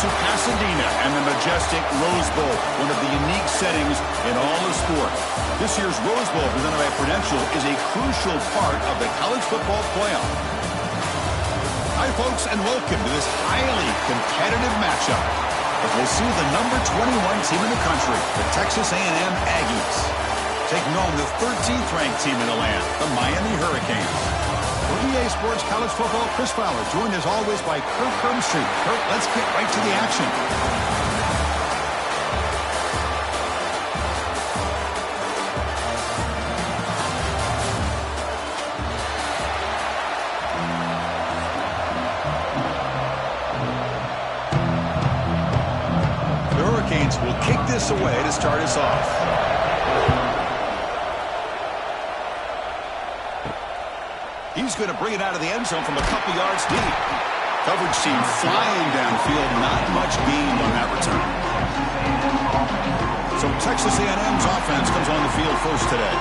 to Pasadena and the majestic Rose Bowl, one of the unique settings in all of sport. This year's Rose Bowl, presented by Prudential, is a crucial part of the college football playoff. Hi, folks, and welcome to this highly competitive matchup. But we'll see the number 21 team in the country, the Texas A&M Aggies, taking on the 13th ranked team in the land, the Miami Hurricanes. For EA Sports College Football, Chris Fowler, joined as always by Kirk Hermstreet. Kirk, let's get right to the action. The Hurricanes will kick this away to start us off. He's going to bring it out of the end zone from a couple yards deep. Coverage team flying downfield, not much gained on that return. So Texas A&M's offense comes on the field first today.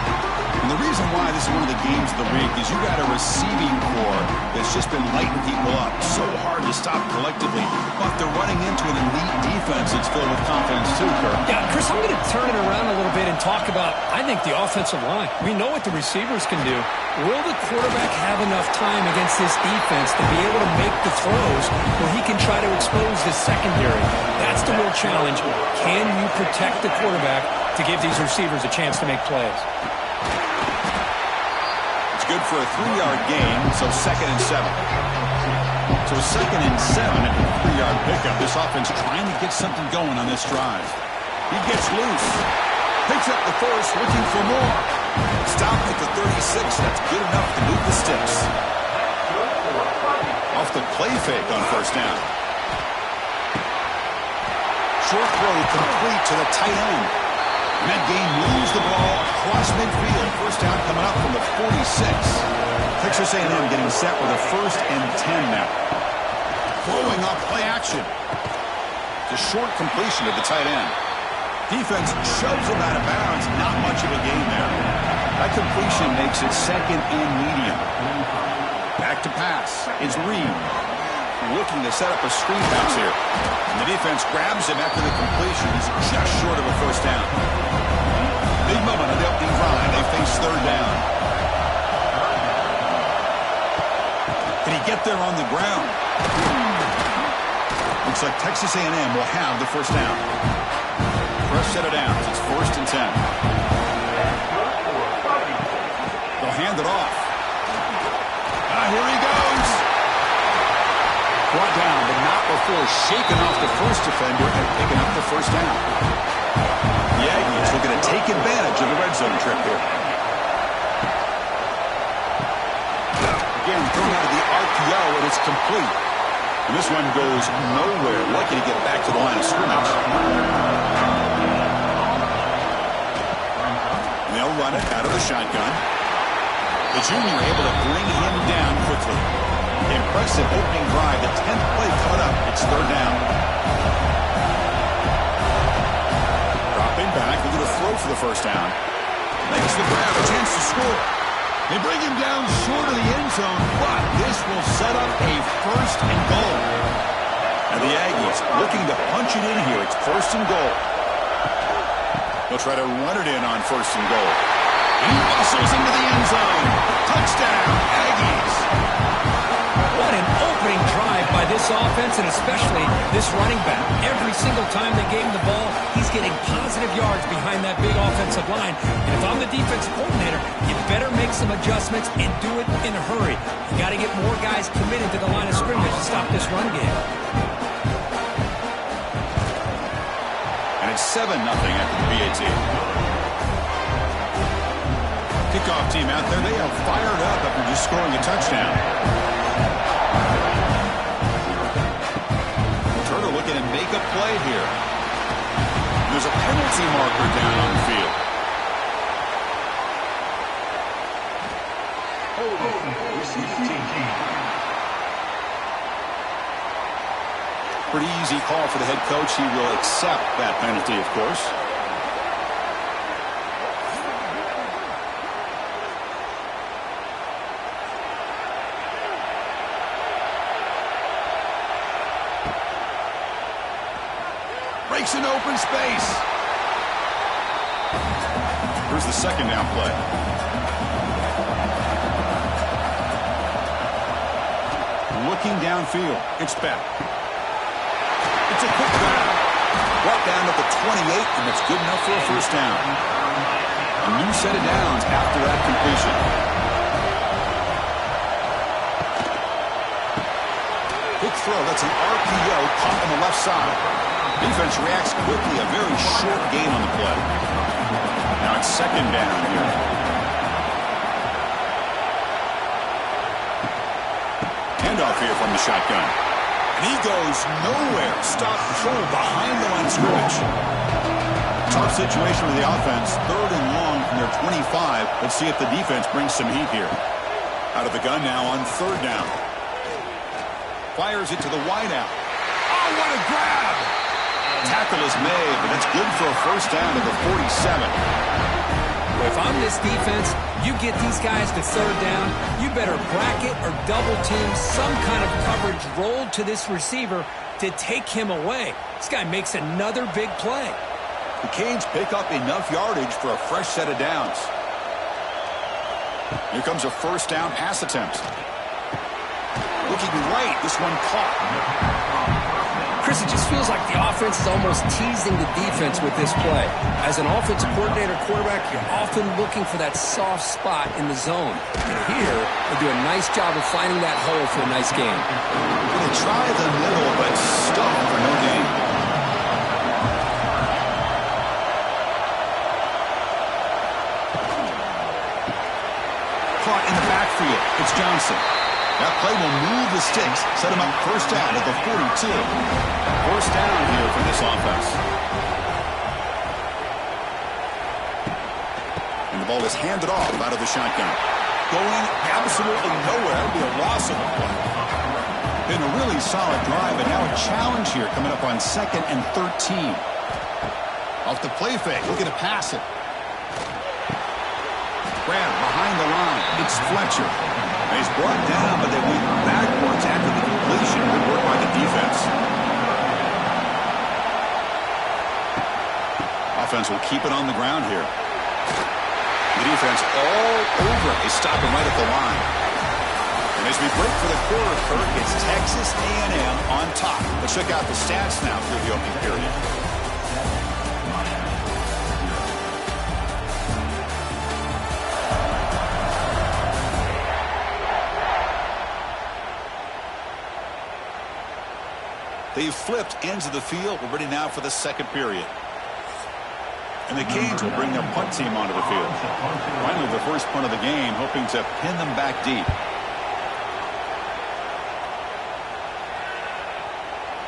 And the reason why this is one of the games of the week is you got a receiving core that's just been lighting people up. So hard to stop collectively. But they're running into an elite defense that's filled with confidence too, Kirk. Yeah, Chris, I'm going to turn it around a little bit and talk about, I think, the offensive line. We know what the receivers can do. Will the quarterback have enough time against this defense to be able to make the throws where he can try to expose this secondary? That's the real challenge. Can you protect the quarterback to give these receivers a chance to make plays? It's good for a 3-yard gain, so 2nd and 7. So 2nd and 7 at the 3-yard pickup. This offense trying to get something going on this drive. He gets loose. Picks up the first, looking for more. Stop at the 36. That's good enough to move the sticks. Off the play fake on first down. Short throw complete to the tight end. And that game moves the ball across midfield. First down coming up from the 46. Texas A&M getting set with a 1st and 10 now. Throwing off play action. The short completion to the tight end. Defense shoves him out of bounds. Not much of a gain there. That completion makes it second and medium. Back to pass. It's Reed. Looking to set up a screen pass here. And the defense grabs him after the completion. He's just short of a first down. Big moment on the opening drive. They face third down. Can he get there on the ground? Looks like Texas A&M will have the first down. Fresh set of downs. It's 1st and 10. They'll hand it off. Here he goes. Brought down, but not before shaking off the first defender and picking up the first down. The Aggies looking to take advantage of the red zone trip here. Again, thrown out of the RPO, and it's complete. And this one goes nowhere. Lucky to get back to the line of scrimmage. And they'll run it out of the shotgun. The junior able to bring him down quickly. Impressive opening drive. The 10th play cut up. It's third down. Dropping back. Looking to throw for the first down. Makes the grab. A chance to score. They bring him down short of the end zone, but this will set up a 1st and goal. And the Aggies looking to punch it in here. It's 1st and goal. They'll try to run it in on 1st and goal. And he muscles into the end zone. Touchdown, Aggies. What an opening drive by this offense, and especially this running back. Every single time they gave him the ball, he's getting positive yards behind that big offensive line. And if I'm the defensive coordinator, you better make some adjustments and do it in a hurry. You got to get more guys committed to the line of scrimmage to stop this run game. And it's 7-0 after the PAT. Kickoff team out there, they are fired up after just scoring a touchdown. Turner looking to make a play here. There's a penalty marker down on the field. Pretty easy call for the head coach. He will accept that penalty, of course. Breaks an open space. Here's the second down play. Looking downfield. It's Beck. It's a quick grab. Brought down at the 28, and it's good enough for a first down. A new set of downs after that completion. Quick throw. That's an RPO caught on the left side. Defense reacts quickly. A very short gain on the play. Now it's second down here. Handoff here from the shotgun. And he goes nowhere. Stop short behind the line of scrimmage. Tough situation for the offense. 3rd and long from their 25. Let's see if the defense brings some heat here. Out of the gun now on 3rd down. Fires it to the wideout. Oh, what a grab! Tackle is made, but that's good for a first down to the 47. If I'm this defense, you get these guys to 3rd down, you better bracket or double team some kind of coverage rolled to this receiver to take him away. This guy makes another big play. The Canes pick up enough yardage for a fresh set of downs. Here comes a first down pass attempt. Looking right, this one caught. Chris, it just feels like the offense is almost teasing the defense with this play. As an offensive coordinator, quarterback, you're often looking for that soft spot in the zone. And here, they do a nice job of finding that hole for a nice gain. They try the middle, but stuck for no gain. Caught in the backfield. It's Johnson. That play will move the sticks, set him up first down at the 42. First down here for this offense. And the ball is handed off out of the shotgun. Going absolutely nowhere. It'll be a loss of the play. Been a really solid drive, and now a challenge here coming up on 2nd and 13. Off the play fake, looking to pass it. Grab behind the line. It's Fletcher. And he's brought down, but they went backwards after the completion. Good work by the defense. Offense will keep it on the ground here. The defense all over it. They stop him right at the line. And as we break for the quarter, Kirk, it's Texas A&M on top. Let's check out the stats now through the opening period. They've flipped ends of the field. We're ready now for the second period. And the Canes will bring their punt team onto the field. Finally, the first punt of the game, hoping to pin them back deep.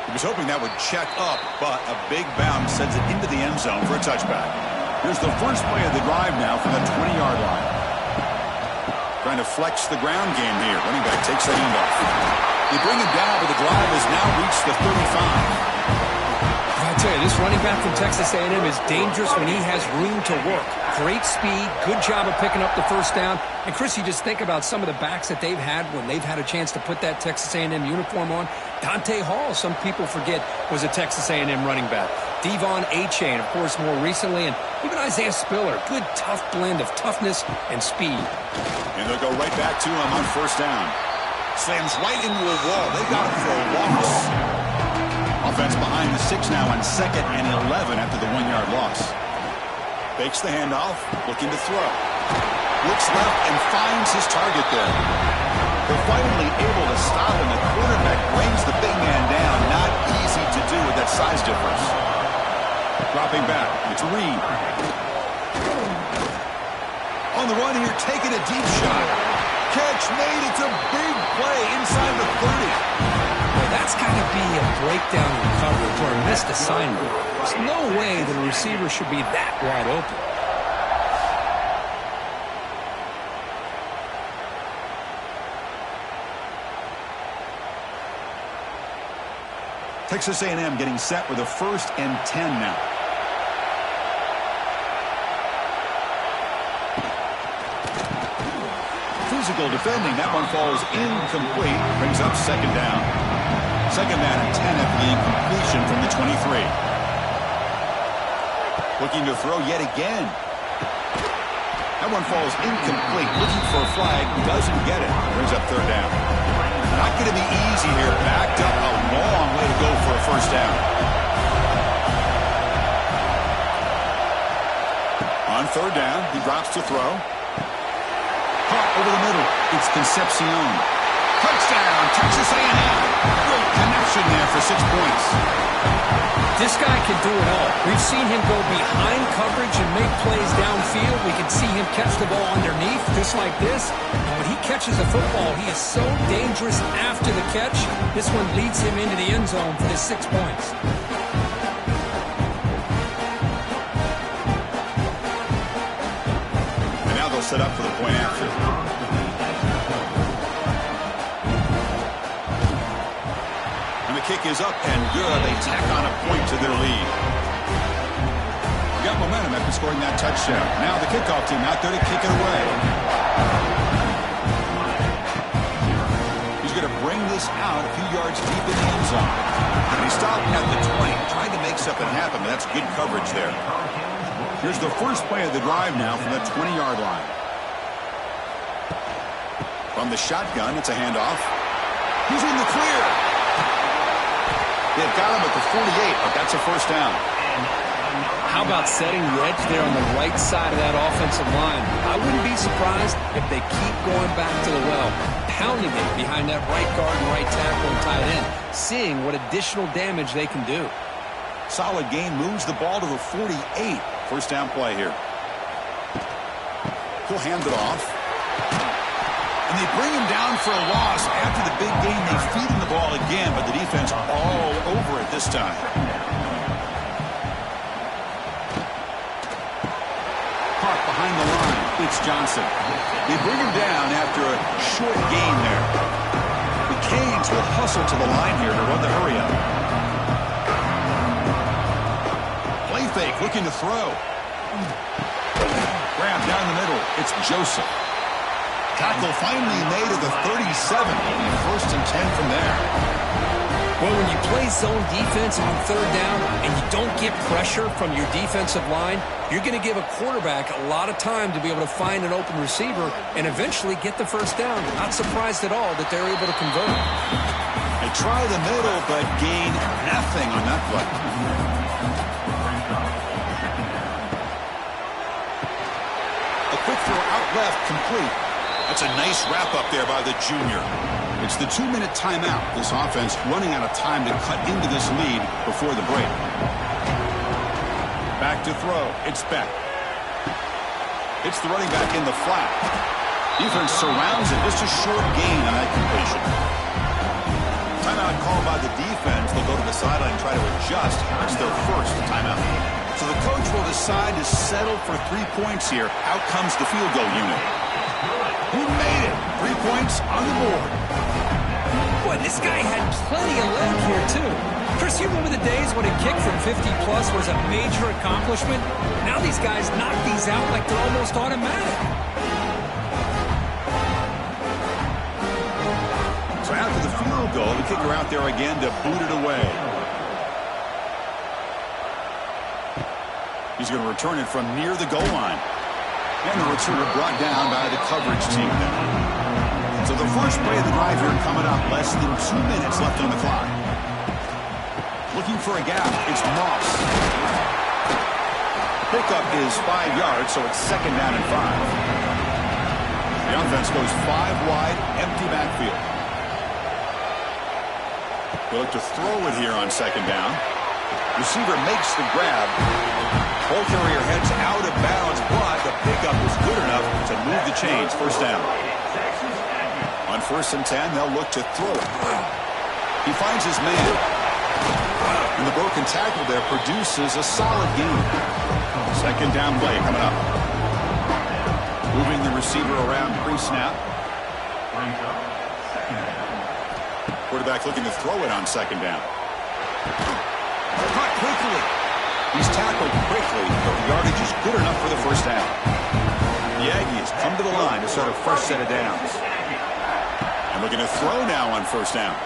He was hoping that would check up, but a big bounce sends it into the end zone for a touchback. Here's the first play of the drive now from the 20-yard line. Trying to flex the ground game here. Running back takes the handoff. They bring him down, but the drive has now reached the 35. I tell you, this running back from Texas A&M is dangerous when he has room to work. Great speed, good job of picking up the first down. And, Chris, you just think about some of the backs that they've had when they've had a chance to put that Texas A&M uniform on. Dante Hall, some people forget, was a Texas A&M running back. Devon Achane, of course, more recently. And even Isaiah Spiller, good, tough blend of toughness and speed. And they'll go right back to him on first down. Slams right into a wall. They got him for a loss. Offense behind the 6 now on 2nd and 11 after the 1-yard loss. Fakes the handoff, looking to throw. Looks left and finds his target there. They're finally able to stop him. The quarterback brings the big man down. Not easy to do with that size difference. Dropping back, it's Reed. On the run here, taking a deep shot. Catch made. It's a big play inside the 30. Well, that's got to be a breakdown in coverage or a missed assignment. There's no way that a receiver should be that wide open. Texas A&M getting set with a 1st and 10 now. Physical defending. That one falls incomplete. Brings up 2nd down. 2nd down and 10 after the incompletion from the 23. Looking to throw yet again. That one falls incomplete. Looking for a flag. Doesn't get it. Brings up 3rd down. Not going to be easy here. Backed up a long way to go for a 1st down. On 3rd down, he drops to throw. Over the middle, it's Concepcion. Touchdown, Texas A&M. Great connection there for 6 points. This guy can do it all. We've seen him go behind coverage and make plays downfield. We can see him catch the ball underneath, just like this. And when he catches a football, he is so dangerous after the catch. This one leads him into the end zone for his 6 points. Set up for the point after. And the kick is up and good. They tack on a point to their lead. Got momentum after scoring that touchdown. Now the kickoff team out there to kick it away. He's going to bring this out a few yards deep in the end zone. And he stopped at the 20, trying to make something happen, but that's good coverage there. Here's the first play of the drive now from the 20-yard line. From the shotgun, it's a handoff. He's in the clear. They've got him at the 48, but that's a 1st down. How about setting the edge there on the right side of that offensive line? I wouldn't be surprised if they keep going back to the well, pounding it behind that right guard and right tackle and tight end, seeing what additional damage they can do. Solid gain, moves the ball to the 48. 1st down play here. He'll hand it off. And they bring him down for a loss. After the big gain, they feed him the ball again, but the defense all over it this time. Park behind the line. It's Johnson. They bring him down after a short gain there. The Canes will hustle to the line here to run the hurry up. Play fake, looking to throw. Grab down the middle. It's Joseph. Tackle finally made at the 37. First and 10 from there. Well, when you play zone defense on third down and you don't get pressure from your defensive line, you're going to give a quarterback a lot of time to be able to find an open receiver and eventually get the first down. Not surprised at all that they're able to convert. They try the middle, but gain nothing on that play. A quick throw out left, complete. That's a nice wrap-up there by the junior. It's the 2-minute timeout. This offense running out of time to cut into this lead before the break. Back to throw. It's Beck. It's the running back in the flat. Defense surrounds it. Just a short gain on that completion. Timeout called by the defense. They'll go to the sideline and try to adjust. It's their first timeout. So the coach will decide to settle for 3 points here. Out comes the field goal unit. Who made it? 3 points on the board. Boy, this guy had plenty of leg here, too. Chris, you remember the days when a kick from 50-plus was a major accomplishment? Now these guys knock these out like they're almost automatic. So after the field goal, the kicker out there again to boot it away. He's going to return it from near the goal line. And the returner brought down by the coverage team. So the first play of the drive here coming up. Less than 2 minutes left on the clock. Looking for a gap. It's Moss. Pickup is 5 yards, so it's second down and 5. The offense goes 5 wide, empty backfield. They look to throw it here on second down. Receiver makes the grab. Ball carrier heads out of bounds, but the pickup was good enough to move the chains. First down. On first and 10, they'll look to throw it. He finds his man. And the broken tackle there produces a solid gain. Second down play coming up. Moving the receiver around pre-snap. Quarterback looking to throw it on second down. Caught quickly. He's tackled quickly, but the yardage is good enough for the first down. The Aggies come to the line to start a fresh set of downs. And looking to throw now on first down.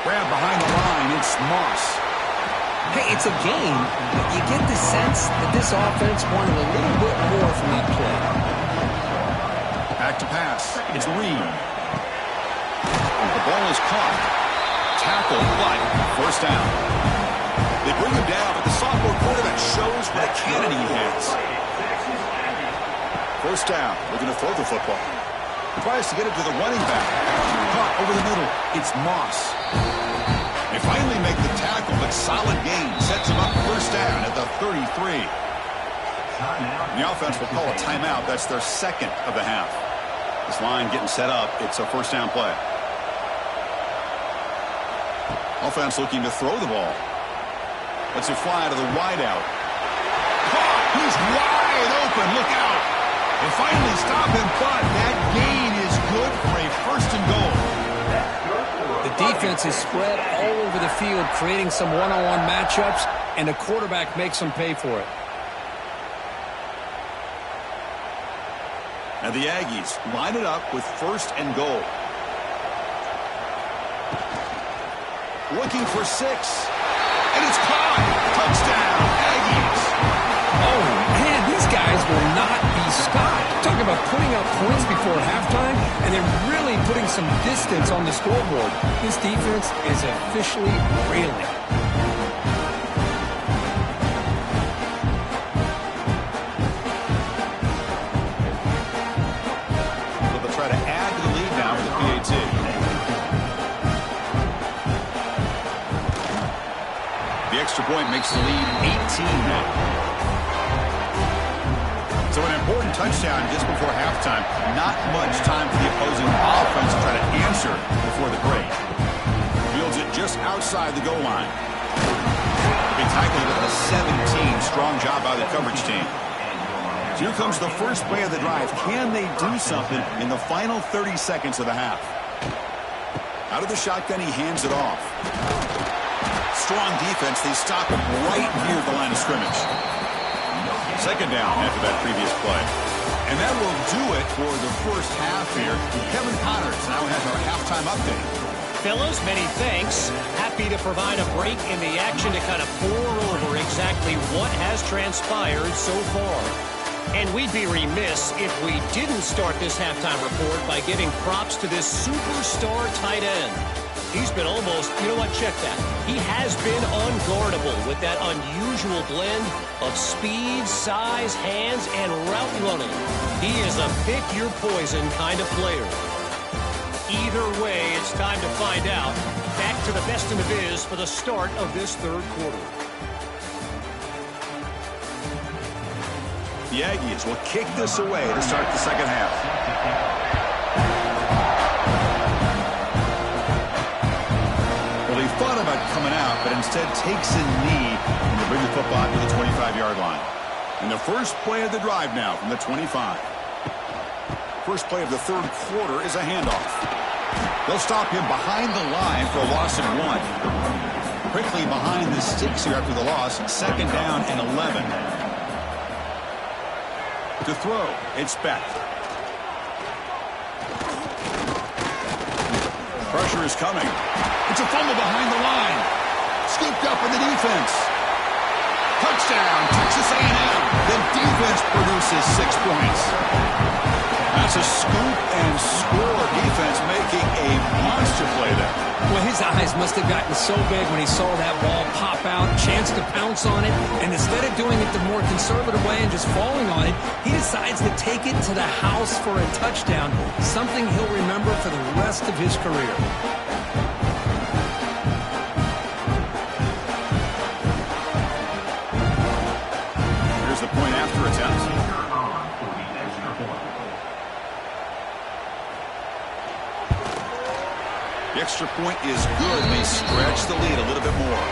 Grab behind the line, it's Moss. Hey, it's a game, but you get the sense that this offense wanted a little bit more from that play. Back to pass. It's Reed. The ball is caught. Tackle, but first down. They bring him down, but the sophomore quarterback shows what a cannon he has. First down, looking to throw the football. Tries to get it to the running back. Caught over the middle. It's Moss. They finally make the tackle, but solid gain sets him up first down at the 33. The offense will call a timeout. That's their second of the half. This line getting set up. It's a first down play. Offense looking to throw the ball. Lets it fly to the wideout. Caught! He's wide open. Look out. They finally stop him, but that gain is good for a first and goal. The defense is spread all over the field, creating some one-on-one matchups, and the quarterback makes them pay for it. And the Aggies line it up with first and goal. Looking for 6. And it's caught. Touchdown, Aggies. Oh, man, these guys will not be stopped. Talking about putting up points before halftime and then really putting some distance on the scoreboard. This defense is officially reeling. They'll try to add to the lead now with the PAT. The extra point makes the lead 18 now. So an important touchdown just before halftime. Not much time for the opposing offense to try to answer before the break. Fields it just outside the goal line. They tackled it at the 17. Strong job by the coverage team. So here comes the first play of the drive. Can they do something in the final 30 seconds of the half? Out of the shotgun, he hands it off. Strong defense. They stop him right near the line of scrimmage. Second down after that previous play. And that will do it for the first half here. Kevin Connors now has our halftime update. Fellas, many thanks. Happy to provide a break in the action to kind of pour over exactly what has transpired so far. And we'd be remiss if we didn't start this halftime report by giving props to this superstar tight end. He's been almost, you know what, check that. He has been unguardable with that unusual blend of speed, size, hands, and route running. He is a pick-your-poison kind of player. Either way, it's time to find out. Back to the best in the biz for the start of this third quarter. The Aggies will kick this away to start the second half. Well, he thought about coming out, but instead takes a knee and they bring the football to the 25-yard line. And the first play of the drive now from the 25. First play of the third quarter is a handoff. They'll stop him behind the line for a loss of 1. Quickly behind the sticks here after the loss. Second down and 11. To throw, it's Beck. Pressure is coming. It's a fumble behind the line. Scooped up in the defense. Touchdown, Texas A&M. The defense produces 6 points. That's a scoop and score. Defense making a monster play there. Well, his eyes must have gotten so big when he saw that ball pop out, chance to pounce on it, and instead of doing it the more conservative way and just falling on it, he decides to take it to the house for a touchdown, something he'll remember for the rest of his career. Here's the point after attempt. The extra point is good. They stretch the lead a little bit more.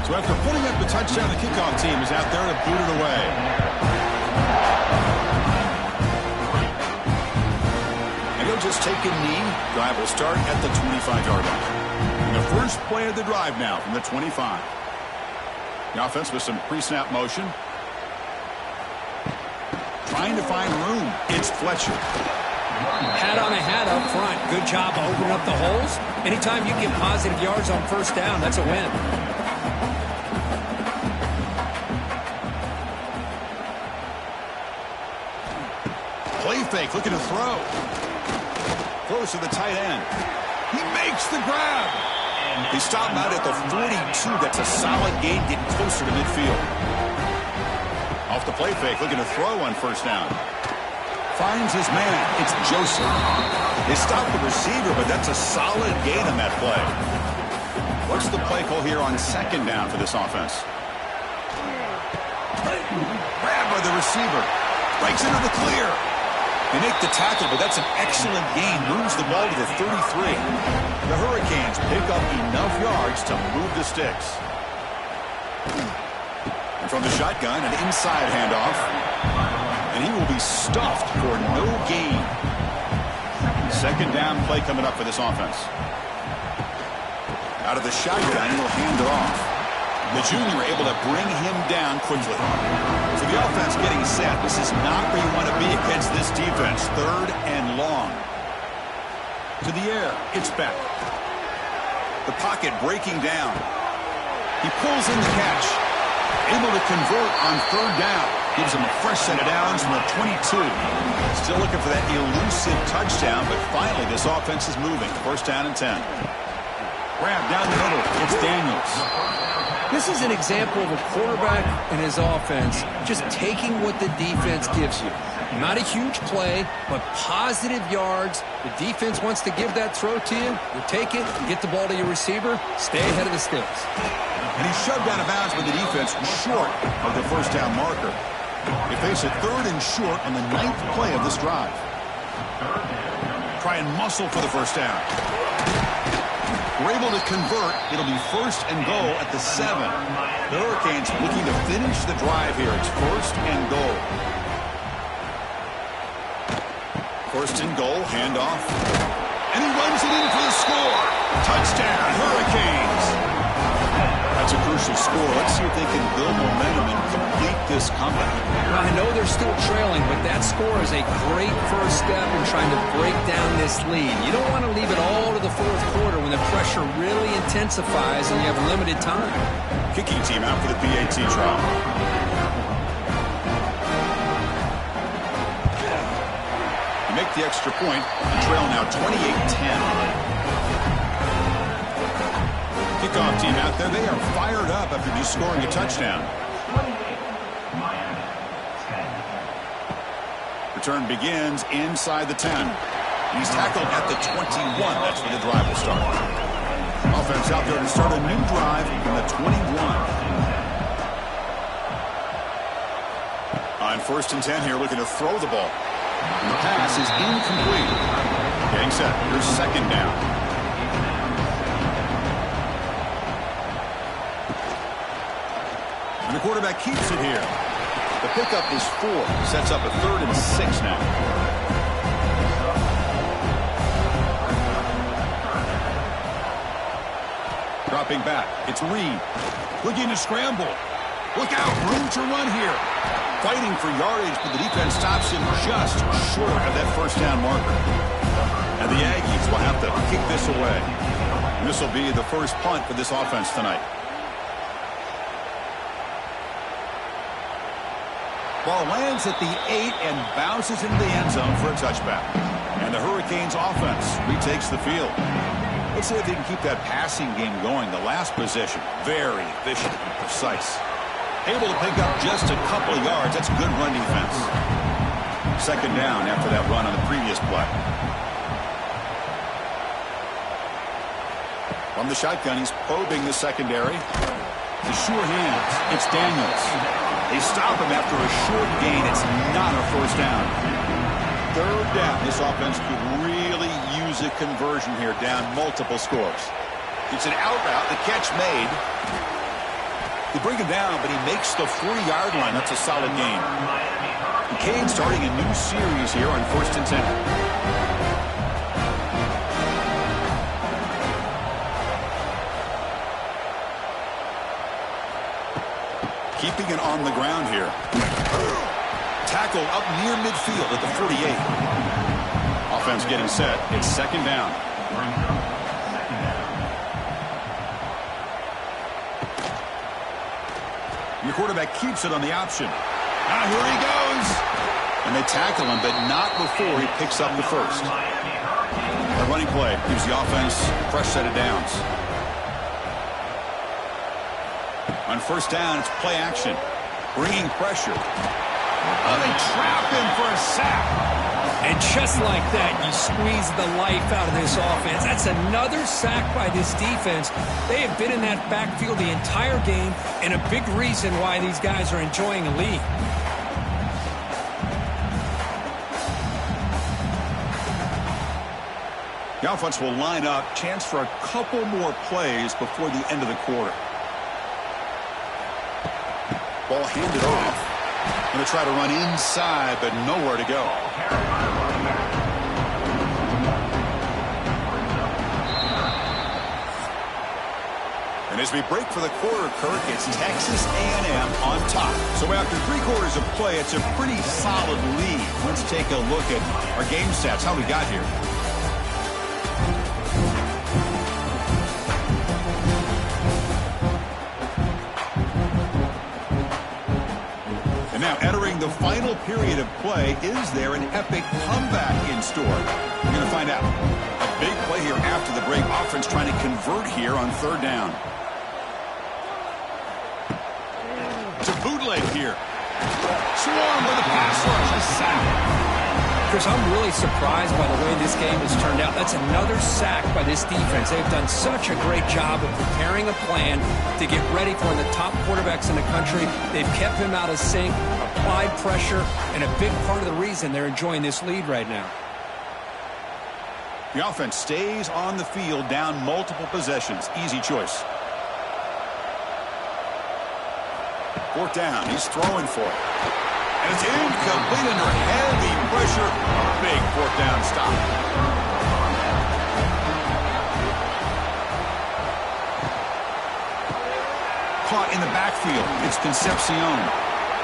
So after putting up the touchdown, the kickoff team is out there to boot it away. And he'll just take a knee. Drive will start at the 25-yard line. And the first play of the drive now from the 25. The offense with some pre-snap motion. Trying to find room. It's Fletcher. Hat on a hat up front. Good job opening up the holes. Anytime you get positive yards on first down, that's a win. Play fake, looking to throw. Throws to the tight end. He makes the grab. They stop him out at the 42. That's a solid gain, getting closer to midfield. Off the play fake, looking to throw on first down. Finds his man. It's Joseph. They stop the receiver, but that's a solid gain on that play. What's the play call here on second down for this offense? Grab by the receiver. Breaks into the clear. They make the tackle, but that's an excellent gain. Moves the ball to the 33. The Hurricanes pick up enough yards to move the sticks. And from the shotgun, an inside handoff. And he will be stuffed for no gain. Second down play coming up for this offense. Out of the shotgun, he'll hand it off. The junior able to bring him down quickly. So the offense getting set. This is not where you want to be against this defense. Third and long. To the air, it's Beck. The pocket breaking down. He pulls in the catch. Able to convert on third down. Gives him a fresh set of downs from the 22. Still looking for that elusive touchdown, but finally this offense is moving. First down and 10. Grab down the middle. It's Daniels. This is an example of a quarterback and his offense just taking what the defense gives you. Not a huge play, but positive yards. The defense wants to give that throw to you. You take it, get the ball to your receiver, stay ahead of the sticks. And he's shoved out of bounds by the defense short of the first down marker. They face it third and short on the 9th play of this drive. Try and muscle for the first down. We're able to convert. It'll be first and goal at the 7. The Hurricanes looking to finish the drive here. It's first and goal. First and goal, handoff. And he runs it in for the score. Touchdown, Hurricanes. That's a crucial score. Let's see if they can build momentum and complete this comeback. Well, I know they're still trailing, but that score is a great first step in trying to break down this lead. You don't want to leave it all to the fourth quarter when the pressure really intensifies and you have limited time. Kicking team out for the PAT trial. You make the extra point. The trail now 28-10. Kickoff team out there. They are fired up after just scoring a touchdown. Return begins inside the 10. He's tackled at the 21. That's where the drive will start. Offense out there to start a new drive from the 21. On 1st and 10 here, looking to throw the ball. And the pass is incomplete. Getting set. Here's 2nd down. And the quarterback keeps it here. The pickup is 4. Sets up a 3rd and 6 now. Dropping back. It's Reed. Looking to scramble. Look out. Room to run here. Fighting for yardage, but the defense stops him just short of that 1st down marker. And the Aggies will have to kick this away. And this will be the first punt for this offense tonight. Ball lands at the 8 and bounces into the end zone for a touchback. And the Hurricanes offense retakes the field. Let's see if they can keep that passing game going. The last possession, very efficient and precise. Able to pick up just a couple of yards. That's good run defense. 2nd down after that run on the previous play. From the shotgun, he's probing the secondary. The sure hands. It's Daniels. They stop him after a short gain. It's not a 1st down. 3rd down. This offense could really use a conversion here, down multiple scores. It's an out route. The catch made. They bring him down, but he makes the 40-yard line. That's a solid gain. The Canes starting a new series here on 1st and 10. Keeping it on the ground here. Tackle up near midfield at the 48. Offense getting set. It's 2nd down. Your quarterback keeps it on the option. Now here he goes. And they tackle him, but not before he picks up the 1st. A running play gives the offense a fresh set of downs. On 1st down, it's play action. Bringing pressure. Oh, they trap him for a sack. And just like that, you squeeze the life out of this offense. That's another sack by this defense. They have been in that backfield the entire game, and a big reason why these guys are enjoying a lead. The offense will line up. Chance for a couple more plays before the end of the quarter. Ball handed off. Going to try to run inside, but nowhere to go. And as we break for the quarter, Kirk, it's Texas A&M on top. So after 3 quarters of play, it's a pretty solid lead. Let's take a look at our game stats, how we got here. Now entering the final period of play, is there an epic comeback in store? We're going to find out. A big play here after the break. Offense trying to convert here on 3rd down. To bootleg here. Swarm with a pass rush. A sack. Chris, I'm really surprised by the way this game has turned out. That's another sack by this defense. They've done such a great job of preparing a plan to get ready for one of the top quarterbacks in the country. They've kept him out of sync, applied pressure, and a big part of the reason they're enjoying this lead right now. The offense stays on the field, down multiple possessions. Easy choice. 4th down. He's throwing for it. And it's incomplete under heavy pressure. Big 4th down stop. caught in the backfield. It's Concepcion.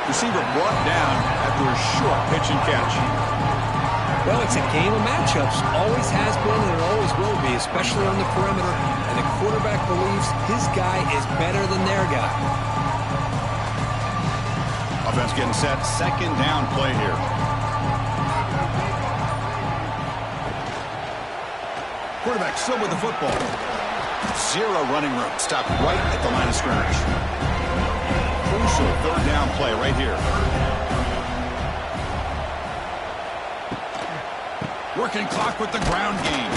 Receiver brought down after a short pitch and catch. Well, it's a game of matchups. Always has been and it always will be, especially on the perimeter. And the quarterback believes his guy is better than their guy. Offense getting set. Second down play here. Quarterback still with the football. Zero running room. Stopped right at the line of scrimmage. Crucial third down play right here. Working clock with the ground game.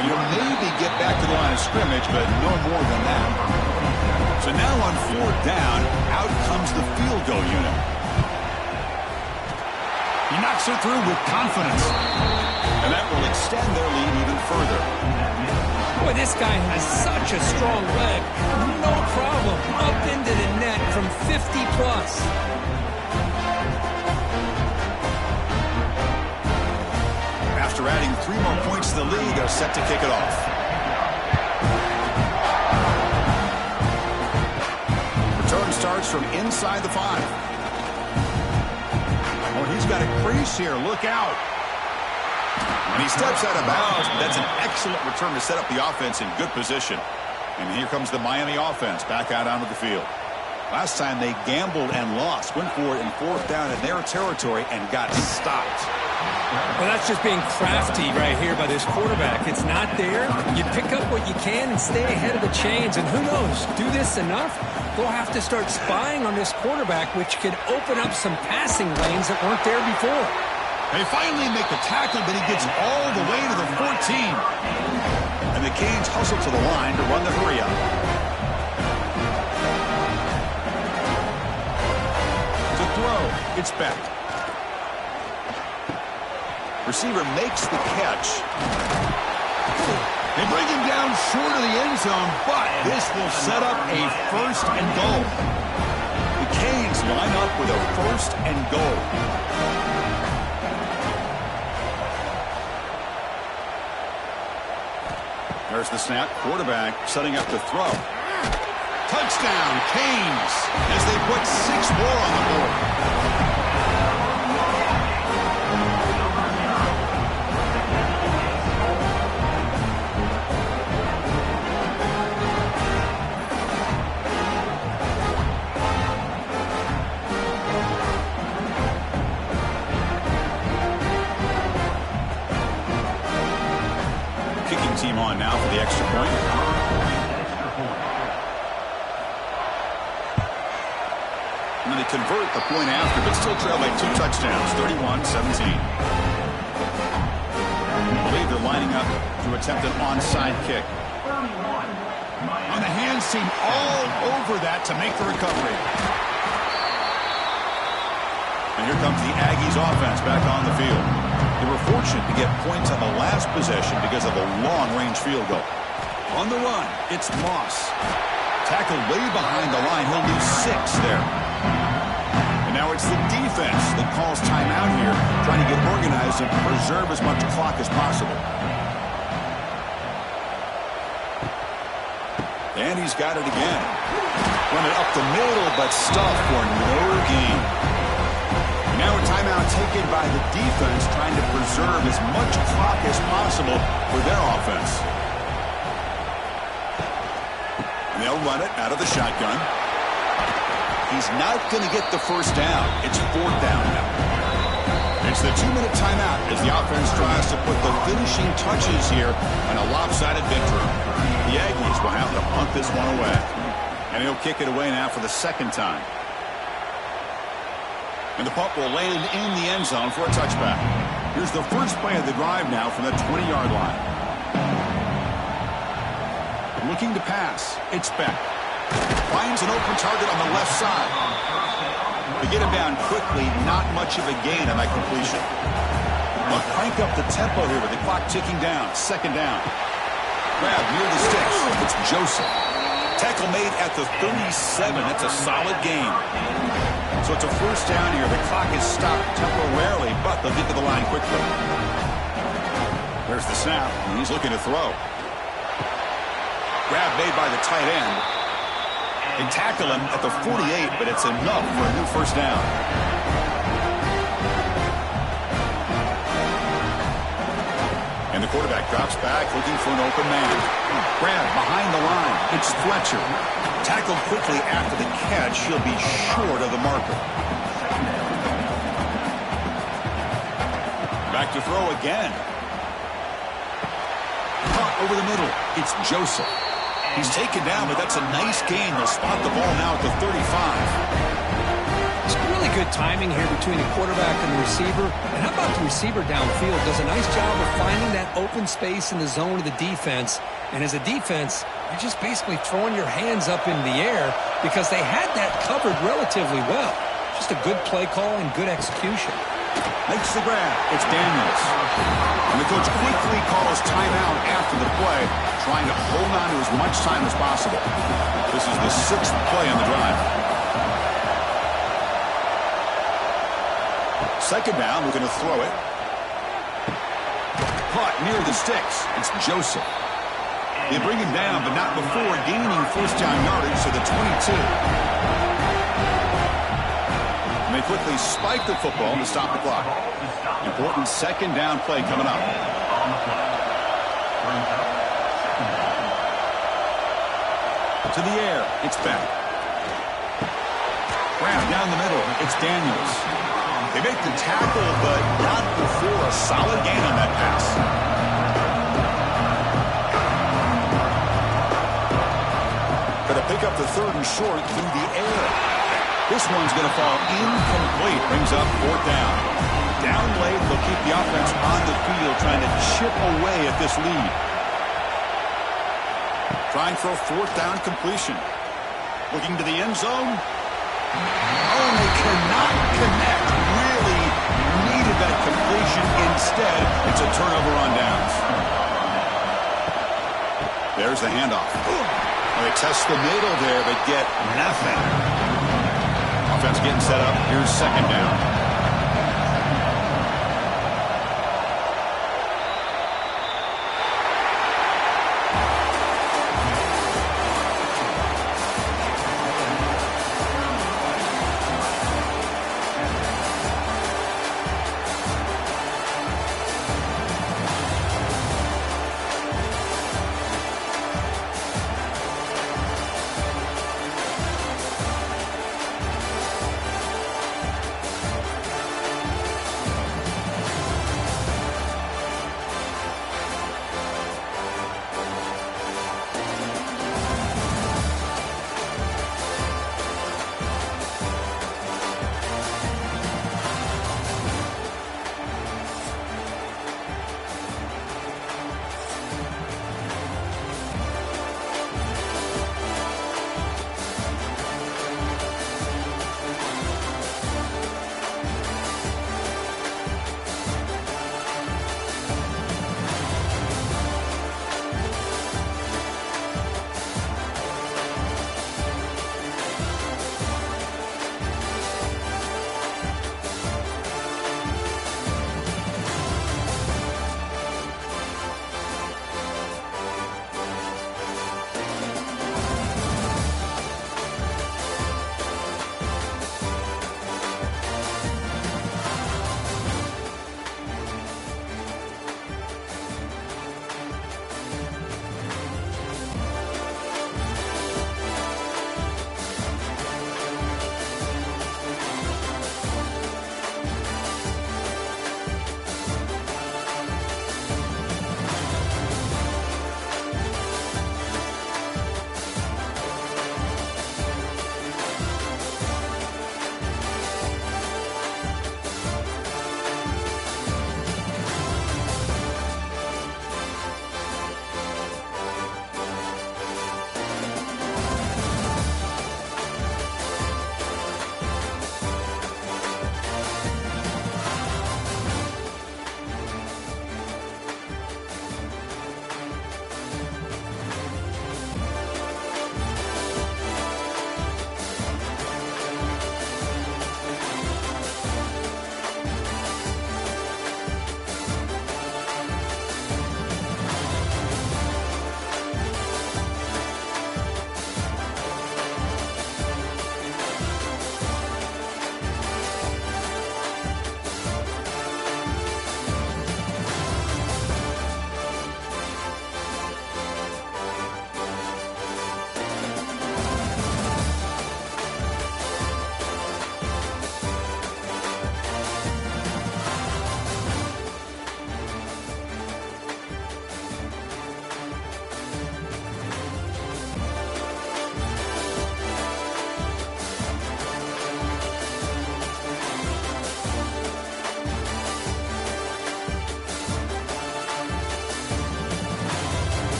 And you'll maybe get back to the line of scrimmage, but no more than that. So now on fourth down, out comes the field goal unit. He knocks it through with confidence. And that will extend their lead even further. Boy, this guy has such a strong leg. No problem. Up into the net from 50+. After adding 3 more points to the lead, they're set to kick it off. Return starts from inside the 5. Oh, he's got a crease here. Look out. And he steps out of bounds. That's an excellent return to set up the offense in good position. And here comes the Miami offense back out onto the field. Last time they gambled and lost. Went for it in fourth down in their territory and got stopped. Well, that's just being crafty right here by this quarterback. It's not there. You pick up what you can and stay ahead of the chains. And who knows, do this enough, they'll have to start spying on this quarterback, which could open up some passing lanes that weren't there before. They finally make the tackle, but he gets all the way to the 14. And the Canes hustle to the line to run the hurry up. To throw, it's Beck. Receiver makes the catch. They bring him down short of the end zone, but this will set up a first and goal. The Canes line up with a first and goal. There's the snap. Quarterback setting up to throw. Touchdown, Canes, as they put 6 more on the board. Team on now for the extra point. And then they convert the point after, but still trail by 2 touchdowns, 31-17. I believe they're lining up to attempt an onside kick. And the hands seem all over that to make the recovery. And here comes the Aggies offense back on the field. They were fortunate to get points on the last possession because of a long-range field goal. On the run, it's Moss. Tackled way behind the line. He'll lose 6 there. And now it's the defense that calls timeout here, trying to get organized and preserve as much clock as possible. And he's got it again. Run it up the middle, but stuffed for no gain. Now a timeout taken by the defense, trying to preserve as much clock as possible for their offense. And they'll run it out of the shotgun. He's not going to get the first down. It's 4th down now. It's the 2-minute timeout as the offense tries to put the finishing touches here on a lopsided victory. The Aggies will have to punt this one away. And he'll kick it away now for the 2nd time. And the punt will land in the end zone for a touchback. Here's the first play of the drive now from the 20-yard line. Looking to pass. It's Beck. Finds an open target on the left side. They get him down quickly. Not much of a gain on that completion. They'll crank up the tempo here with the clock ticking down. 2nd down. Grab near the sticks. It's Joseph. Tackle made at the 37. That's a solid gain. So it's a first down here. The clock is stopped temporarily, but they'll get to the line quickly. There's the snap, and he's looking to throw. Grab made by the tight end. They tackle him at the 48, but it's enough for a new first down. And the quarterback drops back looking for an open man. Grab behind the line. It's Fletcher. Tackled quickly after the catch. He'll be short of the marker. Back to throw again. Caught over the middle. It's Joseph. He's taken down, but that's a nice gain. They'll spot the ball now at the 35. It's really good timing here between the quarterback and the receiver. And how about the receiver downfield? Does a nice job of finding that open space in the zone of the defense. And as a defense, you're just basically throwing your hands up in the air because they had that covered relatively well. Just a good play call and good execution. Makes the grab. It's Daniels. And the coach quickly calls timeout after the play, trying to hold on to as much time as possible. This is the 6th play on the drive. Second down, we're going to throw it. Caught near the sticks. It's Joseph. They bring him down, but not before gaining first down yardage to the 22. And they quickly spike the football to stop the clock. Important second down play coming up. To the air. It's back. Grab down the middle. It's Daniels. They make the tackle, but not before a solid gain on that pass. Going to pick up the 3rd and short through the air. This one's going to fall incomplete. Brings up 4th down. Down late, they'll keep the offense on the field, trying to chip away at this lead. Trying for a 4th down completion. Looking to the end zone. Oh, they cannot connect. Really needed that completion. Instead, it's a turnover on downs. There's the handoff. They test the middle there, but get nothing. Offense getting set up. Here's second down.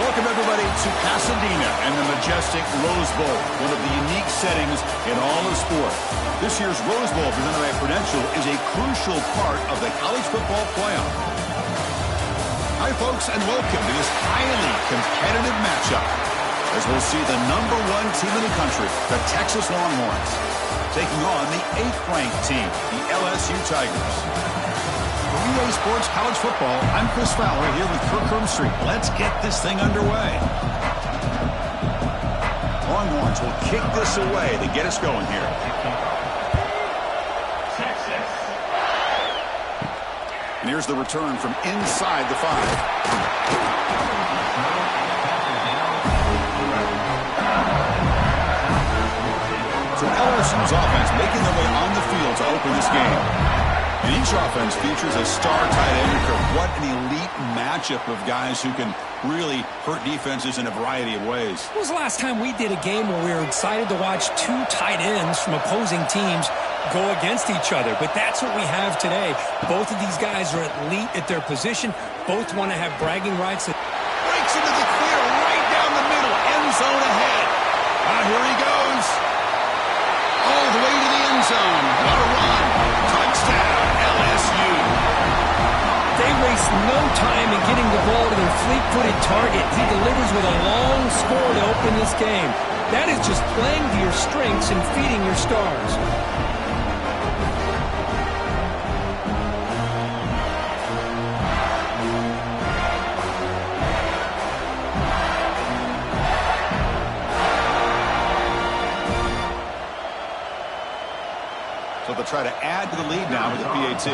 Welcome, everybody, to Pasadena and the majestic Rose Bowl, one of the unique settings in all of sport. This year's Rose Bowl, presented by Prudential, is a crucial part of the college football playoff. Hi, folks, and welcome to this highly competitive matchup, as we'll see the #1 team in the country, the Texas Longhorns, taking on the 8th-ranked team, the LSU Tigers. For UA Sports College Football, I'm Chris Fowler here with Kirk Herbstreit. Let's get this thing underway. Longhorns will kick this away to get us going here. And here's the return from inside the 5. So LSU's offense making their way on the field to open this game. And each offense features a star tight end. What an elite matchup of guys who can really hurt defenses in a variety of ways. When was the last time we did a game where we were excited to watch two tight ends from opposing teams go against each other? But that's what we have today. Both of these guys are elite at their position. Both want to have bragging rights. Breaks into the clear right down the middle. End zone ahead. Here he goes. All the way to the end zone. What a run. Touchdown, LSU. They race wastes no time in getting the ball to their fleet-footed target. He delivers with a long score to open this game. That is just playing to your strengths and feeding your stars. So they'll try to add to the lead now with the PAT.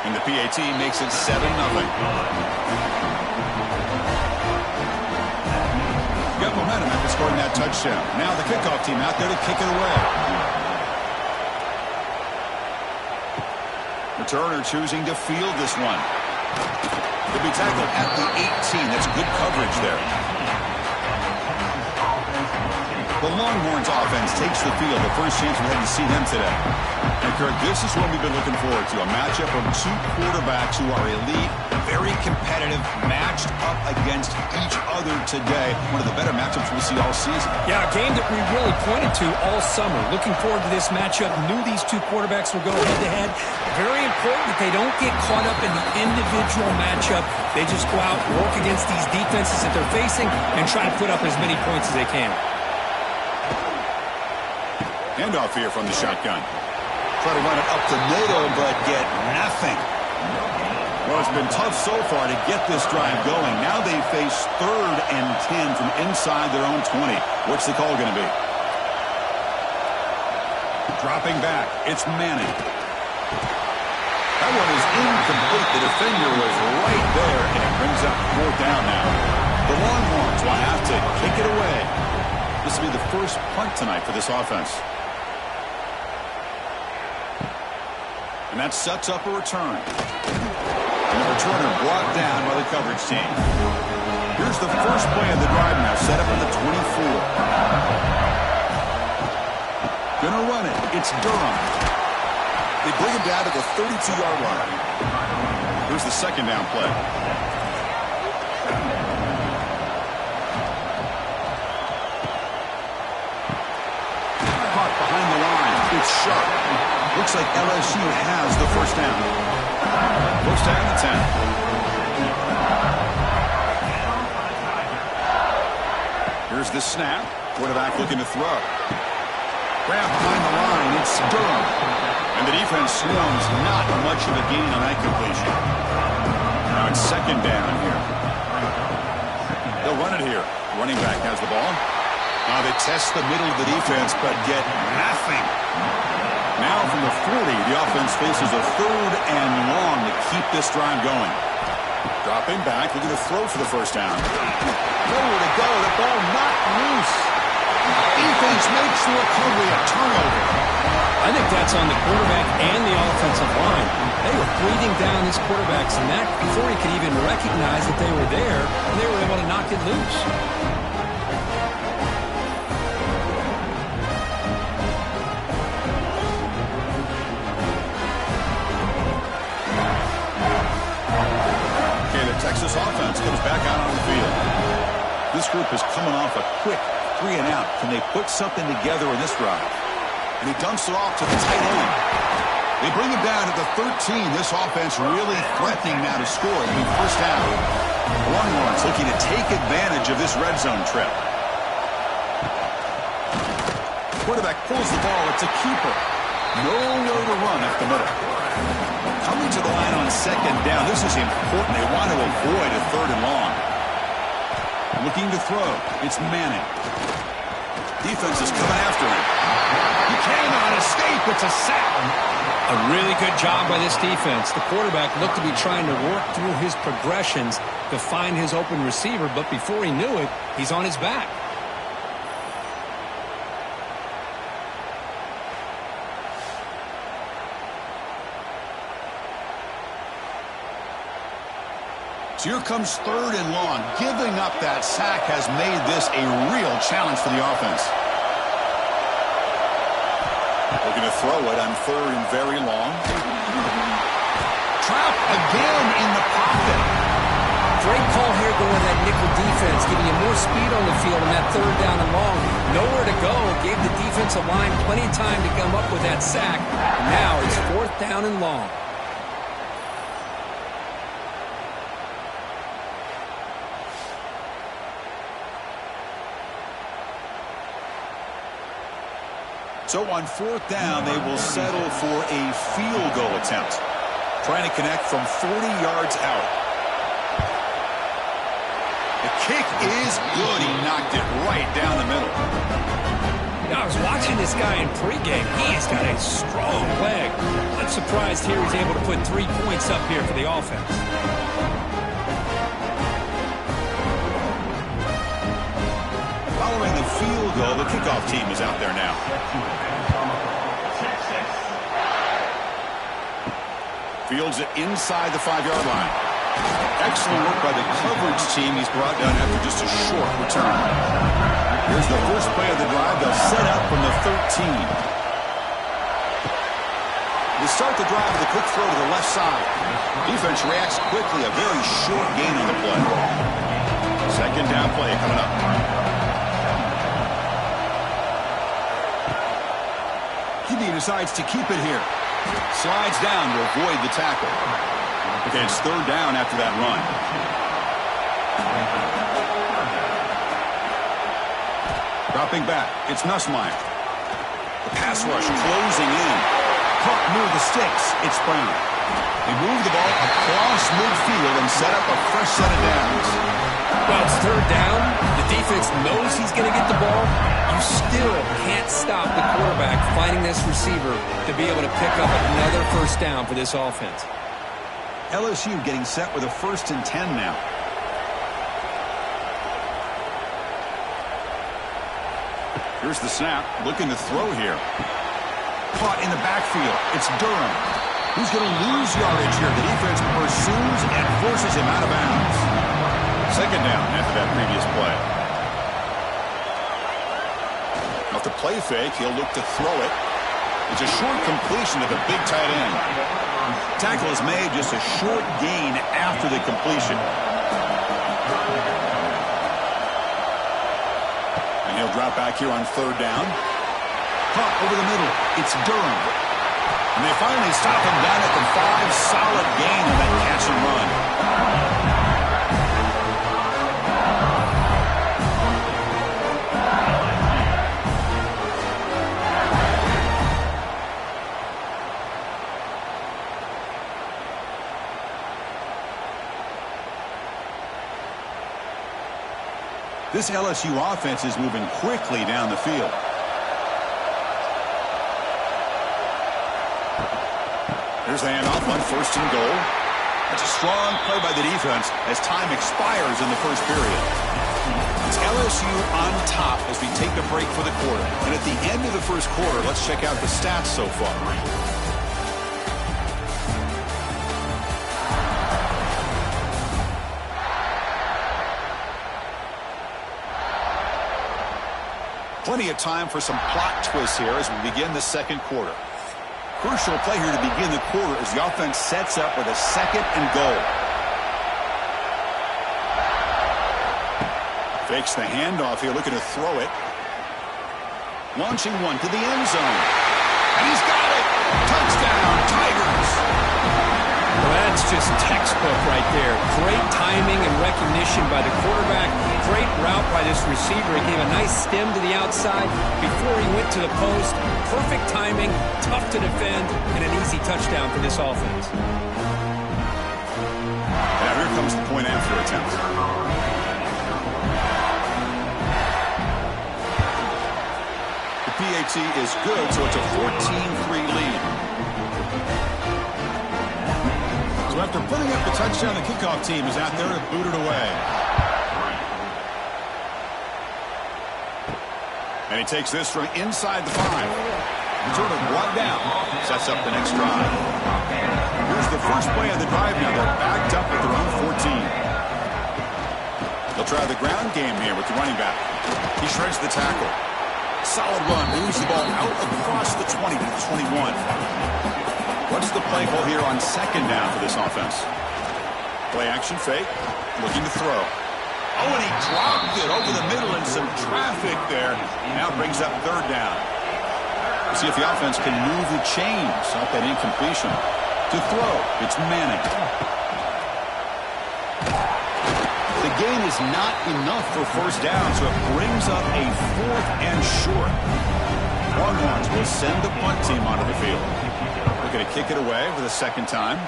And the PAT makes it 7-0. Got momentum after scoring that touchdown. Now the kickoff team out there to kick it away. Returner choosing to field this one. Could be tackled at the 18. That's good coverage there. The Longhorns offense takes the field. The first chance we had to see them today. And Kirk, this is what we've been looking forward to. A matchup of two quarterbacks who are elite, very competitive, matched up against each other today. One of the better matchups we'll see all season. Yeah, a game that we really pointed to all summer. Looking forward to this matchup. Knew these two quarterbacks would go head-to-head. Very important that they don't get caught up in the individual matchup. They just go out, work against these defenses that they're facing, and try to put up as many points as they can. Handoff here from the shotgun. Try to run it up to Nato, but get nothing. Well, it's been tough so far to get this drive going. Now they face 3rd and 10 from inside their own 20. What's the call going to be? Dropping back. It's Manning. That one is incomplete. The defender was right there, and it brings up 4th down now. The Longhorns will have to kick it away. This will be the first punt tonight for this offense. And that sets up a return. And the returner brought down by the coverage team. Here's the first play of the drive now, set up at the 24. Gonna run it. It's Durham. They bring him down to the 32-yard line. Here's the second down play. Caught behind the line. It's Sharp. Looks like LSU has the first down. First down and 10. Here's the snap. Quarterback looking to throw. Grab behind the line. It's Durham. And the defense swarms not much of a gain on that completion. Now it's second down here. They'll run it here. Running back has the ball. Now they test the middle of the defense, but get nothing. Now from the 40, the offense faces a 3rd and long to keep this drive going. Dropping back, looking to throw for the first down. Nowhere to go, the ball knocked loose. Defense makes the recovery a turnover. I think that's on the quarterback and the offensive line. They were breathing down his quarterback's neck before he could even recognize that they were there, and they were able to knock it loose. Texas offense comes back out on the field. This group is coming off a quick 3 and out. Can they put something together in this drive? And he dumps it off to the tight end. They bring him down at the 13. This offense really threatening now to score. It'll be first down. Longhorns looking to take advantage of this red zone trip. Quarterback pulls the ball. It's a keeper. Nowhere to run up the middle. Coming to the line on second down. This is important. They want to avoid a 3rd and long. Looking to throw. It's Manning. Defense is coming after him. He cannot escape. It's a sack. A really good job by this defense. The quarterback looked to be trying to work through his progressions to find his open receiver, but before he knew it, he's on his back. So here comes 3rd and long. Giving up that sack has made this a real challenge for the offense. Looking to throw it on 3rd and very long. Trapped again in the pocket. Great call here going that nickel defense, giving you more speed on the field on that third down and long. Nowhere to go. Gave the defensive line plenty of time to come up with that sack. Now it's fourth down and long. So on fourth down, they will settle for a field goal attempt. Trying to connect from 40 yards out. The kick is good. He knocked it right down the middle. Now, I was watching this guy in pregame. He has got a strong leg. I'm surprised here he's able to put 3 points up here for the offense. Following the field goal, the kickoff team is out there now. Fields it inside the 5-yard line. Excellent work by the coverage team. He's brought down after just a short return. Here's the first play of the drive. They'll set up from the 13. They start the drive with a quick throw to the left side. Defense reacts quickly. A very short gain on the play. Second down play coming up. He decides to keep it here. Slides down to avoid the tackle. Okay, it's third down after that run. Dropping back, it's Nussmeier. The pass rush closing in. Caught near the sticks, it's Brown. They move the ball across midfield and set up a fresh set of downs. Well, it's third down. The defense knows he's going to get the ball. You still can't stop the quarterback finding this receiver to be able to pick up another first down for this offense. LSU getting set with a 1st and 10 now. Here's the snap, looking to throw here. Caught in the backfield. It's Durham. He's going to lose yardage here. The defense pursues and forces him out of bounds. Second down after that previous play. Off the play fake, he'll look to throw it. It's a short completion to the big tight end. Tackle is made, just a short gain after the completion. And he'll drop back here on third down. Caught over the middle. It's Durham. And they finally stop him down at the 5. Solid gain on that catch and run. This LSU offense is moving quickly down the field. Here's the handoff on 1st and goal. That's a strong play by the defense as time expires in the first period. It's LSU on top as we take a break for the quarter. And at the end of the first quarter, let's check out the stats so far. Plenty of time for some plot twists here as we begin the second quarter. Crucial play here to begin the quarter as the offense sets up with a 2nd and goal. Fakes the handoff here, looking to throw it. Launching one to the end zone. And he's got it! Touchdown, Tigers! Well, that's just textbook right there. Great timing and recognition by the quarterback. Great route by this receiver. He gave a nice stem to the outside before he went to the post. Perfect timing, tough to defend, and an easy touchdown for this offense. Now here comes the point after attempt. The PAT is good, so it's a 14-3 lead. So after putting up the touchdown, the kickoff team is out there to boot it away. And he takes this from inside the 5. Return it brought down. Sets up the next drive. Here's the first play of the drive now. They're backed up at their own 14. They'll try the ground game here with the running back. He shreds the tackle. Solid run. Moves the ball out across the 20 to the 21. What's the play call here on second down for this offense? Play action fake. Looking to throw. Oh, and he dropped it over the middle and some traffic there. Now brings up third down. We'll see if the offense can move the chains off that incompletion. To throw, it's Manning. The gain is not enough for first down, so it brings up a 4th and short. Longhorns will send the punt team onto the field. They're going to kick it away for the second time.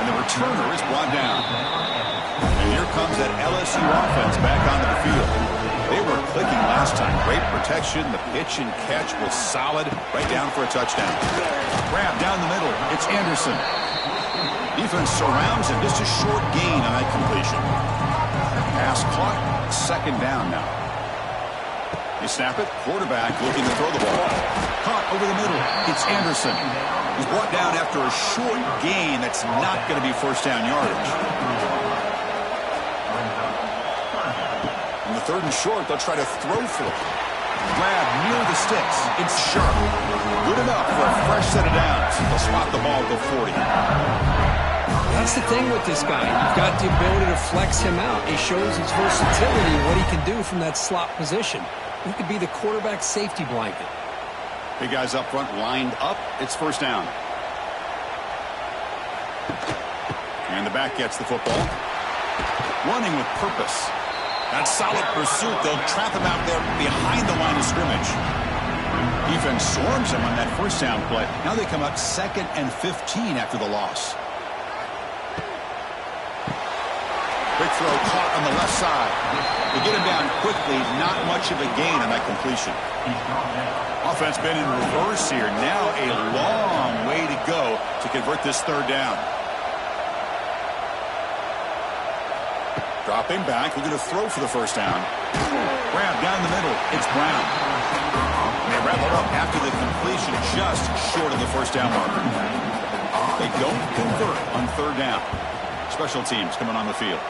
And the returner is brought down. And here comes that LSU offense back onto the field. They were clicking last time. Great protection. The pitch and catch was solid. Right down for a touchdown. Grab down the middle. It's Anderson. Defense surrounds him. Just a short gain on that completion. Pass caught. Second down now. They snap it. Quarterback looking to throw the ball. Caught over the middle. It's Anderson. He's brought down after a short gain. That's not going to be first down yardage. On the 3rd and short, they'll try to throw for it. Grab near the sticks. It's Sharp. Good enough for a fresh set of downs. They'll spot the ball at the 40. That's the thing with this guy. You've got the ability to flex him out. He shows his versatility and what he can do from that slot position. He could be the quarterback safety blanket. Big guys up front lined up. It's first down. And the back gets the football. Running with purpose. That solid pursuit. They'll trap him out there behind the line of scrimmage. Defense swarms him on that first down play. Now they come up 2nd and 15 after the loss. Quick throw caught on the left side. They get him down quickly. Not much of a gain on that completion. Offense been in reverse here. Now a long way to go to convert this third down. Dropping back. We're going to throw for the first down. Grab down the middle. It's Brown. And they wrap it up after the completion just short of the first down marker. They don't convert on third down. Special teams coming on the field.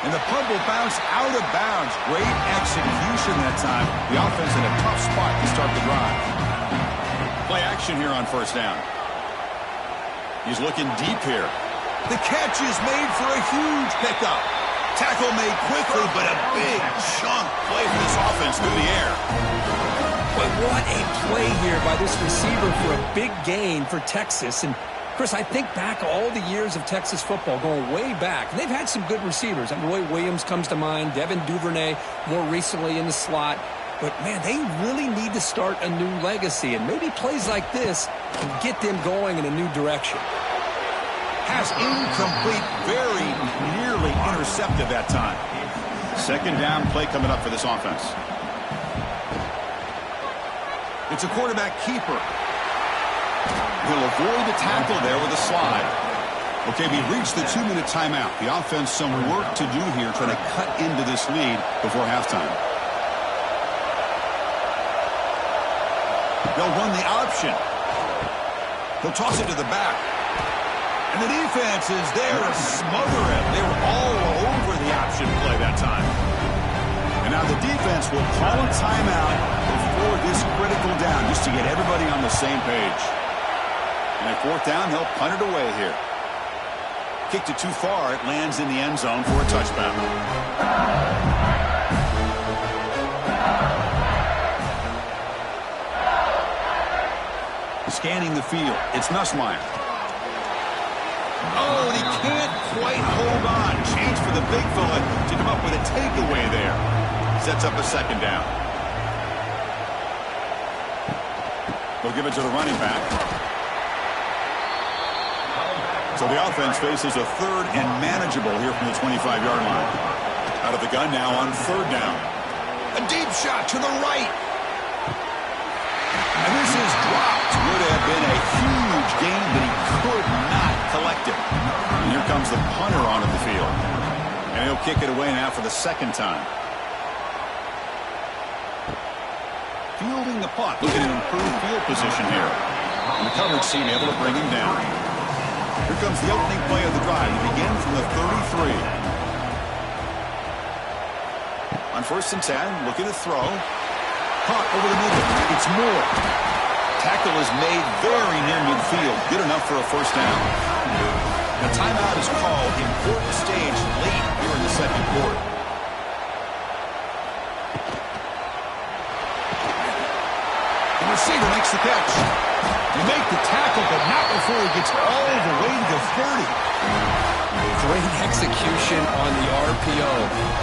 And the punt will bounce out of bounds. Great execution that time. The offense in a tough spot to start the drive. Play action here on first down. He's looking deep here. The catch is made for a huge pickup. Tackle made quickly, but a big chunk play for this offense through the air. But what a play here by this receiver for a big gain for Texas. And Chris, I think back all the years of Texas football, going way back. And they've had some good receivers. Roy Williams comes to mind, Devin Duvernay more recently in the slot. But, man, they really need to start a new legacy. And maybe plays like this can get them going in a new direction. Pass incomplete, very nearly intercepted that time. Second down play coming up for this offense. It's a quarterback keeper. He'll avoid the tackle there with a slide. Okay, we reached the 2-minute timeout. The offense some work to do here trying to cut into this lead before halftime. They'll run the option. He'll toss it to the back. And the defense is there to smother him. They were all over the option play that time. And now the defense will call a timeout before this critical down just to get everybody on the same page. And at fourth down, they'll punt it away here. Kicked it too far. It lands in the end zone for a touchdown. Scanning the field. It's Nussmeier. Oh, and he can't quite hold on. Chance for the big fella to come up with a takeaway there. Sets up a second down. They'll give it to the running back. So the offense faces a third and manageable here from the 25-yard line. Out of the gun now on third down. A deep shot to the right. And this is dropped. Would have been a huge gain, but he could not collect it. And here comes the punter onto the field. And he'll kick it away now for the second time. Fielding the punt. Looking at improved field position here. And the coverage team able to bring him down. Here comes the opening play of the drive. He begins from the 33. On 1st and 10, looking to throw. Caught over the middle. It's Moore. Tackle is made very near midfield. Good enough for a first down. A timeout is called. Important stage late here in the second quarter. The receiver makes the catch. You make the tackle, but not before he gets all the way to the 30. Great execution on the RPO.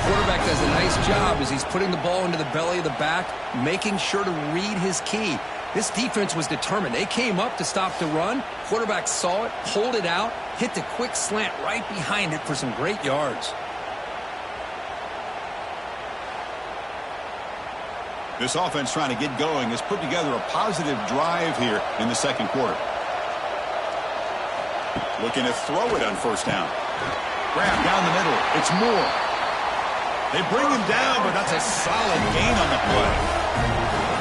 Quarterback does a nice job as he's putting the ball into the belly of the back, making sure to read his key. This defense was determined. They came up to stop the run. Quarterback saw it, pulled it out, hit the quick slant right behind it for some great yards. This offense trying to get going has put together a positive drive here in the second quarter. Looking to throw it on first down. Grab down the middle. It's Moore. They bring him down, but that's a solid gain on the play.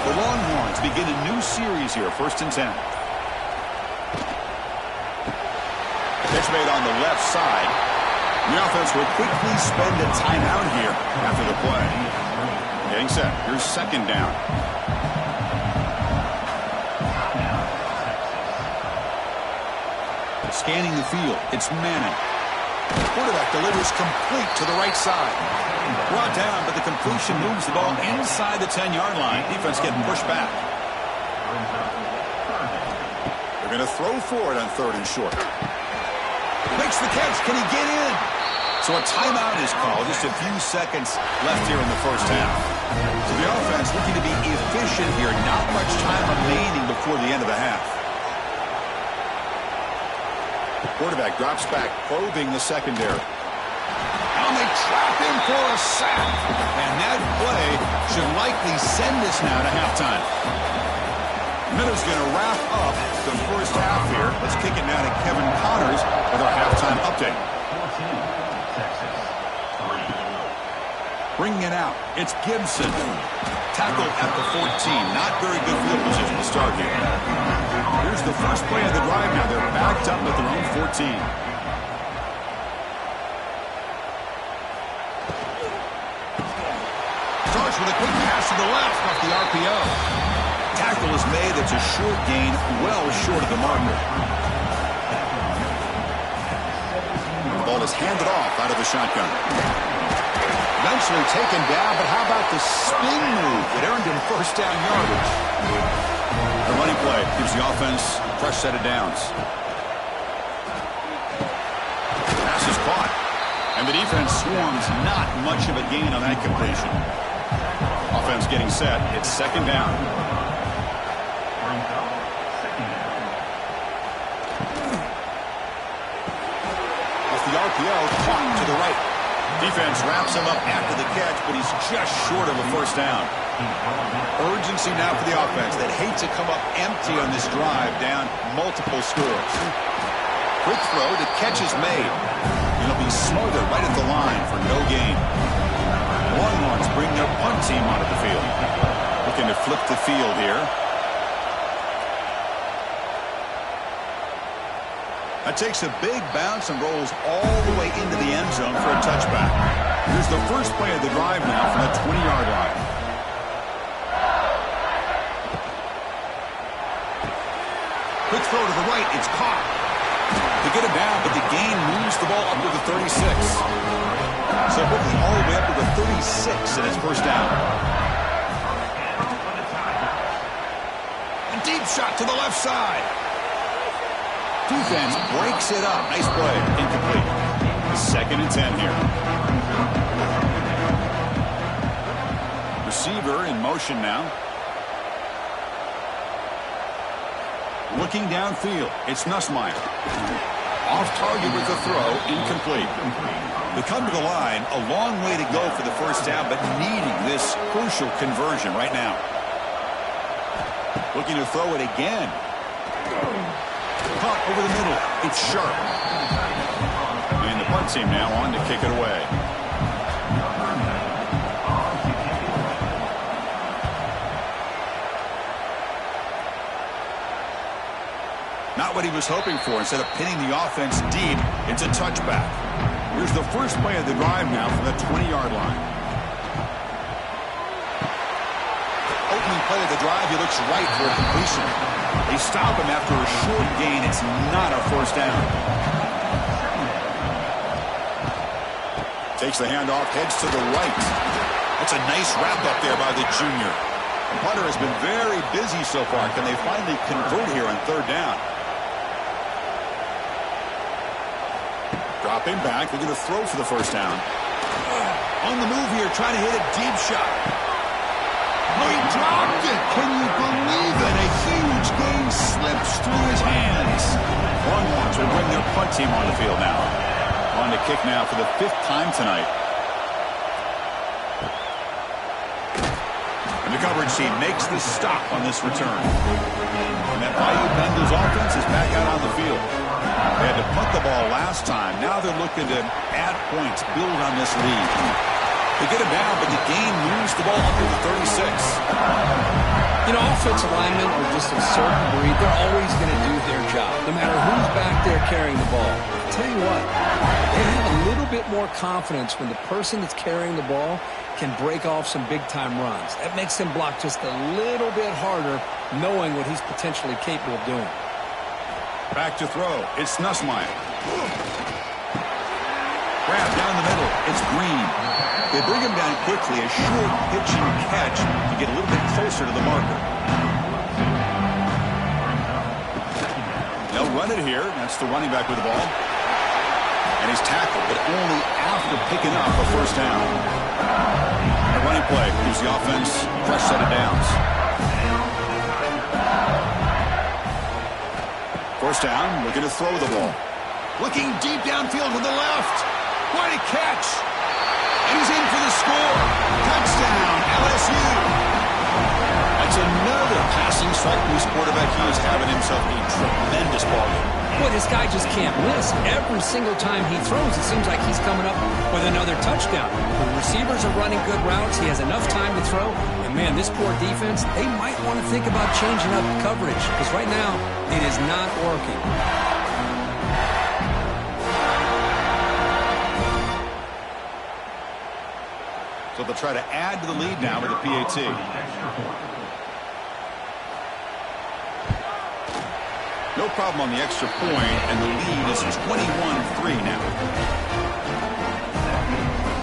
The Longhorns begin a new series here, 1st and 10. Pitch made on the left side. The offense will quickly spend a timeout here after the play. Getting set. Here's 2nd down. Scanning the field. It's Manning. Quarterback delivers complete to the right side. Brought down, but the completion moves the ball inside the 10-yard line. Defense getting pushed back. They're going to throw for it on 3rd and short. Makes the catch. Can he get in? So a timeout is called. Just a few seconds left here in the first half. So the offense looking to be efficient here. Not much time remaining before the end of the half. Quarterback drops back, probing the secondary. And they trap him for a sack. And that play should likely send us now to halftime. Miller's going to wrap up the first half here. Let's kick it now to Kevin Connors with our halftime update. Bringing it out, it's Gibson. Tackled at the 14. Not very good field position to start here. Here's the first play of the drive now. They're backed up at their own 14. Starts with a quick pass to the left off the RPO. Tackle is made. It's a short gain, well short of the marker. The ball is handed off out of the shotgun. Eventually taken down, but how about the spin move that earned him first down yardage? The running play gives the offense a fresh set of downs. Pass is caught, and the defense swarms. Not much of a gain on that completion. Offense getting set. It's 2nd down. Off the RPO, caught to the right. Defense wraps him up after the catch, but he's just short of a first down. Urgency now for the offense that hate to come up empty on this drive, down multiple scores. Quick throw, the catch is made. It'll be smothered right at the line for no gain. Longhorns bring their punt team onto the field. Looking to flip the field here. That takes a big bounce and rolls all the way into the end zone for a touchback. Here's the first play of the drive now from the 20-yard line. Quick throw to the right. It's caught. They get it down, but the gain moves the ball up to the 36. So quickly all the way up to the 36 and it's first down. A deep shot to the left side. Defense breaks it up. Nice play. Incomplete. 2nd and 10 here. Receiver in motion now. Looking downfield. It's Nussmeier. Off target with the throw. Incomplete. They come to the line. A long way to go for the first down, but needing this crucial conversion right now. Looking to throw it again. Caught over the middle. It's Sharp. And the punt team now on to kick it away. Not what he was hoping for. Instead of pinning the offense deep, it's a touchback. Here's the first play of the drive now from the 20-yard line. Opening play of the drive, he looks right for a completion. They stop him after a short gain. It's not a first down. Takes the handoff, heads to the right. That's a nice wrap up there by the junior. The punter has been very busy so far. Can they finally convert here on third down? Dropping back, looking to throw for the first down. On the move here, trying to hit a deep shot. Oh, he dropped it! Can you believe it? A huge gain slips through his hands. Longhorns will bring their punt team on the field now. On to kick now for the 5th time tonight. And the coverage team makes the stop on this return. And that Bayou Bengals offense is back out on the field. They had to punt the ball last time. Now they're looking to add points, build on this lead. They get him down, but the game moves the ball under the 36. You know, offensive linemen are just a certain breed. They're always going to do their job, no matter who's back there carrying the ball. I'll tell you what, they have a little bit more confidence when the person that's carrying the ball can break off some big-time runs. That makes him block just a little bit harder, knowing what he's potentially capable of doing. Back to throw. It's Nussmeier. Grab down the middle. It's Green. They bring him down quickly. A short pitch and catch to get a little bit closer to the marker. They'll run it here. That's the running back with the ball. And he's tackled, but only after picking up a first down. A running play gives the offense a fresh set of downs. First down, looking to throw the ball. Looking deep downfield to the left. What a catch! And he's in for the score. Touchdown, LSU. That's another passing strike for his quarterback. He is having himself a tremendous ball game. Boy, this guy just can't miss. Every single time he throws, it seems like he's coming up with another touchdown. The receivers are running good routes. He has enough time to throw. And, man, this poor defense, they might want to think about changing up coverage because right now it is not working. So they'll try to add to the lead now with a PAT. No problem on the extra point, and the lead is 21-3 now.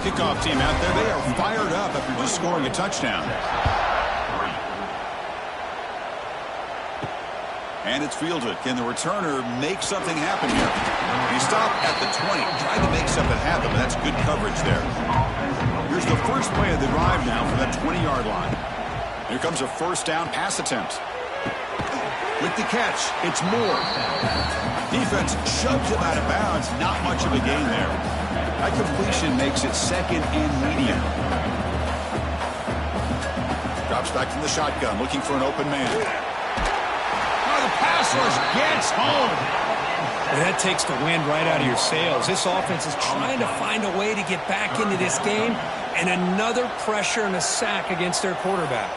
Kickoff team out there, they are fired up after just scoring a touchdown. And it's fielded. Can the returner make something happen here? He stopped at the 20, tried to make something happen, but that's good coverage there. Here's the first play of the drive now from that 20-yard line. Here comes a first down pass attempt. With the catch, it's Moore. Defense shoves him out of bounds. Not much of a gain there. That completion makes it second and medium. Drops back from the shotgun, looking for an open man. Oh, the pass rush gets home. And that takes the wind right out of your sails. This offense is trying to find a way to get back into this game, and another pressure and a sack against their quarterback.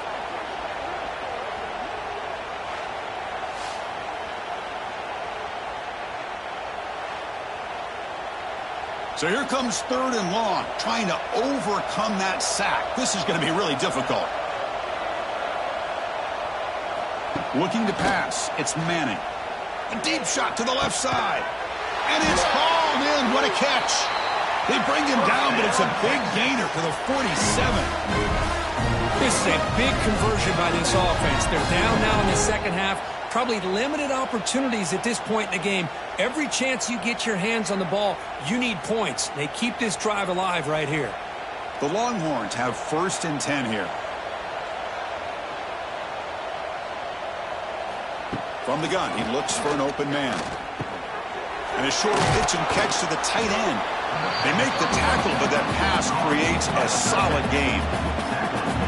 So here comes third and long, trying to overcome that sack. This is going to be really difficult. Looking to pass. It's Manning. A deep shot to the left side. And it's hauled in. What a catch. They bring him down, but it's a big gainer to the 47. This is a big conversion by this offense. They're down now in the second half. Probably limited opportunities at this point in the game. Every chance you get your hands on the ball, you need points. They keep this drive alive right here. The Longhorns have first and 10 here. From the gun, he looks for an open man. And a short pitch and catch to the tight end. They make the tackle, but that pass creates a solid gain.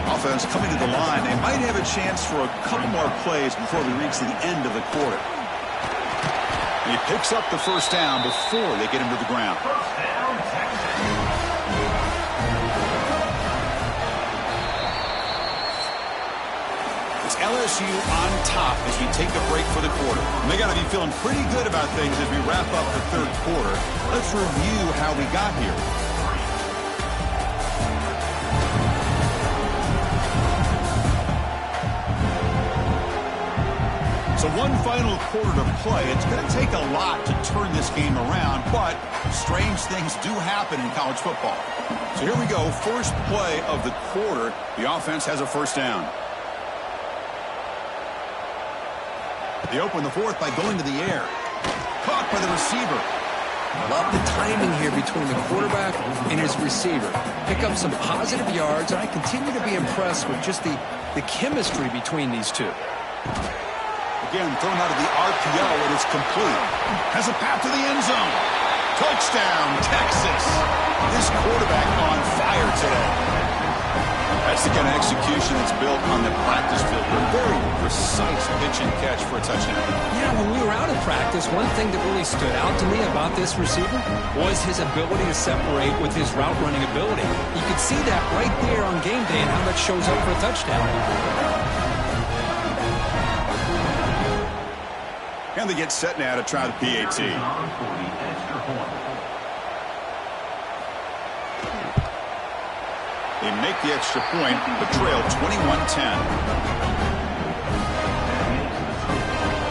Offense coming to the line. They might have a chance for a couple more plays before we reach the end of the quarter. He picks up the first down before they get him to the ground. It's LSU on top as we take a break for the quarter. And they got to be feeling pretty good about things as we wrap up the third quarter. Let's review how we got here. So one final quarter to play. It's going to take a lot to turn this game around, but strange things do happen in college football. So here we go. First play of the quarter. The offense has a first down. They open the fourth by going to the air. Caught by the receiver. Love the timing here between the quarterback and his receiver. Pick up some positive yards, and I continue to be impressed with just the chemistry between these two. Again, thrown out of the RPO, and it's complete. Has a path to the end zone. Touchdown, Texas. This quarterback on fire today. That's the kind of execution that's built on the practice field. A very precise pitch and catch for a touchdown. Yeah, when we were out of practice, one thing that really stood out to me about this receiver was his ability to separate with his route running ability. You could see that right there on game day and how that shows up for a touchdown. And they get set now to try the PAT. They make the extra point, but trail 21-10.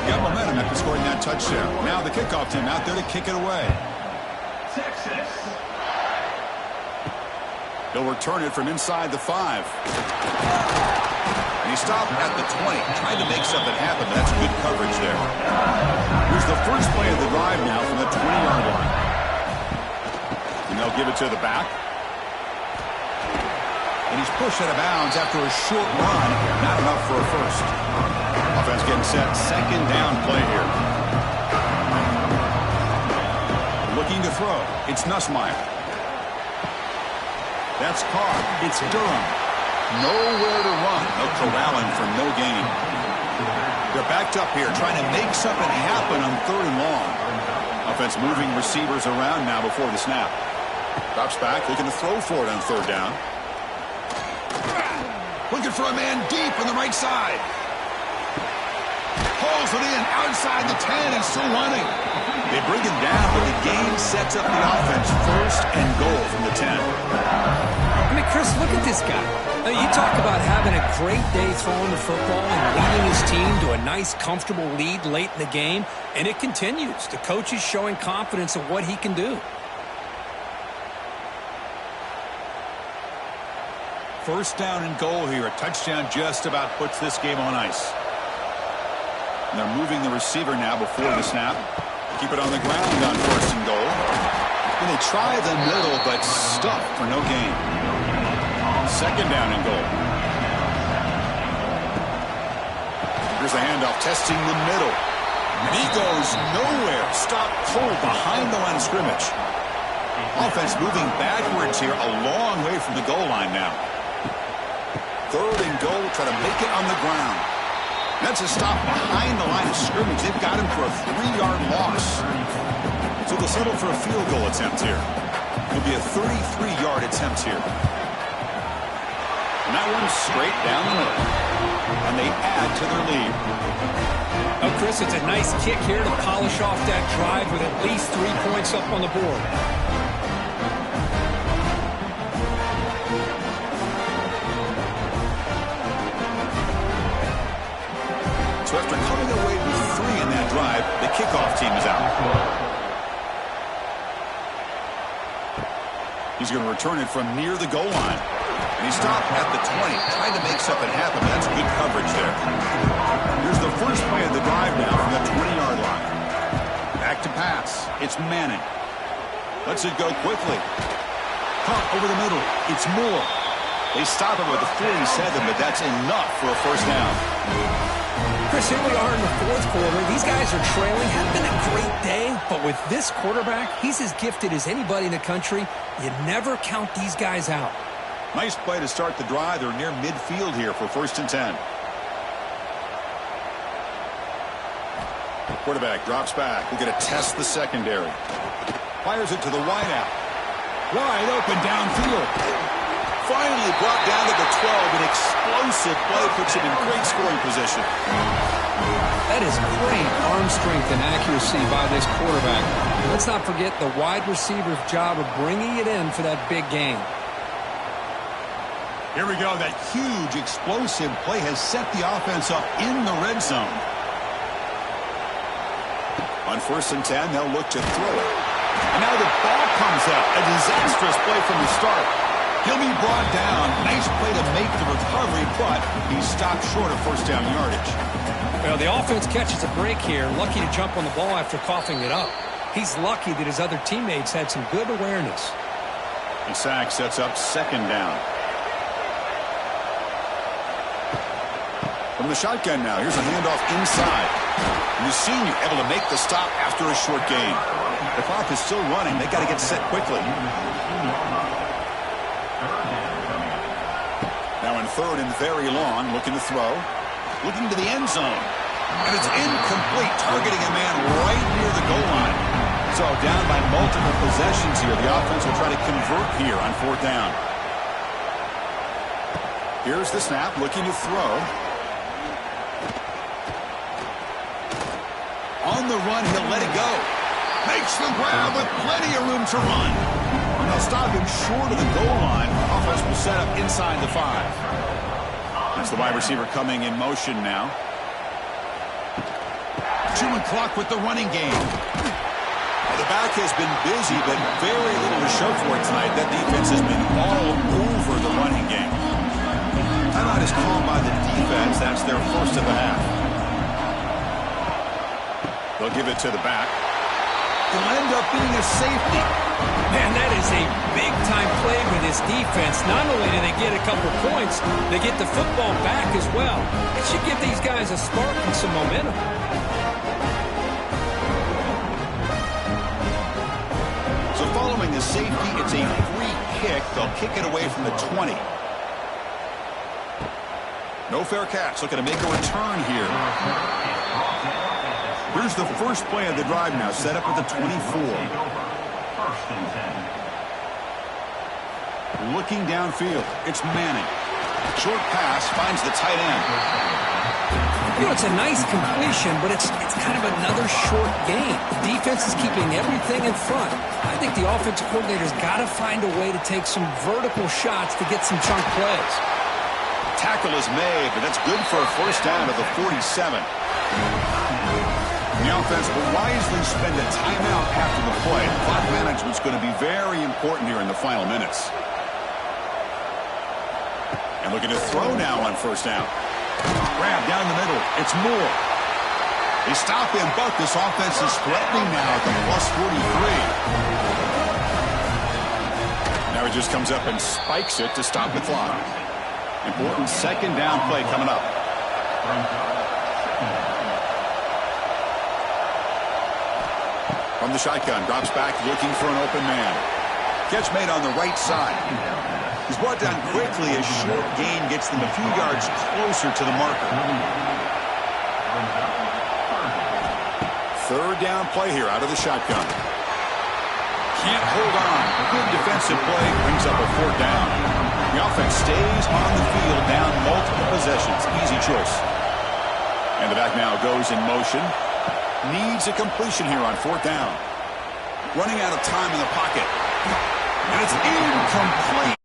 Got momentum after scoring that touchdown. Now the kickoff team out there to kick it away. Texas. He'll return it from inside the 5. And he stopped at the 20, trying to make something happen, but that's good coverage there. Here's the first play of the drive now from the 20-yard line. And they'll give it to the back. And he's pushed out of bounds after a short run. Not enough for a first. Offense getting set. Second down play here. Looking to throw. It's Nussmeier. That's caught. It's Durham. Nowhere to run. They'll corral him for no gain. They're backed up here trying to make something happen on 3rd and long. Offense moving receivers around now before the snap. Drops back. Looking to throw for it on 3rd down. Looking for a man deep on the right side. Pulls it in outside the 10 and still running. They bring him down, but the game sets up the offense. 1st and goal from the 10. I mean, Chris, look at this guy. Now, you talk about having a great day throwing the football and leading his team to a nice, comfortable lead late in the game, and it continues. The coach is showing confidence of what he can do. First down and goal here. A touchdown just about puts this game on ice. And they're moving the receiver now before the snap. Keep it on the ground on 1st and goal. And they try the middle, but stuffed for no gain. Second down and goal. Here's the handoff, testing the middle. And he goes nowhere. Stopped cold behind the line of scrimmage. Offense moving backwards here, a long way from the goal line now. 3rd and goal, try to make it on the ground. That's a stop behind the line of scrimmage. They've got him for a 3-yard loss. So they'll settle for a field goal attempt here. It'll be a 33-yard attempt here. And that one's straight down the middle. And they add to their lead. Oh, Chris, it's a nice kick here to polish off that drive with at least 3 points up on the board. So after coming away with 3 in that drive, the kickoff team is out. He's going to return it from near the goal line. And he stopped at the 20, trying to make something happen. That's good coverage there. Here's the first play of the drive now from the 20-yard line. Back to pass. It's Manning. Lets it go quickly. Pump over the middle. It's Moore. They stop him with the 47, but that's enough for a first down. Chris, here we are in the 4th quarter. These guys are trailing. Had been a great day, but with this quarterback, he's as gifted as anybody in the country. You never count these guys out. Nice play to start the drive. They're near midfield here for 1st and 10. Quarterback drops back. We're going to test the secondary. Fires it to the wideout. Wide open downfield. Finally brought down to the 12. An explosive play puts him in great scoring position. That is great arm strength and accuracy by this quarterback. Let's not forget the wide receiver's job of bringing it in for that big game. Here we go. That huge explosive play has set the offense up in the red zone. On 1st and 10, they'll look to throw it. And now the ball comes out. A disastrous play from the start. He'll be brought down. Nice play to make the recovery, but he's stopped short of first down yardage. Well, the offense catches a break here. Lucky to jump on the ball after coughing it up. He's lucky that his other teammates had some good awareness. The sack sets up 2nd down. From the shotgun now, here's a handoff inside. Mussini able to make the stop after a short gain. The clock is still running. They got to get set quickly. Now in 3rd and very long, looking to throw. Looking to the end zone. And it's incomplete, targeting a man right near the goal line. So down by multiple possessions here. The offense will try to convert here on 4th down. Here's the snap, looking to throw. On the run, he'll let it go. Makes the grab with plenty of room to run. And they'll stop him short of the goal line. Offense will set up inside the 5. That's the wide receiver coming in motion now. Chewing clock with the running game. Well, the back has been busy, but very little to show for it tonight. That defense has been all over the running game. Timeout is called by the defense. That's their first of the half. They'll give it to the back. It'll end up being a safety. Man, that is a big-time play with this defense. Not only do they get a couple points, they get the football back as well. It should give these guys a spark and some momentum. So following the safety, it's a free kick. They'll kick it away from the 20. No fair catch. Looking to make a return here. Here's the first play of the drive now, set up at the 24. Looking downfield, it's Manning. Short pass finds the tight end. You know, it's a nice completion, but it's kind of another short game. The defense is keeping everything in front. I think the offensive coordinator's got to find a way to take some vertical shots to get some chunk plays. Tackle is made, but that's good for a first down to the 47. The offense will wisely spend a timeout after the play. Clock management's going to be very important here in the final minutes. And looking to throw now on first down. Grab down the middle. It's Moore. They stop him, but this offense is threatening now at the +43. Now he just comes up and spikes it to stop the clock. Important 2nd down play coming up. From the shotgun, drops back looking for an open man. Catch made on the right side. He's brought down quickly. A short gain gets them a few yards closer to the marker. 3rd down play here out of the shotgun. Can't hold on. Good defensive play brings up a 4th down. The offense stays on the field down multiple possessions. Easy choice. And the back now goes in motion. Needs a completion here on 4th down. Running out of time in the pocket. And it's incomplete.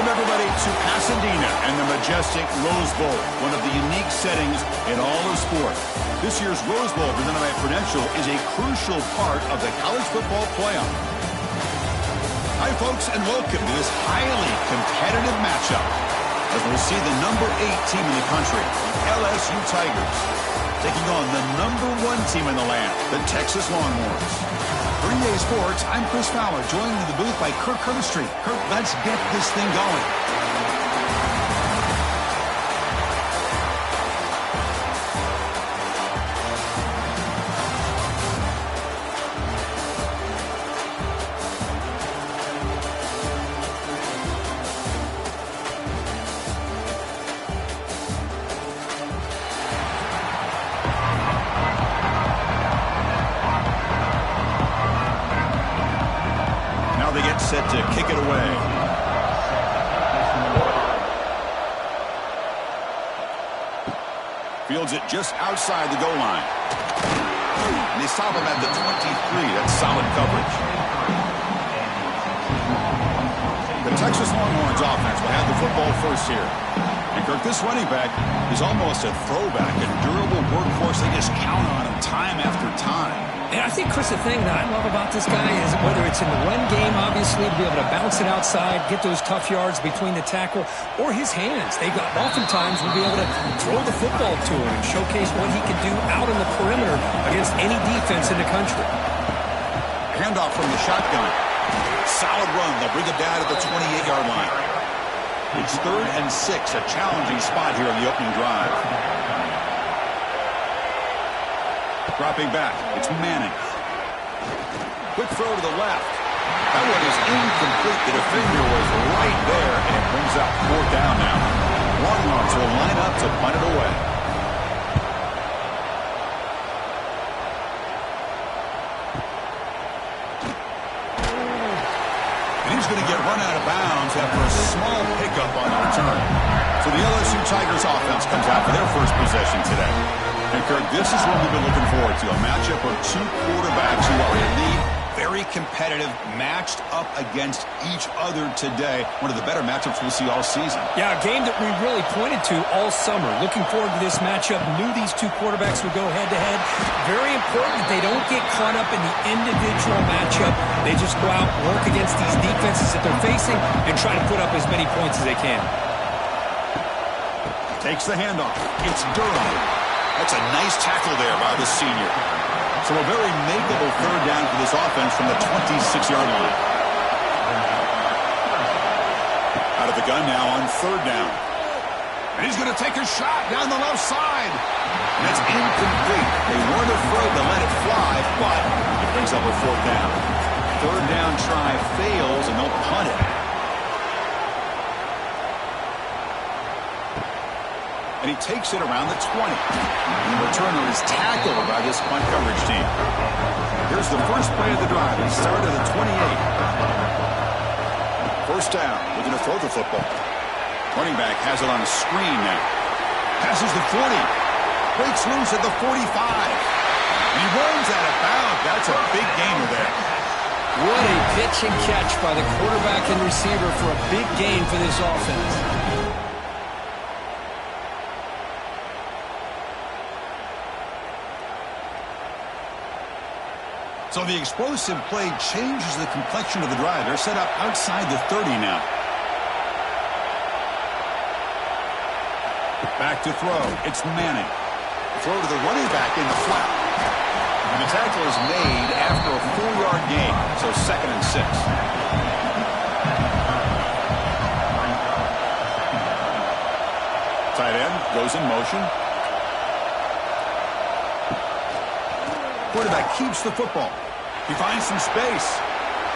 everybody, to Pasadena and the majestic Rose Bowl, one of the unique settings in all of sport. This year's Rose Bowl, presented by Prudential, is a crucial part of the college football playoff. Hi, folks, and welcome to this highly competitive matchup, as we'll see the number 8 team in the country, the LSU Tigers, taking on the number 1 team in the land, the Texas Longhorns. For EA Sports, I'm Chris Fowler, joined in the booth by Kirk Herbstreit. Kirk, let's get this thing going. Set to kick it away. Fields it just outside the goal line. And they stop him at the 23. That's solid coverage. The Texas Longhorns offense will have the football first here. And Kirk, this running back is almost a throwback, a durable workhorse. They just count on him time after time. And I think, Chris, the thing that I love about this guy is whether it's in the run game, obviously, to be able to bounce it outside, get those tough yards between the tackle, or his hands. They oftentimes will be able to throw the football to him and showcase what he can do out on the perimeter against any defense in the country. Handoff from the shotgun. Solid run. They'll bring it down to the 28-yard line. It's 3rd and 6, a challenging spot here on the opening drive. Dropping back, it's Manning. Quick throw to the left. That one is incomplete. The defender was right there, and it brings out 4th down now. Longhorns will line up to punt it away. And he's going to get run out of bounds after a small pickup on the return. So the LSU Tigers offense comes out for their first possession today. And Kirk, this is what we've been looking forward to, a matchup of 2 quarterbacks who are elite, very competitive, matched up against each other today. One of the better matchups we'll see all season. Yeah, a game that we really pointed to all summer. Looking forward to this matchup. Knew these 2 quarterbacks would go head-to-head. Very important that they don't get caught up in the individual matchup. They just go out, work against these defenses that they're facing, and try to put up as many points as they can. Takes the handoff. It's Durham. That's a nice tackle there by the senior. So a very makeable 3rd down for this offense from the 26-yard line. Out of the gun now on 3rd down. And he's going to take a shot down the left side. And that's incomplete. They weren't afraid to let it fly, but it brings up a 4th down. 3rd down try fails, and they'll punt it. And he takes it around the 20. And the returner is tackled by this punt coverage team. Here's the first play of the drive. He started at the 28. 1st down. Looking to throw the football. Running back has it on a screen now. Passes the 40. Breaks loose at the 45. And he runs out of bounds. That's a big gainer there. What a pitch and catch by the quarterback and receiver for a big gain for this offense. So the explosive play changes the complexion of the drive. They're set up outside the 30 now. Back to throw. It's Manning. Throw to the running back in the flat. And the tackle is made after a 4-yard gain. So 2nd and 6. Tight end goes in motion. Quarterback keeps the football. He finds some space.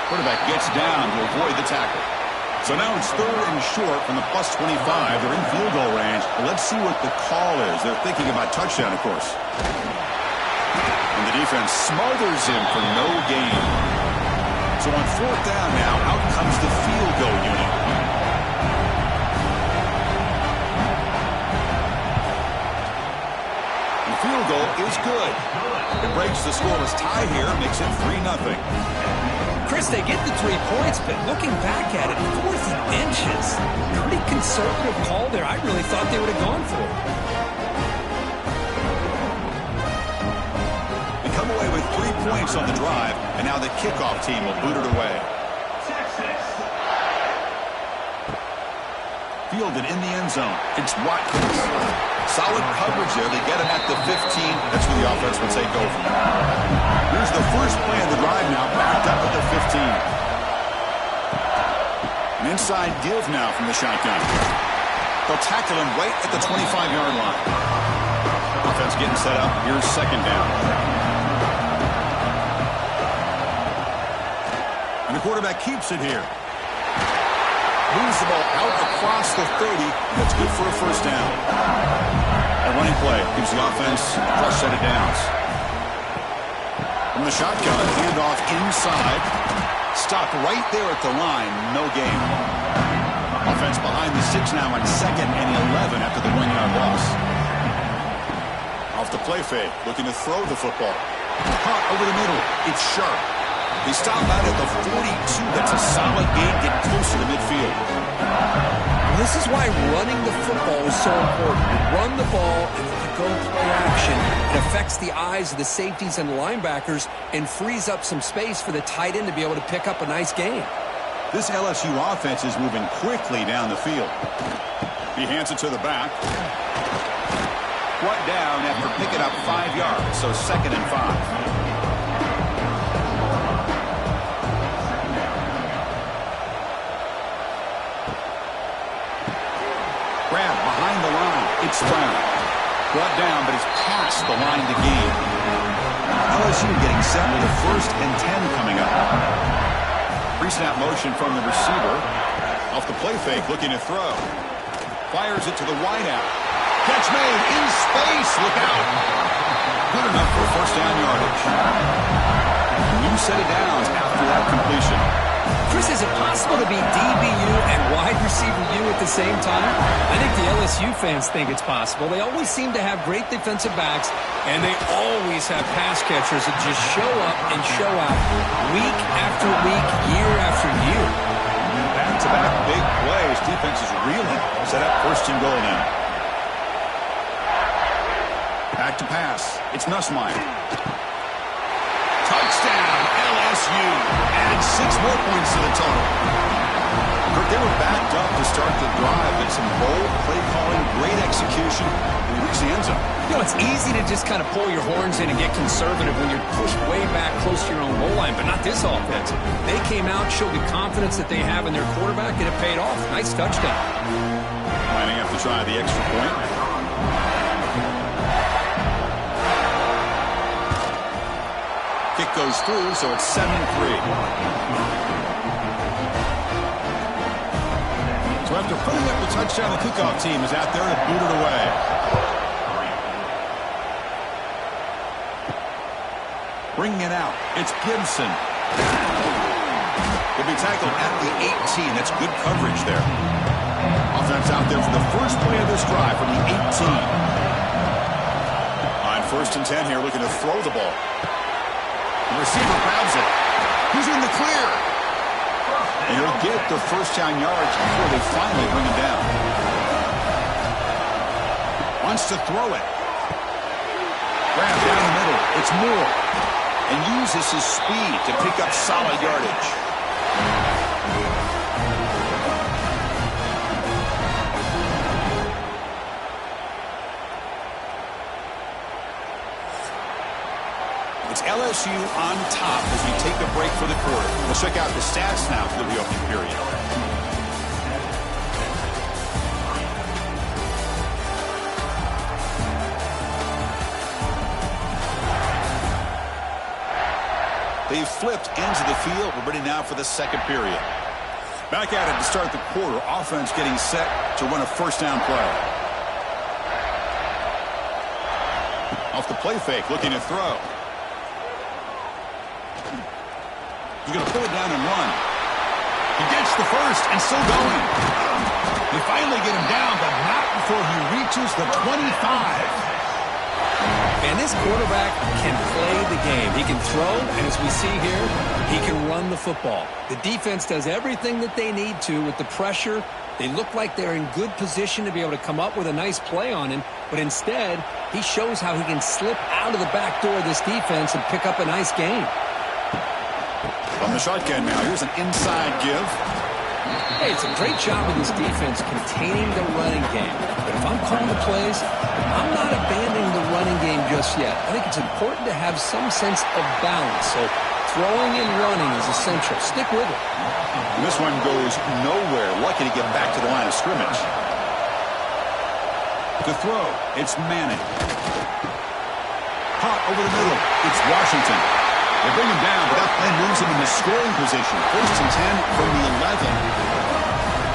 Quarterback gets down to avoid the tackle. So now it's 3rd and short from the +25. They're in field goal range. But let's see what the call is. They're thinking about touchdown, of course. And the defense smothers him for no gain. So on 4th down now, out comes the field goal unit. The field goal is good. It breaks the scoreless tie here, makes it 3-0. Chris, they get the 3 points, but looking back at it, 4th and inches. Pretty conservative call there. I really thought they would have gone for it. They come away with 3 points on the drive, and now the kickoff team will boot it away. Fielded in the end zone. It's Watkins. Solid coverage there. They get him at the 15. That's where the offense will take over. Here's the first play of the drive now, backed up at the 15. An inside give now from the shotgun. They'll tackle him right at the 25-yard line. Offense getting set up. Here's second down. And the quarterback keeps it here. Moves the ball out across the 30. That's good for a first down. A running play gives the offense a fresh set of downs. From the shotgun, handoff inside. Stopped right there at the line. No gain. Offense behind the 6 now on 2nd and 11 after the 1-yard loss. Off the play fake, looking to throw the football. Caught over the middle. It's sharp. They stop out at the 42. That's a solid gain, getting closer to midfield. And this is why running the football is so important. You run the ball, and if you go play action, it affects the eyes of the safeties and the linebackers and frees up some space for the tight end to be able to pick up a nice gain. This LSU offense is moving quickly down the field. He hands it to the back. Brought down after picking up 5 yards, so 2nd and 5. Grab behind the line. It's Brown. Brought down, but it's past the line to gain. LSU getting set with a 1st and 10 coming up. Pre-snap motion from the receiver. Off the play fake, looking to throw. Fires it to the wideout. Catch made in space. Look out. Good enough for first down yardage. New set of downs after that completion. Chris, is it possible to be DBU and wide receiver U at the same time? I think the LSU fans think it's possible. They always seem to have great defensive backs, and they always have pass catchers that just show up and show out week after week, year after year. Back-to-back big plays. Defense is reeling. Set up 1st and goal now. Back to pass. It's Nussmeier. Touchdown, LSU. Add 6 more points to the total. Kirk, they were backed up to start the drive, but some bold play calling, great execution, and he reached the end zone. You know, it's easy to just kind of pull your horns in and get conservative when you're pushed way back close to your own goal line, but not this offense. They came out, showed the confidence that they have in their quarterback, and it paid off. Nice touchdown. Lining up to try the extra point. Kick goes through, so it's 7-3. So after putting up the touchdown, the kickoff team is out there to boot it away. Bringing it out, it's Gibson. He'll be tackled at the 18. That's good coverage there. Offense out there for the first play of this drive from the 18. On 1st and 10 here, looking to throw the ball. The receiver grabs it. He's in the clear. And he'll get the first down yards before they finally bring him down. Wants to throw it. Grab down the middle. It's Moore. And uses his speed to pick up solid yardage. It's LSU on top as we take a break for the quarter. We'll check out the stats now for the reopening period. They've flipped ends of the field. We're ready now for the second period. Back at it to start the quarter. Offense getting set to run a first down play. Off the play fake, looking to throw. He's going to pull it down and run. He gets the first and still going. They finally get him down, but not before he reaches the 25. And this quarterback can play the game. He can throw, and as we see here, he can run the football. The defense does everything that they need to with the pressure. They look like they're in good position to be able to come up with a nice play on him, but instead, he shows how he can slip out of the back door of this defense and pick up a nice gain. On the shotgun now, here's an inside give. Hey, it's a great job of this defense containing the running game. But if I'm calling the plays, I'm not abandoning the running game just yet. I think it's important to have some sense of balance. So throwing and running is essential. Stick with it. And this one goes nowhere. Lucky to get back to the line of scrimmage. To throw, it's Manning. Caught over the middle. It's Washington. They bring him down, but that play moves him into scoring position. 1st and 10 from the 11.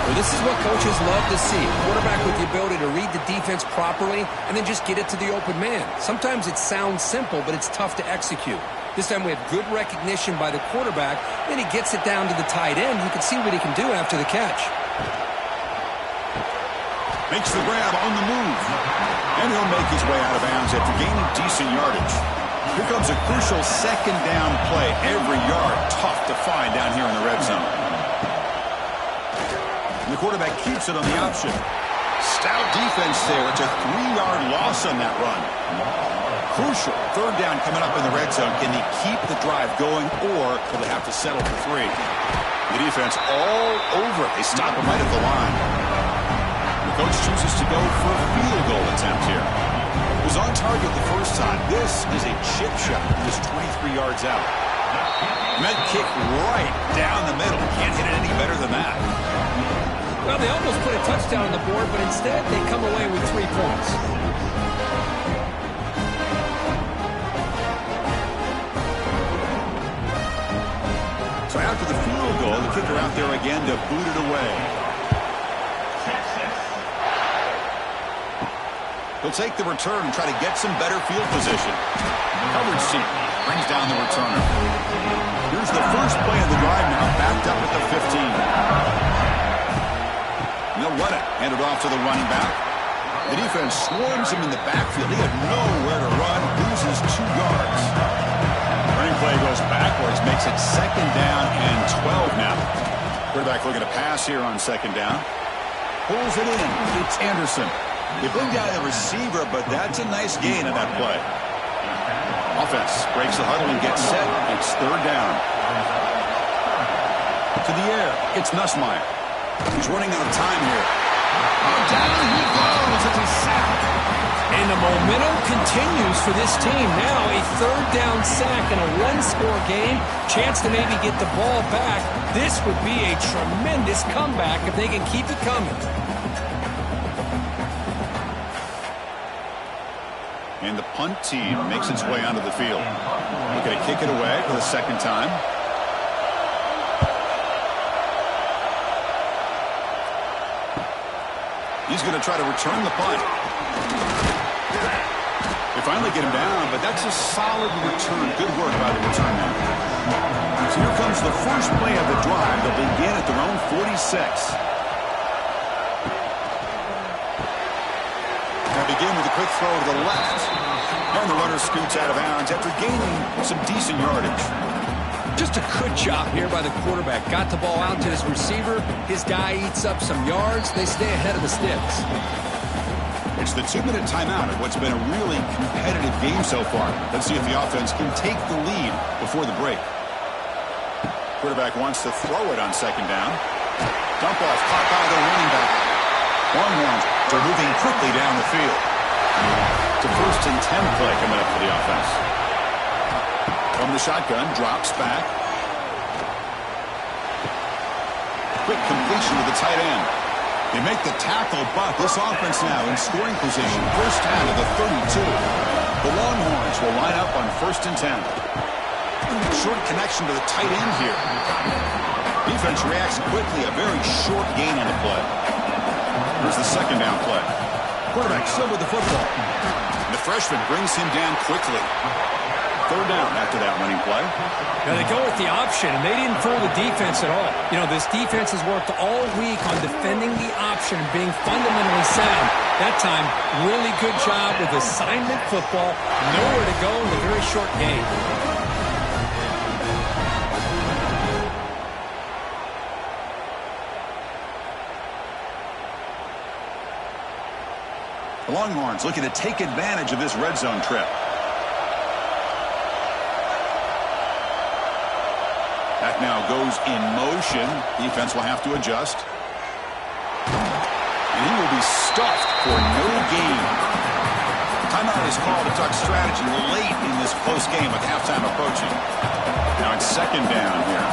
Well, this is what coaches love to see. A quarterback with the ability to read the defense properly and then just get it to the open man. Sometimes it sounds simple, but it's tough to execute. This time we have good recognition by the quarterback. Then he gets it down to the tight end. You can see what he can do after the catch. Makes the grab on the move. And he'll make his way out of bounds after gaining decent yardage. Here comes a crucial 2nd down play. Every yard tough to find down here in the red zone. And the quarterback keeps it on the option. Stout defense there. It's a 3-yard loss on that run. Crucial 3rd down coming up in the red zone. Can he keep the drive going, or will they have to settle for 3? The defense all over it. They stop him right at the line. The coach chooses to go for a field goal attempt here. Was on target the first time. This is a chip shot, just 23 yards out. Meant kick right down the middle. Can't hit it any better than that. Well, they almost put a touchdown on the board, but instead they come away with 3 points. So after the field goal, the kicker out there again to boot it away. He'll take the return and try to get some better field position. Coverage team brings down the returner. Here's the first play of the drive now, backed up at the 15. They'll run it, hand it off to the running back. The defense swarms him in the backfield. He had nowhere to run, loses 2 yards. Running play goes backwards, makes it 2nd down and 12 now. Quarterback looking to pass here on 2nd down. Pulls it in. It's Anderson. They bring down the receiver, but that's a nice gain on that play. Offense breaks the huddle and gets set. It's 3rd down. To the air. It's Nussmeier. He's running out of time here. Oh, down he goes. It's a sack. And the momentum continues for this team. Now a 3rd down sack in a 1-score game. Chance to maybe get the ball back. This would be a tremendous comeback if they can keep it coming. And the punt team makes its way onto the field. Looking to kick it away for the 2nd time. He's going to try to return the punt. They finally get him down, but that's a solid return. Good work by the return man. So here comes the first play of the drive. They'll begin at their own 46. They'll begin with a quick throw to the left. And the runner scoots out of bounds after gaining some decent yardage. Just a good job here by the quarterback. Got the ball out to his receiver. His guy eats up some yards. They stay ahead of the sticks. It's the 2-minute timeout of what's been a really competitive game so far. Let's see if the offense can take the lead before the break. Quarterback wants to throw it on 2nd down. Dump off caught by the running back. Longhorns are moving quickly down the field. It's a 1st and 10 play coming up for the offense. From the shotgun, drops back. Quick completion to the tight end. They make the tackle, but this offense now in scoring position. 1st down to the 32. The Longhorns will line up on 1st and 10. Short connection to the tight end here. Defense reacts quickly. A very short gain on the play. Here's the 2nd down play. Quarterback still with the football. The freshman brings him down quickly. third down after that running play. Now they go with the option, and they didn't fool the defense at all. You know, this defense has worked all week on defending the option and being fundamentally sound. That time, really good job with assignment football. Nowhere to go in a very short game. The Longhorns looking to take advantage of this red zone trip. That now goes in motion. Defense will have to adjust. And he will be stuffed for no gain. Timeout is called to talk strategy late in this close game with halftime approaching. Now it's second down here.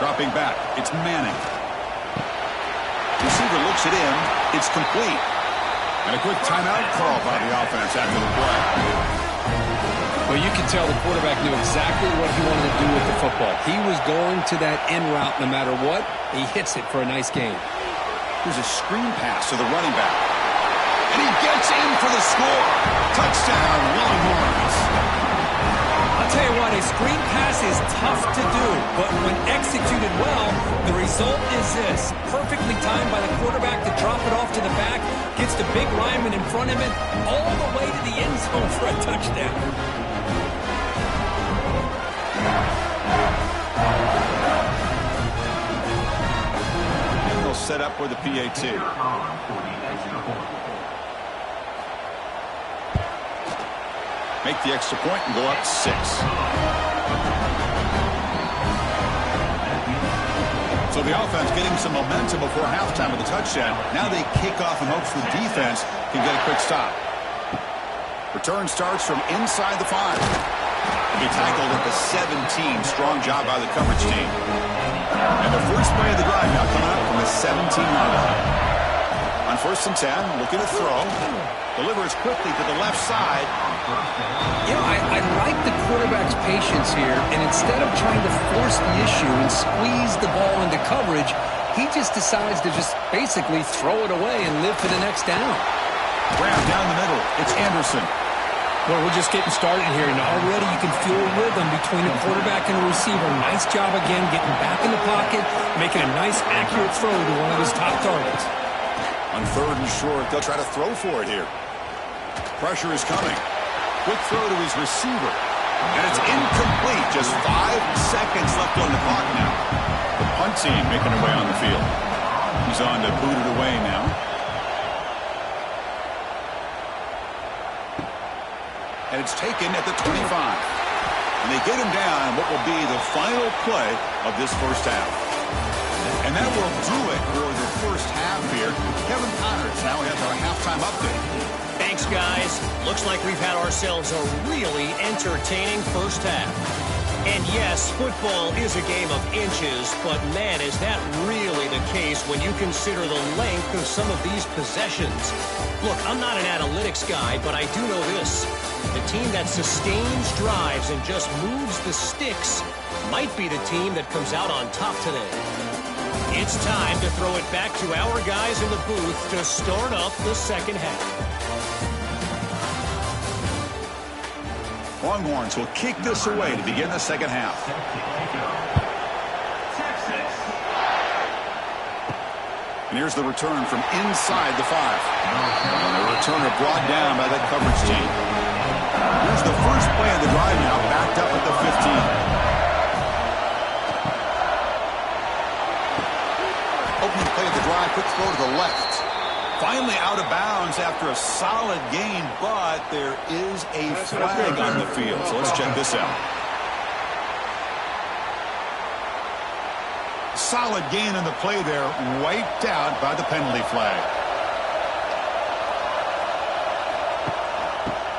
Dropping back. It's Manning. Receiver looks it in. It's complete. And a quick timeout call by the offense after the play. Well, you can tell the quarterback knew exactly what he wanted to do with the football. He was going to that end route no matter what. He hits it for a nice gain. Here's a screen pass to the running back. And he gets in for the score. Touchdown, Longhorns. I'll tell you what, a screen pass is tough to do, but when executed well, the result is this. Perfectly timed by the quarterback to drop it off to the back, gets the big lineman in front of him, all the way to the end zone for a touchdown. And they'll set up for the PAT. Make the extra point and go up 6. So the offense getting some momentum before halftime with the touchdown. Now they kick off in hopes the defense can get a quick stop. Return starts from inside the 5. He tackled at the 17. Strong job by the coverage team. And the first play of the drive now coming up from the 17-yard line. On 1st and 10, looking to throw. Delivers quickly to the left side. You know, I like the quarterback's patience here, and instead of trying to force the issue and squeeze the ball into coverage, he just decides to just basically throw it away and live for the next down. Grab down the middle. It's Anderson. Well, we're just getting started here, and already you can feel a rhythm between a quarterback and a receiver. Nice job again getting back in the pocket, making a nice, accurate throw to one of his top targets. On 3rd and short, they'll try to throw for it here. Pressure is coming. Quick throw to his receiver. And it's incomplete. Just 5 seconds left on the clock now. The punt team making their way on the field. He's on to boot it away now. And it's taken at the 25. And they get him down what will be the final play of this first half. And that will do it for the first half here. Kevin Connors now has our halftime update. Thanks, guys. Looks like we've had ourselves a really entertaining first half. And yes, football is a game of inches, but man, is that really the case when you consider the length of some of these possessions. Look, I'm not an analytics guy, but I do know this. The team that sustains drives and just moves the sticks might be the team that comes out on top today. It's time to throw it back to our guys in the booth to start up the second half. Longhorns will kick this away to begin the second half. And here's the return from inside the 5. And the returner brought down by that coverage team. Here's the first play of the drive now, backed up at the 15. Opening play of the drive, quick throw to the left. Finally out of bounds after a solid gain, but there is a flag on the field. So let's check this out. Solid gain in the play there, wiped out by the penalty flag.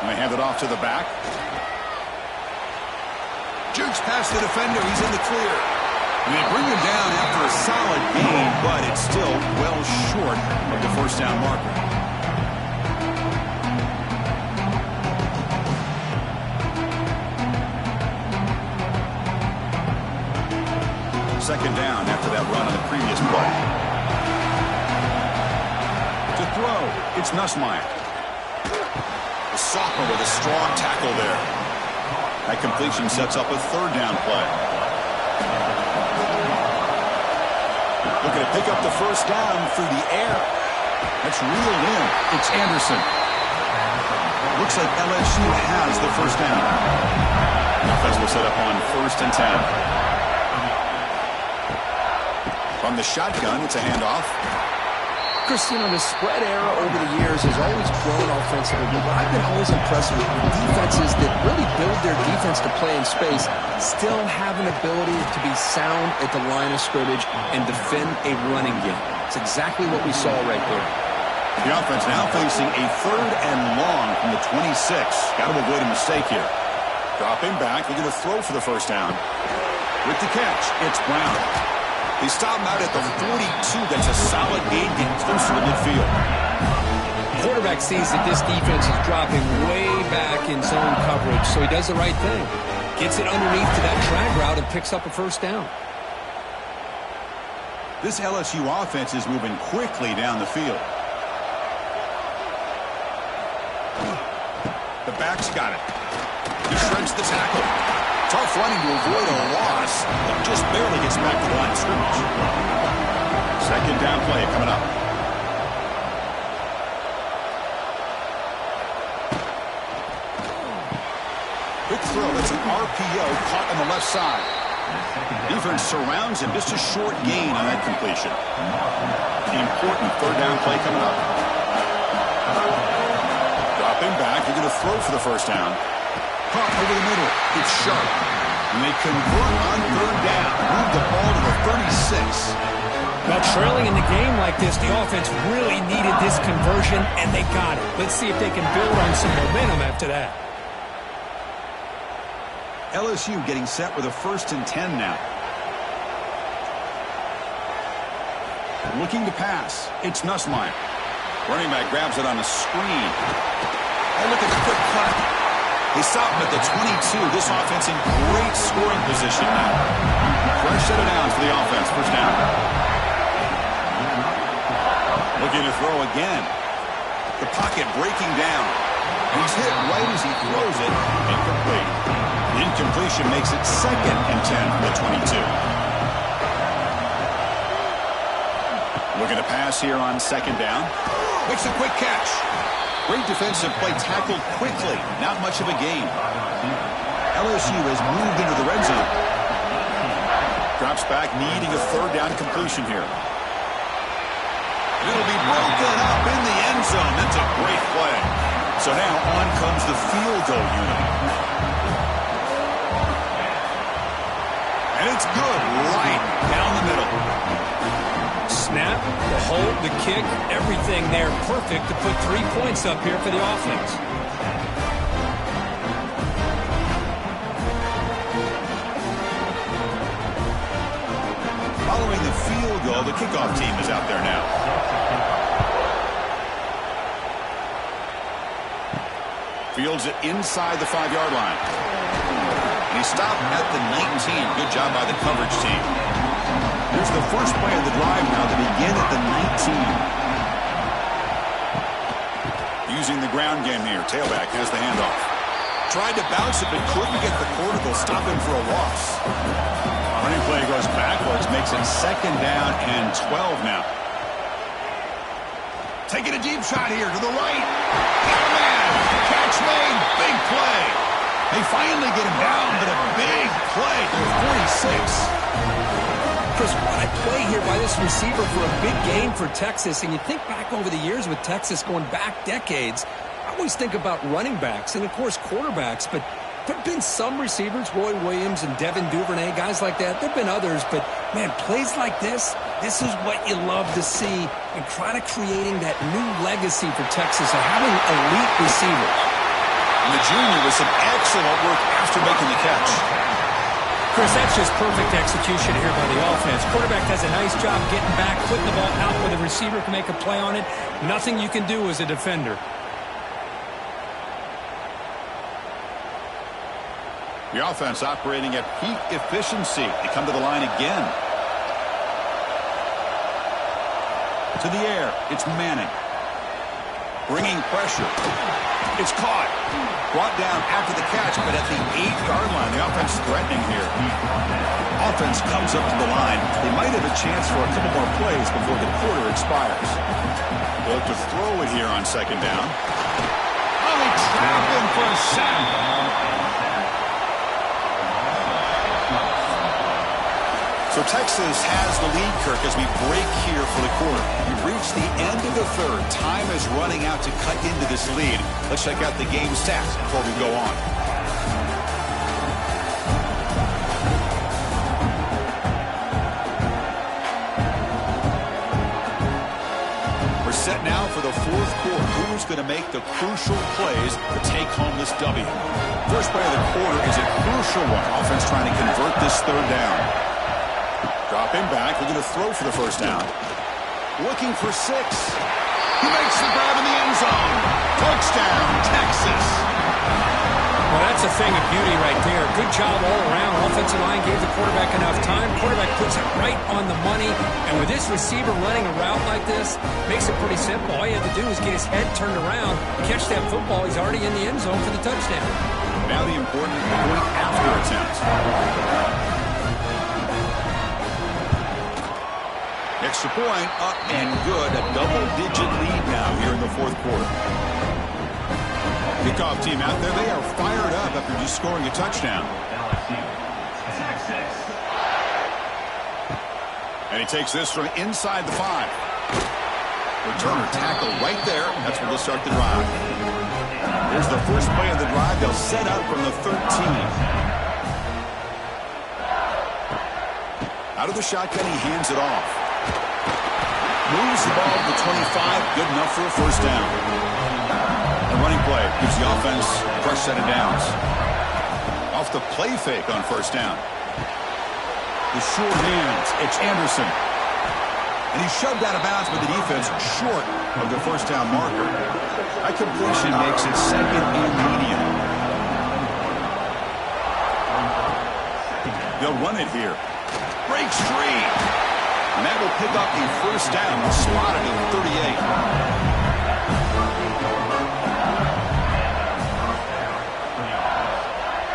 And they hand it off to the back. Jukes past the defender, he's in the clear. And they bring him down after a solid gain, but it's still well short of the first down marker. Second down after that run on the previous play. To throw, it's Nussmeier. The sophomore with a strong tackle there. That completion sets up a third down play. Looking to pick up the first down through the air. That's reeled in. It's Anderson. Looks like LSU has the first down. Offense will set up on 1st and 10. From the shotgun, it's a handoff. Chris, you know, the spread era over the years has always grown offensively, but I've been always impressed with defenses that really build their defense to play in space, still have an ability to be sound at the line of scrimmage and defend a running game. It's exactly what we saw right there. The offense now facing a 3rd and long from the 26. Got to avoid a mistake here. Dropping back, they're going to throw for the first down. With the catch, it's Brown. They stop him out at the 42. That's a solid gain, getting closer to midfield. Quarterback sees that this defense is dropping way back in zone coverage, so he does the right thing. Gets it underneath to that drag route and picks up a first down. This LSU offense is moving quickly down the field. The back's got it. He shreds the tackle. Tough running to avoid a loss, but just barely gets back to the line of scrimmage. Second down play coming up. Quick throw. That's an RPO caught on the left side. Defense surrounds him. Just a short gain on that completion. The important third down play coming up. Dropping back. They're going to throw for the first down. Caught over the middle. It's sharp. And they convert on third down. Move the ball to the 36. Now, trailing in the game like this, the offense really needed this conversion, and they got it. Let's see if they can build on some momentum after that. LSU getting set with a 1st and 10 now. Looking to pass. It's Nussmeier. Running back grabs it on a screen. Oh, look at the quick cut. They stop him at the 22. This offense in great scoring position now. Fresh set of downs for the offense. First down. Looking to throw again. The pocket breaking down. And he's hit right as he throws it. Incomplete. The incompletion makes it 2nd and 10 from the 22. Looking to pass here on 2nd down. Makes a quick catch. Great defensive play, tackled quickly. Not much of a gain. LSU has moved into the red zone. Drops back, needing a third down completion here. It'll be broken up in the end zone. That's a great play. So now on comes the field goal unit. And it's good right down the middle. Snap, the hold, the kick, everything there perfect to put 3 points up here for the offense. Following the field goal, the kickoff team is out there now. Fields it inside the 5-yard line. And he stopped at the 19. Good job by the coverage team. Here's the first play of the drive now to begin at the 19. Using the ground game here. Tailback has the handoff. Tried to bounce it, but couldn't get the cortical. Stop him for a loss. Running play goes backwards. Makes it 2nd down and 12 now. Taking a deep shot here to the right. Got a man. Catch made. Big play. They finally get him down, but a big play to the 46. Chris, what a play here by this receiver for a big game for Texas. And you think back over the years with Texas going back decades, I always think about running backs and, of course, quarterbacks. But there have been some receivers, Roy Williams and Devin Duvernay, guys like that. There have been others. But, man, plays like this is what you love to see and try to creating that new legacy for Texas of having elite receivers. And the junior with some excellent work after making the catch. Chris, that's just perfect execution here by the offense. Quarterback does a nice job getting back, putting the ball out where the receiver can make a play on it. Nothing you can do as a defender. The offense operating at peak efficiency. They come to the line again. To the air, it's Manning. Bringing pressure. It's caught. Brought down after the catch, but at the 8-yard line. The offense threatening here. Offense comes up to the line. They might have a chance for a couple more plays before the quarter expires. They'll have to throw it here on second down. Oh, they trap him for a sack. So Texas has the lead, Kirk, as we break here for the quarter. We've reached the end of the third. Time is running out to cut into this lead. Let's check out the game stats before we go on. We're set now for the fourth quarter. Who's going to make the crucial plays to take home this W? First play of the quarter is a crucial one. Offense trying to convert this third down. Drop him back. We're going to throw for the first down. Looking for 6. He makes the grab in the end zone. Touchdown, Texas. Well, that's a thing of beauty right there. Good job all around. Offensive line gave the quarterback enough time. Quarterback puts it right on the money. And with this receiver running a route like this, makes it pretty simple. All you have to do is get his head turned around, catch that football. He's already in the end zone for the touchdown. Now the important point after attempt. Extra point, up and good. A double-digit lead now here in the fourth quarter. Kickoff team out there. They are fired up after just scoring a touchdown. And he takes this from inside the 5. Returner tackle right there. That's where they'll start the drive. Here's the first play of the drive. They'll set up from the 13. Out of the shotgun, he hands it off. Moves the ball to the 25. Good enough for a first down. The running play gives the offense a fresh set of downs. Off the play fake on first down. The short hands. It's Anderson. And he's shoved out of bounds by the defense short of the first down marker. That completion makes it second and medium. They'll run it here. Breaks free. And that will pick up the first down, spotted at 38.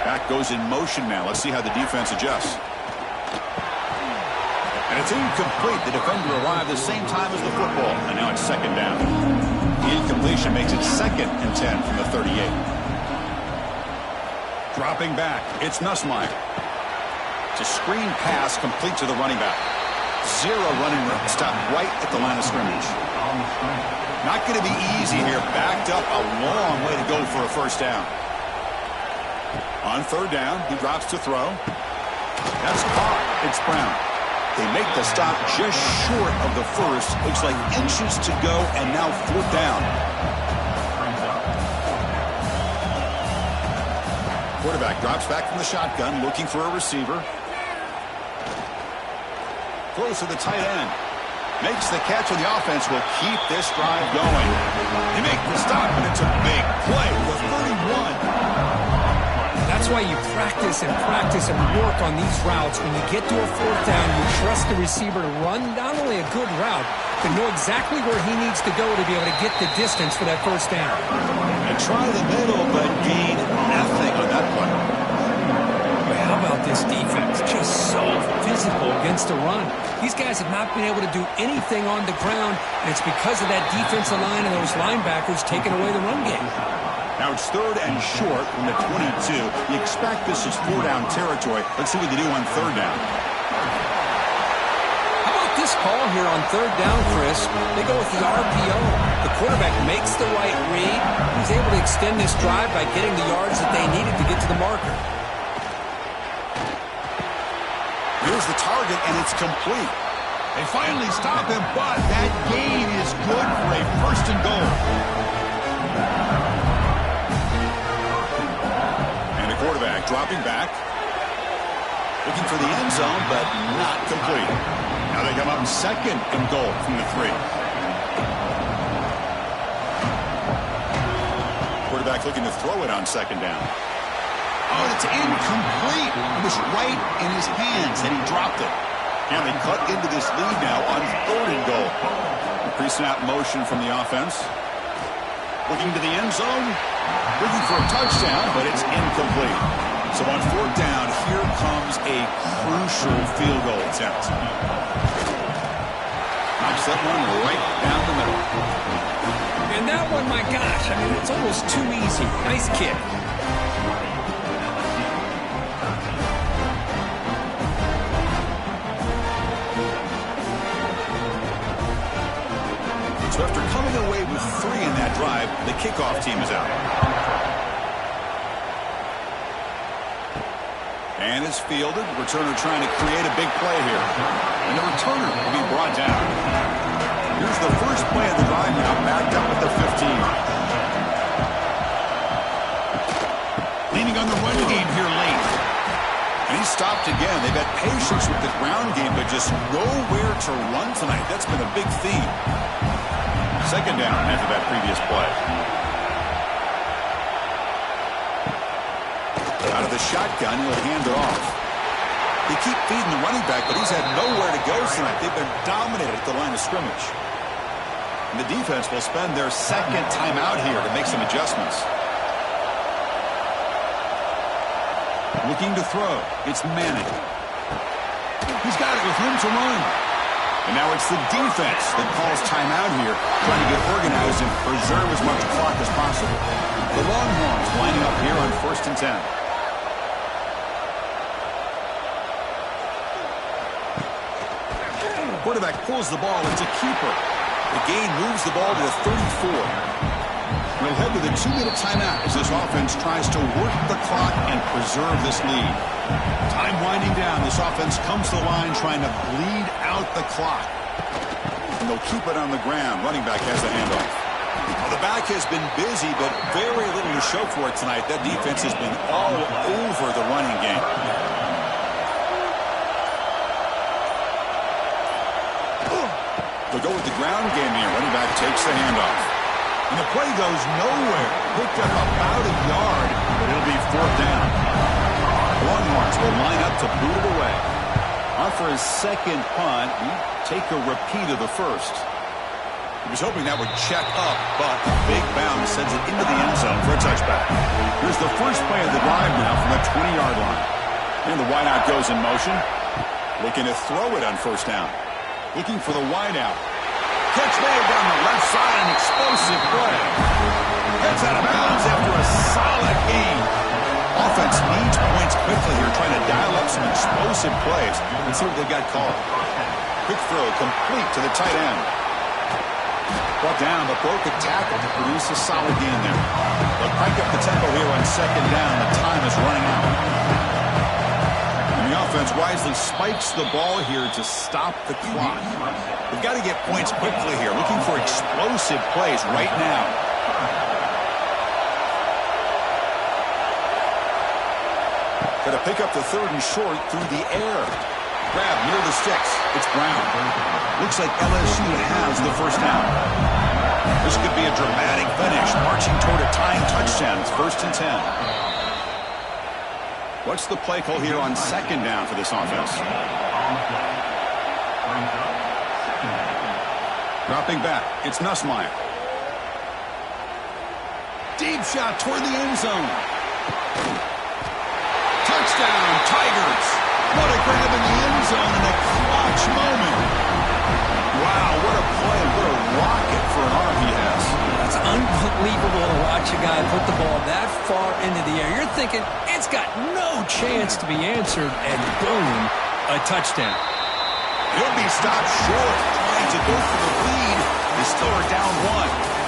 Back goes in motion now. Let's see how the defense adjusts. And it's incomplete. The defender arrived the same time as the football. And now it's second down. The incompletion makes it second and 10 from the 38. Dropping back. It's Nussmeier. It's a screen pass complete to the running back. 0 running room. Stop right at the line of scrimmage. Not going to be easy here. Backed up a long way to go for a first down. On third down, he drops to throw. That's caught. It's Brown. They make the stop just short of the first. Looks like inches to go, and now fourth down. Quarterback drops back from the shotgun, looking for a receiver. Close to the tight end. Makes the catch, and the offense will keep this drive going. They make the stop, and it's a big play with 31. That's why you practice and work on these routes. When you get to a fourth down, you trust the receiver to run not only a good route, but know exactly where he needs to go to be able to get the distance for that first down. And try the middle, but gain nothing on that play. How about this defense? Just so physical against the run. These guys have not been able to do anything on the ground, and it's because of that defensive line and those linebackers taking away the run game. Now it's third and short from the 22. You expect this is 4-down territory. Let's see what they do on third down. How about this call here on third down, Chris? They go with the RPO. The quarterback makes the right read. He's able to extend this drive by getting the yards that they needed to get to the marker. Here's the target, and it's complete. They finally stop him, but that gain is good for a first and goal. And the quarterback dropping back. Looking for the end zone, but not complete. Now they come up second and goal from the 3. Quarterback looking to throw it on second down. Oh, it's incomplete. It was right in his hands, and he dropped it. And they cut into this lead now on third and goal. Pre-snap motion from the offense. Looking to the end zone. Looking for a touchdown, but it's incomplete. So on fourth down, here comes a crucial field goal attempt. Knocks that one right down the middle. And that one, my gosh, I mean, it's almost too easy. Nice kick. So after coming away with 3 in that drive, the kickoff team is out. And is fielded. Returner trying to create a big play here. And the returner will be brought down. Here's the first play of the drive now, backed up at the 15. Leaning on the run game here late. And he stopped again. They've had patience with the ground game, but just nowhere to run tonight. That's been a big theme. Second down after that previous play. Out of the shotgun, he'll hand it off. They keep feeding the running back, but he's had nowhere to go tonight. They've been dominated at the line of scrimmage. And the defense will spend their second timeout here to make some adjustments. Looking to throw. It's Manning. He's got it with room to run. And now it's the defense that calls timeout here, trying to get organized and preserve as much clock as possible. The Longhorns lining up here on 1st and 10. Quarterback pulls the ball. It's a keeper. The gain moves the ball to the 34. We'll head to the 2-minute timeout as this offense tries to work the clock and preserve this lead. Time winding down. This offense comes to the line trying to bleed out the clock. And they'll keep it on the ground. Running back has the handoff. Well, the back has been busy, but very little to show for it tonight. That defense has been all over the running game. They'll go with the ground game here. Running back takes the handoff. And the play goes nowhere. Picked up about a yard, but it'll be 4th down. Longhorns will line up to boot it away. On for his second punt. We take a repeat of the first. He was hoping that would check up, but a big bounce sends it into the end zone for a touchback. Here's the first play of the drive now from the 20-yard line. And the wideout goes in motion. Looking to throw it on 1st down. Looking for the wideout. Catch made down the left side, an explosive play. Gets out of bounds after a solid gain. Offense needs points quickly here, trying to dial up some explosive plays. Let's see what they've got called. Quick throw, complete to the tight end. Brought down, but broke a tackle to produce a solid gain there. They'll crank up the tempo here on 2nd down. The time is running out. And the offense wisely spikes the ball here to stop the clock. They've got to get points quickly here, looking for explosive plays right now. Got to pick up the 3rd and short through the air. Grab near the sticks. It's Brown. Looks like LSU has the 1st down. This could be a dramatic finish, marching toward a tying touchdown. It's 1st and 10. What's the play call here on 2nd down for this offense? Dropping back. It's Nussmeier. Deep shot toward the end zone. Touchdown, Tigers. What a grab in the end zone in a clutch moment. Wow, what a play. What a rocket for an arm he has. It's unbelievable to watch a guy put the ball that far into the air. You're thinking it's got no chance to be answered, and boom, a touchdown. He'll be stopped short, trying to go for the lead. They still are down 1.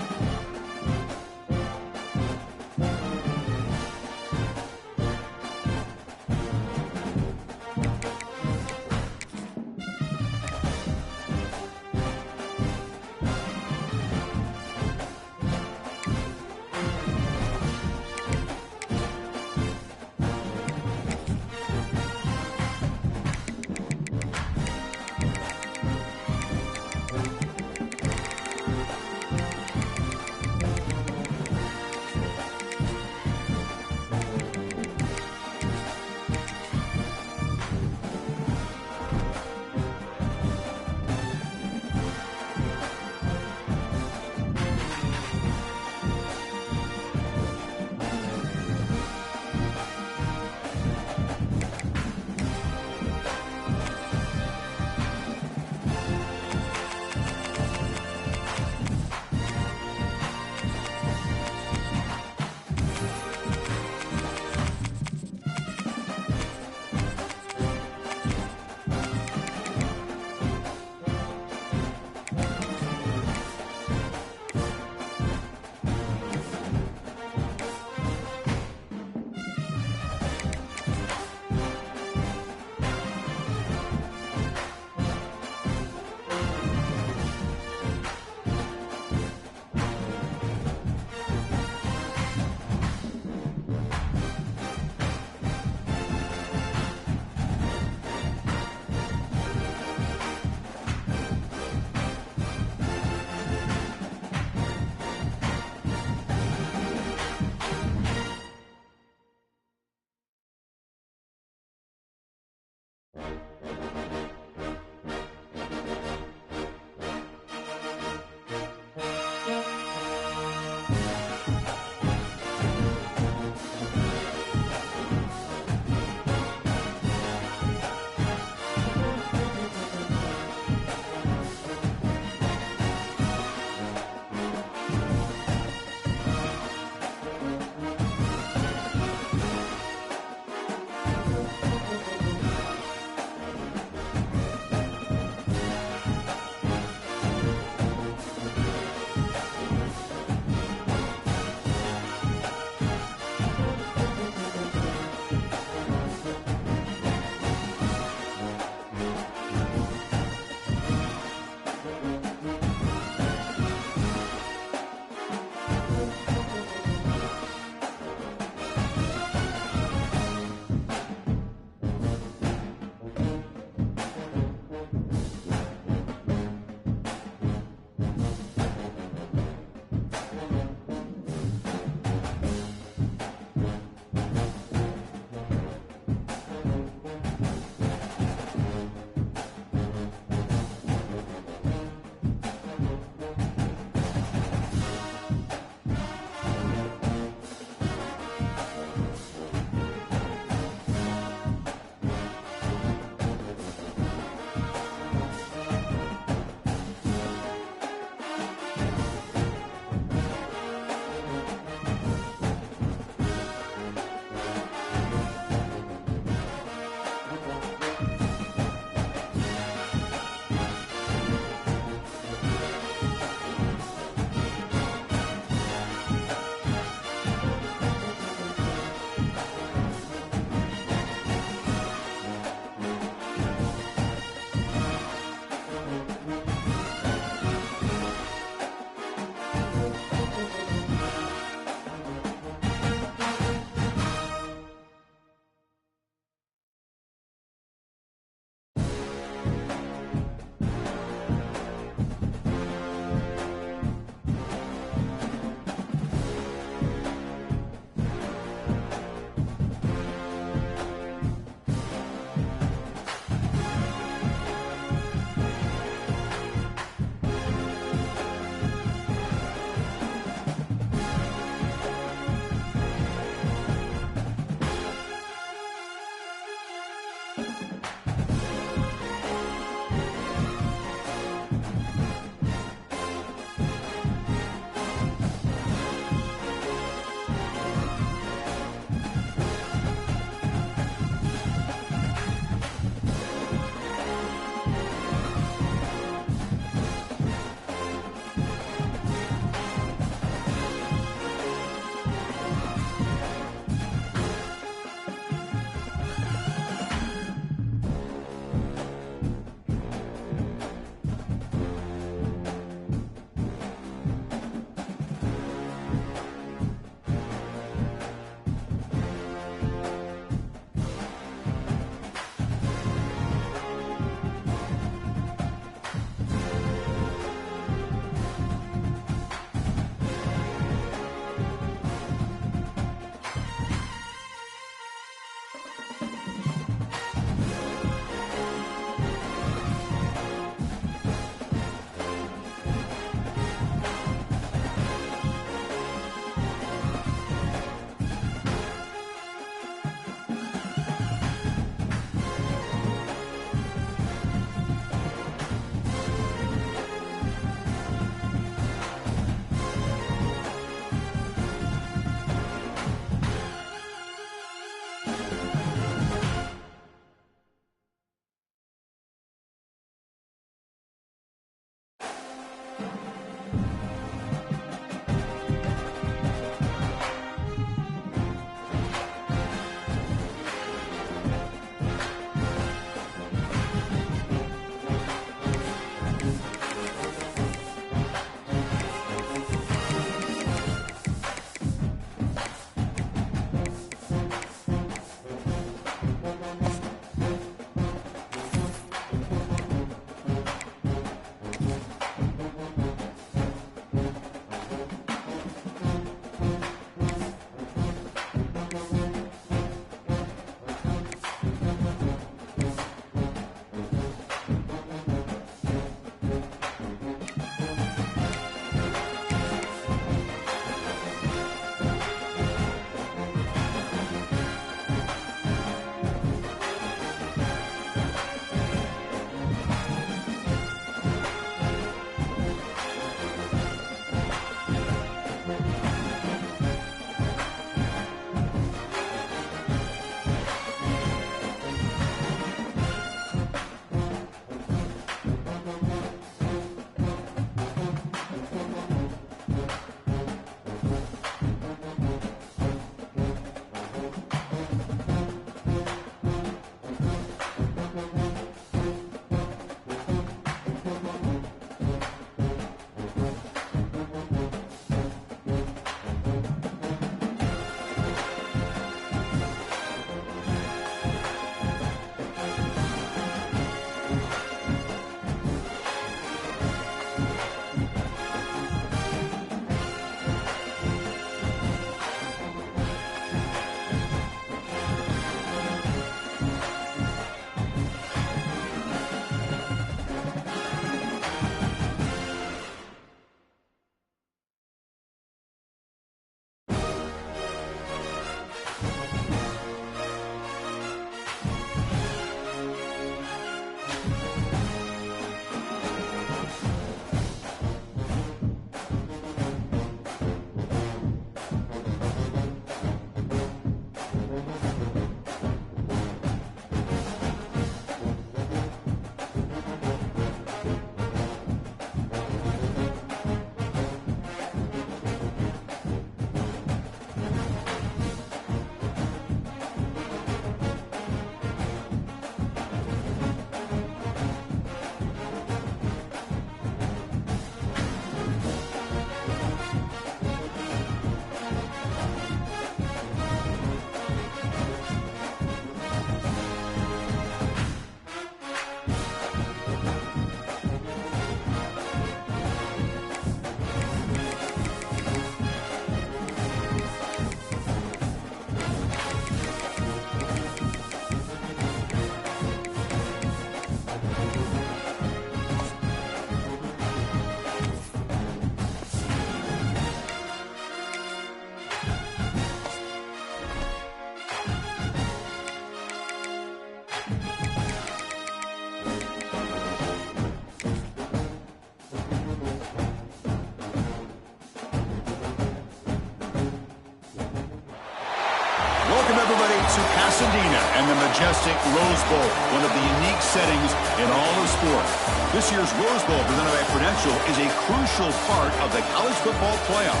to Pasadena and the majestic Rose Bowl, one of the unique settings in all of sport. This year's Rose Bowl, presented by Prudential, is a crucial part of the college football playoff.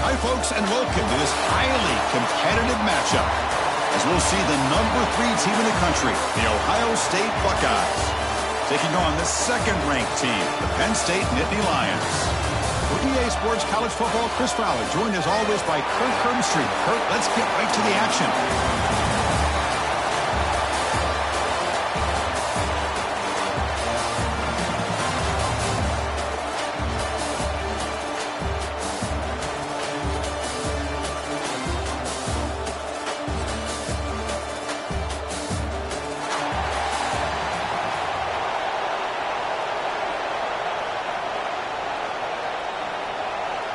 Hi, folks, and welcome to this highly competitive matchup, as we'll see the #3 team in the country, the Ohio State Buckeyes, taking on the second-ranked team, the Penn State Nittany Lions. For EA Sports College Football, Chris Fowler, joined as always by Kirk Herbstreit. Kirk, let's get right to the action.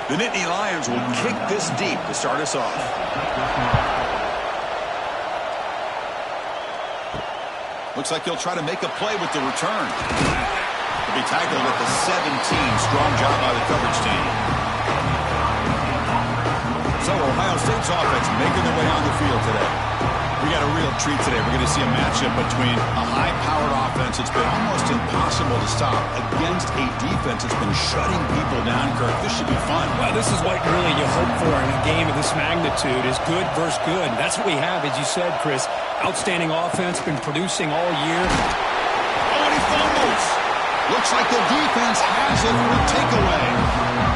The Nittany Lions will kick this deep to start us off. Looks like he'll try to make a play with the return. He'll be tackled at the 17. Strong job by the coverage team. So Ohio State's offense making their way on the field today. We got a real treat today. We're going to see a matchup between a high-powered offense that's been almost impossible to stop against a defense that's been shutting people down, Kirk. This should be fun. Well, this is what really you hope for in a game of this magnitude, is good versus good. That's what we have, as you said, Chris. Outstanding offense, been producing all year. Oh, and he fumbles. Looks like the defense has it for a takeaway.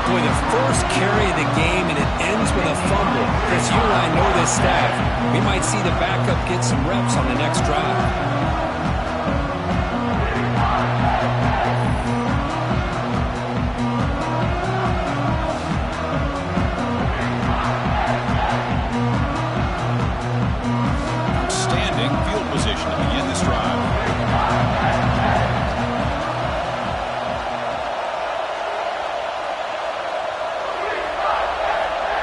Boy, the first carry of the game, and it ends with a fumble. Chris, you and I know this staff. We might see the backup get some reps on the next drive.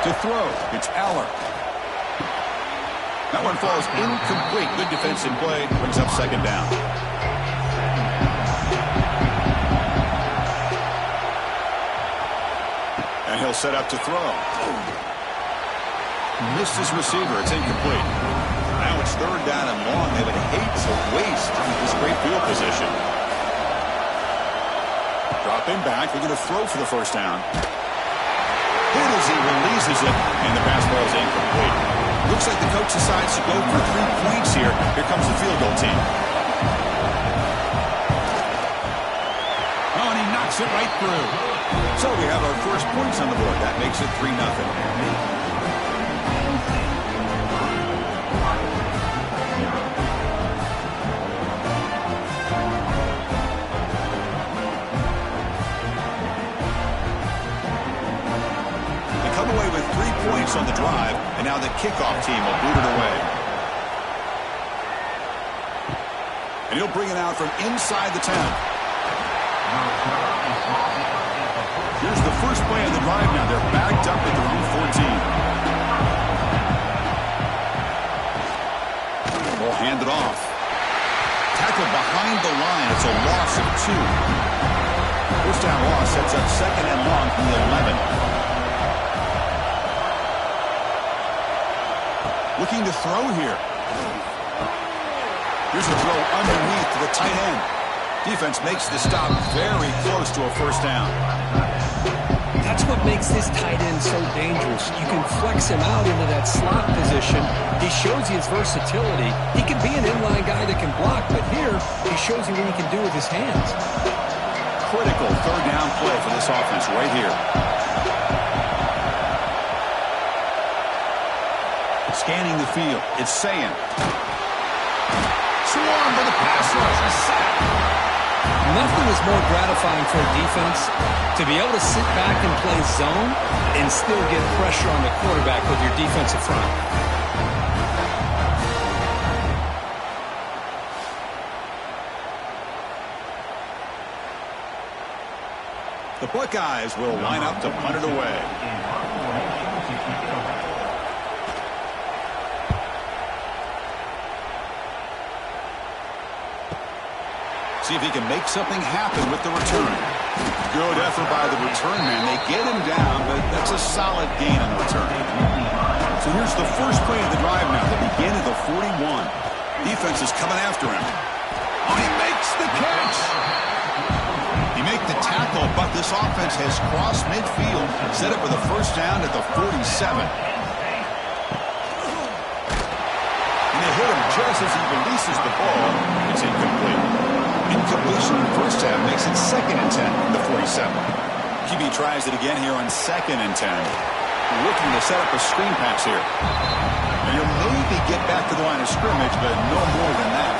To throw, it's Aller. That one falls incomplete. Good defensive play. Brings up second down. And he'll set up to throw. Missed his receiver. It's incomplete. Now it's third down and long. They would hate to waste this great field position. Dropping back. They're going to throw for the first down. Good as he releases it, and the pass ball is incomplete. Looks like the coach decides to go for 3 points here. Here comes the field goal team. Oh, and he knocks it right through. So we have our first points on the board. That makes it 3-0. Away with 3 points on the drive, and now the kickoff team will boot it away. And he'll bring it out from inside the 10. Here's the first play of the drive now. They're backed up at their own 14. Ball handed off. Tackled behind the line. It's a loss of 2. First down loss sets up second and long from the 11. Looking to throw here. Here's a throw underneath to the tight end. Defense makes the stop very close to a first down. That's what makes this tight end so dangerous. You can flex him out into that slot position. He shows you his versatility. He can be an inline guy that can block, but here he shows you what he can do with his hands. Critical third down play for this offense right here. Scanning the field, it's Sayin. Swarm for the pass rush, a sack. Nothing is more gratifying for a defense to be able to sit back and play zone and still get pressure on the quarterback with your defensive front. The Buckeyes will line up to punt it away. See if he can make something happen with the return. Good effort by the return man. They get him down, but that's a solid gain on the return. So here's Here's the first play of the drive now. They begin at the 41. Defense is coming after him. Oh, he makes the catch. He made the tackle, but this offense has crossed midfield. Set up with a first down at the 47. And they hit him just as he releases the ball. It's incomplete. Incompletion in the first half makes it 2nd and 10 from the 47. QB tries it again here on 2nd and 10. Looking to set up a screen pass here. And he'll maybe get back to the line of scrimmage, but no more than that.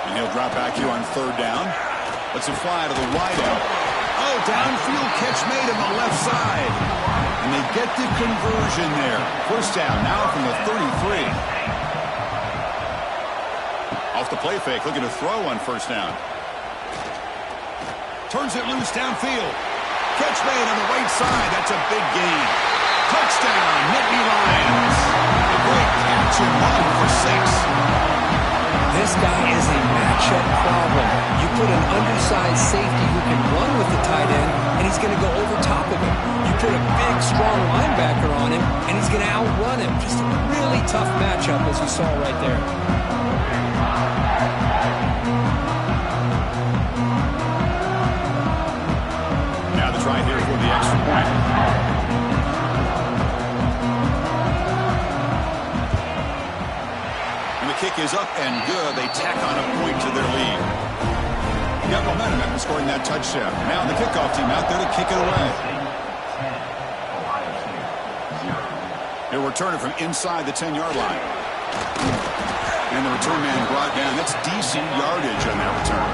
And he'll drop back here on 3rd down. Let's it fly to the wideout. Oh, downfield catch made on the left side. And they get the conversion there. First down now from the 33. Off the play fake, looking to throw on first down. Turns it loose downfield. Catch made on the right side. That's a big gain. Touchdown, Nittany Lions. A great catch and run for 6. This guy is a matchup problem. You put an undersized safety who can run with the tight end, and he's going to go over top of him. You put a big, strong linebacker on him, and he's going to outrun him. Just a really tough matchup, as you saw right there. Now the try here for the extra point. Kick is up and good. They tack on a point to their lead. Got momentum after scoring that touchdown. Now the kickoff team out there to kick it away. He'll return it from inside the 10-yard line. And the return man brought down. That's decent yardage on that return.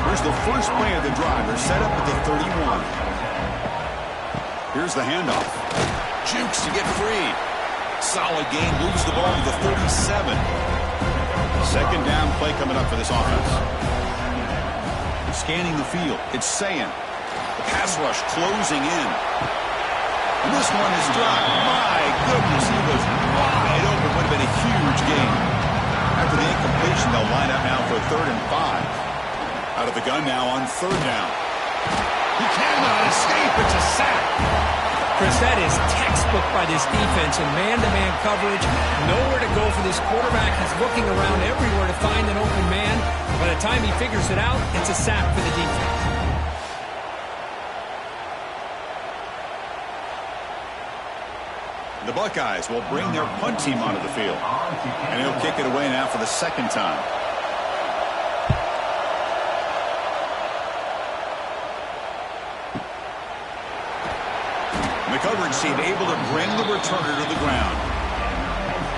Here's the first play of the drive. They're set up at the 31. Here's the handoff. Jukes to get free. Solid gain, moves the ball to the 37. 2nd down play coming up for this offense. Scanning the field, it's Sayin. The pass rush closing in. And this one is dropped. My goodness, he was wide open. Would have been a huge gain. After the incompletion, they'll line up now for 3rd and 5. Out of the gun now on 3rd down. He cannot escape. It's a sack. Chris, that is textbook by this defense in man-to-man coverage. Nowhere to go for this quarterback. He's looking around everywhere to find an open man. By the time he figures it out, it's a sack for the defense. The Buckeyes will bring their punt team onto the field. And he'll kick it away now for the 2nd time. The coverage team able to bring the returner to the ground.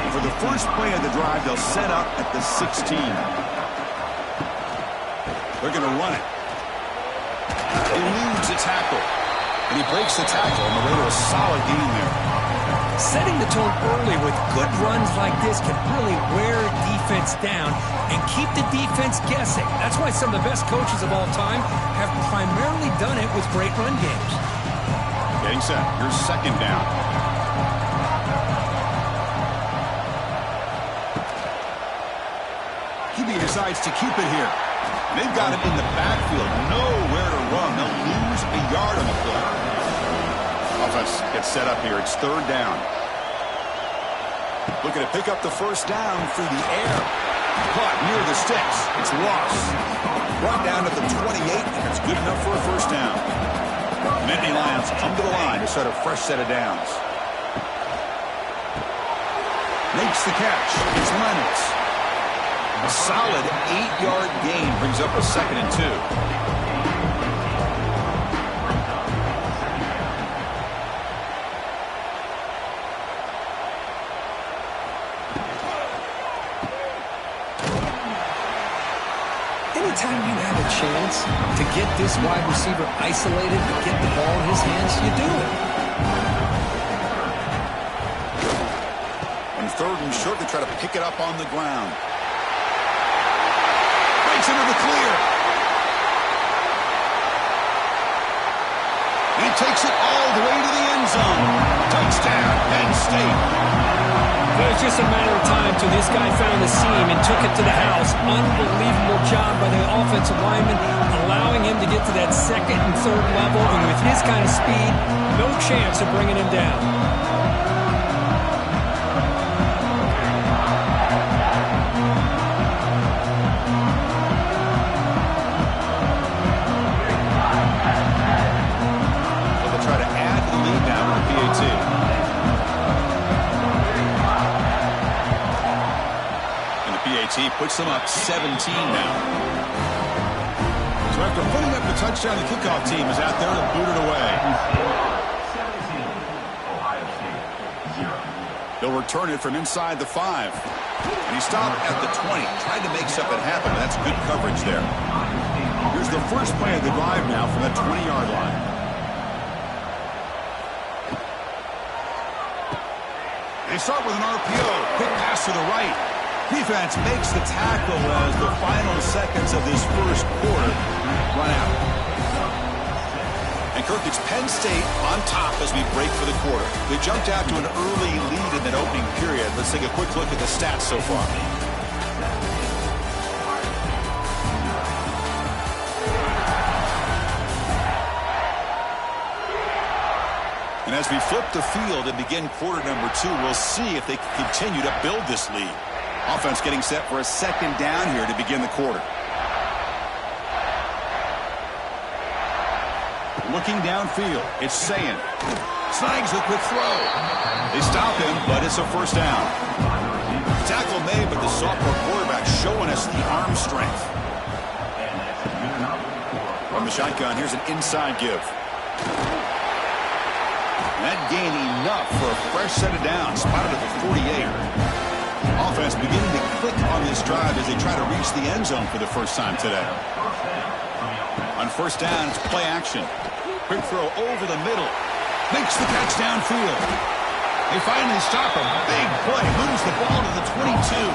And for the first play of the drive, they'll set up at the 16. They're going to run it. He eludes a tackle. And he breaks the tackle, and the rate of a solid gain there. Setting the tone early with good runs like this can really wear defense down and keep the defense guessing. That's why some of the best coaches of all time have primarily done it with great run games. Getting set. Here's 2nd down. QB decides to keep it here. They've got him in the backfield. Nowhere to run. They'll lose a yard on the play. Offense gets set up here. It's 3rd down. Looking to pick up the first down through the air. Caught near the sticks. It's lost. Brought down at the 28, and it's good enough for a first down. Nittany Lions come to the line to start a fresh set of downs. Makes the catch. It's Lennox. A solid 8-yard gain brings up a 2nd and 2. Anytime you have a chance to get this wide receiver isolated and get the ball in his hands, you do it. On 3rd and short, they try to pick it up on the ground. Breaks into the clear. And he takes it all the way to the end zone. Touchdown, Penn State. It was just a matter of time till this guy found the seam and took it to the house. Unbelievable job by offensive lineman, allowing him to get to that second and third level, and with his kind of speed, no chance of bringing him down. Puts them up 17 now. So after putting up the touchdown, the kickoff team is out there to boot it away. 17, Ohio State, 0. They'll return it from inside the 5. And he stopped at the 20. Tried to make something happen, but that's good coverage there. Here's the first play of the drive now from the 20-yard line. They start with an RPO. Quick pass to the right. Defense makes the tackle as the final seconds of this first quarter run out. And Kirk, it's Penn State on top as we break for the quarter. They jumped out to an early lead in that opening period. Let's take a quick look at the stats so far. And as we flip the field and begin quarter number 2, we'll see if they can continue to build this lead. Offense getting set for a second down here to begin the quarter. Looking downfield, it's Sayin. Snags the quick throw. They stop him, but it's a first down. Tackle made, but the sophomore quarterback showing us the arm strength. From the shotgun, here's an inside give. That gain enough for a fresh set of downs. Spotted at the 48. Offense beginning to click on this drive as they try to reach the end zone for the first time today. On first down, it's play action. Quick throw over the middle. Makes the catch downfield. They finally stop him. Big play. Moves the ball to the 22.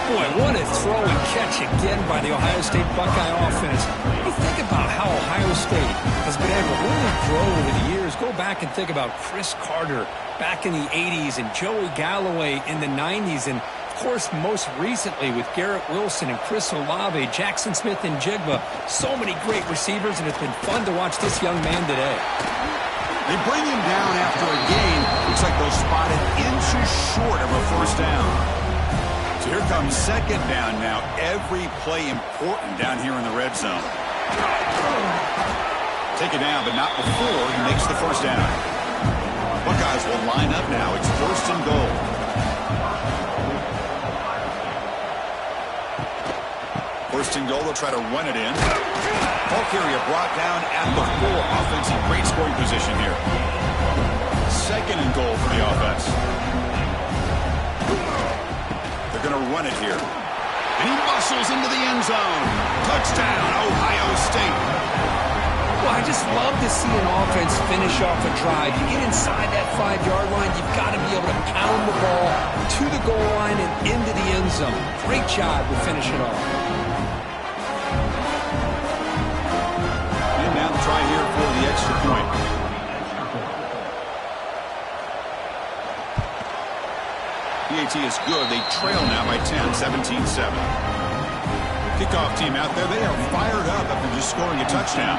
Boy, what a throw and catch again by the Ohio State Buckeye offense. You think about how Ohio State has been able to really grow over the years. Go back and think about Chris Carter back in the 80s and Joey Galloway in the 90s. And, of course, most recently with Garrett Wilson and Chris Olave, Jackson Smith and Jigba. So many great receivers, and it's been fun to watch this young man today. They bring him down after a gain. Looks like they'll spot it inches short of a first down. So here comes second down now. Every play important down here in the red zone. Take it down, but not before he makes the first down. Buckeyes will line up now. It's first and goal. First and goal, they'll try to run it in. Bulk area brought down at the 4. Offensive great scoring position here. Second and goal for the offense. They're going to run it here. And he muscles into the end zone. Touchdown, Ohio State. Well, I just love to see an offense finish off a drive. You get inside that 5-yard line, you've got to be able to pound the ball to the goal line and into the end zone. Great job to finish it off. And now the try here for the extra point. PAT is good. They trail now by 10, 17-7. Kickoff team out there. They are fired up after just scoring a touchdown.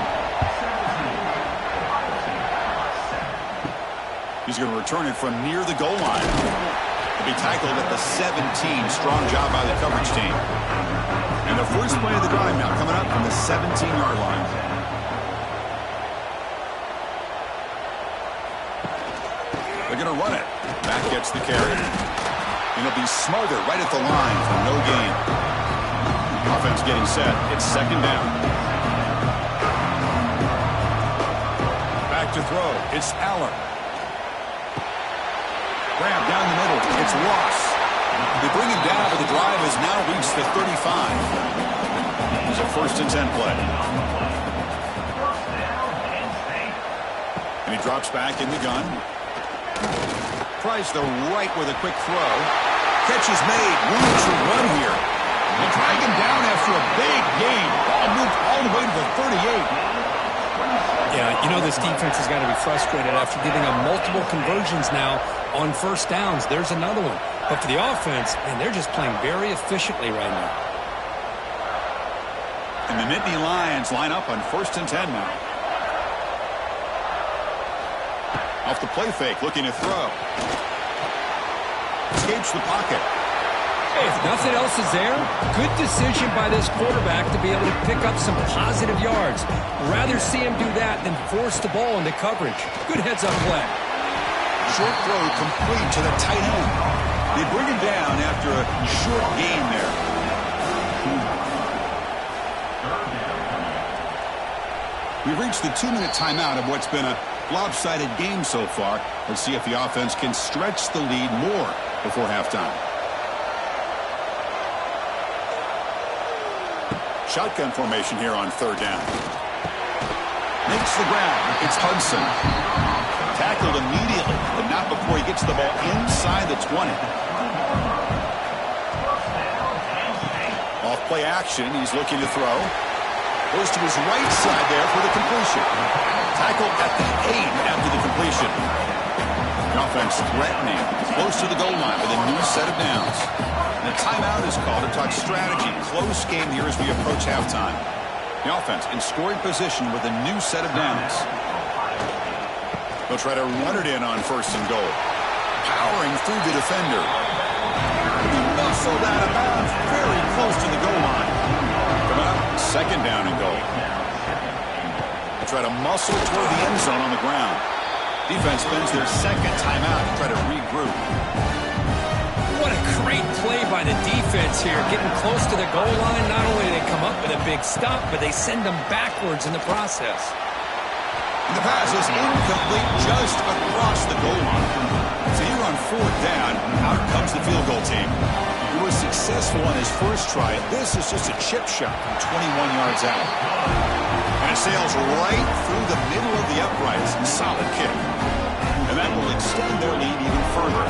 He's going to return it from near the goal line. He'll be tackled at the 17. Strong job by the coverage team. And the first play of the drive now coming up from the 17-yard line. They're going to run it. Back gets the carry. And it'll be smothered right at the line for no gain. Offense getting set. It's second down. Back to throw. It's Allen. Grab down the middle. It's Ross. They bring him down, but the drive has now reached the 35. It's a first and 10 play. And he drops back in the gun. Tries the right with a quick throw. Catch is made. Room to run here. They drag him down after a big gain. Ball moved all the way to the 38. Yeah, you know this defense has got to be frustrated after giving up multiple conversions now on first downs. There's another one. But for the offense, man, they're just playing very efficiently right now. And the Nittany Lions line up on 1st and 10 now. Off the play fake, looking to throw. Escapes the pocket. If nothing else is there, good decision by this quarterback to be able to pick up some positive yards. Rather see him do that than force the ball into coverage. Good heads-up play. Short throw complete to the tight end. They bring him down after a short gain there. We've reached the 2-minute timeout of what's been a lopsided game so far. Let's see if the offense can stretch the lead more before halftime. Shotgun formation here on 3rd down. Makes the grab. It's Hudson. Tackled immediately, but not before he gets the ball inside the 20. Off play action. He's looking to throw. Goes to his right side there for the completion. Tackled at the 8 after the completion. The offense threatening, close to the goal line with a new set of downs. And a timeout is called to talk strategy. Close game here as we approach halftime. The offense in scoring position with a new set of downs. They'll try to run it in on 1st and goal. Powering through the defender. He muscled out of bounds very close to the goal line. Coming up, 2nd down and goal. They try to muscle toward the end zone on the ground. Defense spends their 2nd timeout to try to regroup. What a great play by the defense here. Getting close to the goal line, not only do they come up with a big stop, but they send them backwards in the process. And the pass is incomplete just across the goal line. So here on 4th down, out comes the field goal team. He was successful on his first try. This is just a chip shot from 21 yards out. And it sails right through the middle of the uprights. Solid kick. And that will extend their lead even further.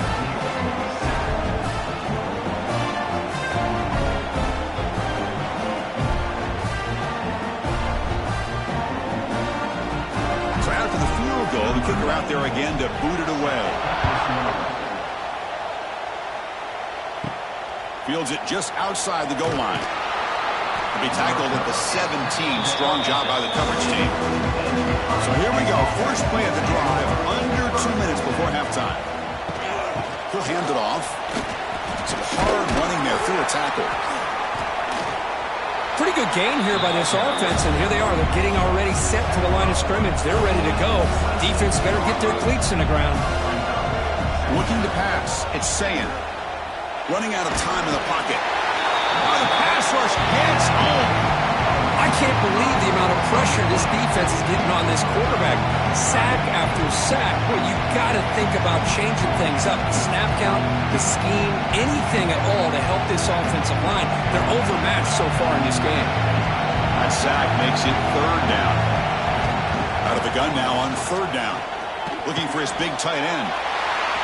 So after the field goal, the kicker out there again to boot it away. Fields it just outside the goal line. Be tackled at the 17. Strong job by the coverage team. So here we go. First play of the drive. Under 2 minutes before halftime. He'll hand it off. Some hard running there through a tackle. Pretty good gain here by this offense, and here they are. They're getting already set to the line of scrimmage. They're ready to go. Defense better get their cleats in the ground. Looking to pass. It's Sayin. Running out of time in the pocket. Oh, the pass rush hits home. I can't believe the amount of pressure this defense is getting on this quarterback. Sack after sack. Well, you've got to think about changing things up. The snap count, the scheme, anything at all to help this offensive line. They're overmatched so far in this game. That sack makes it 3rd down. Out of the gun now on 3rd down. Looking for his big tight end.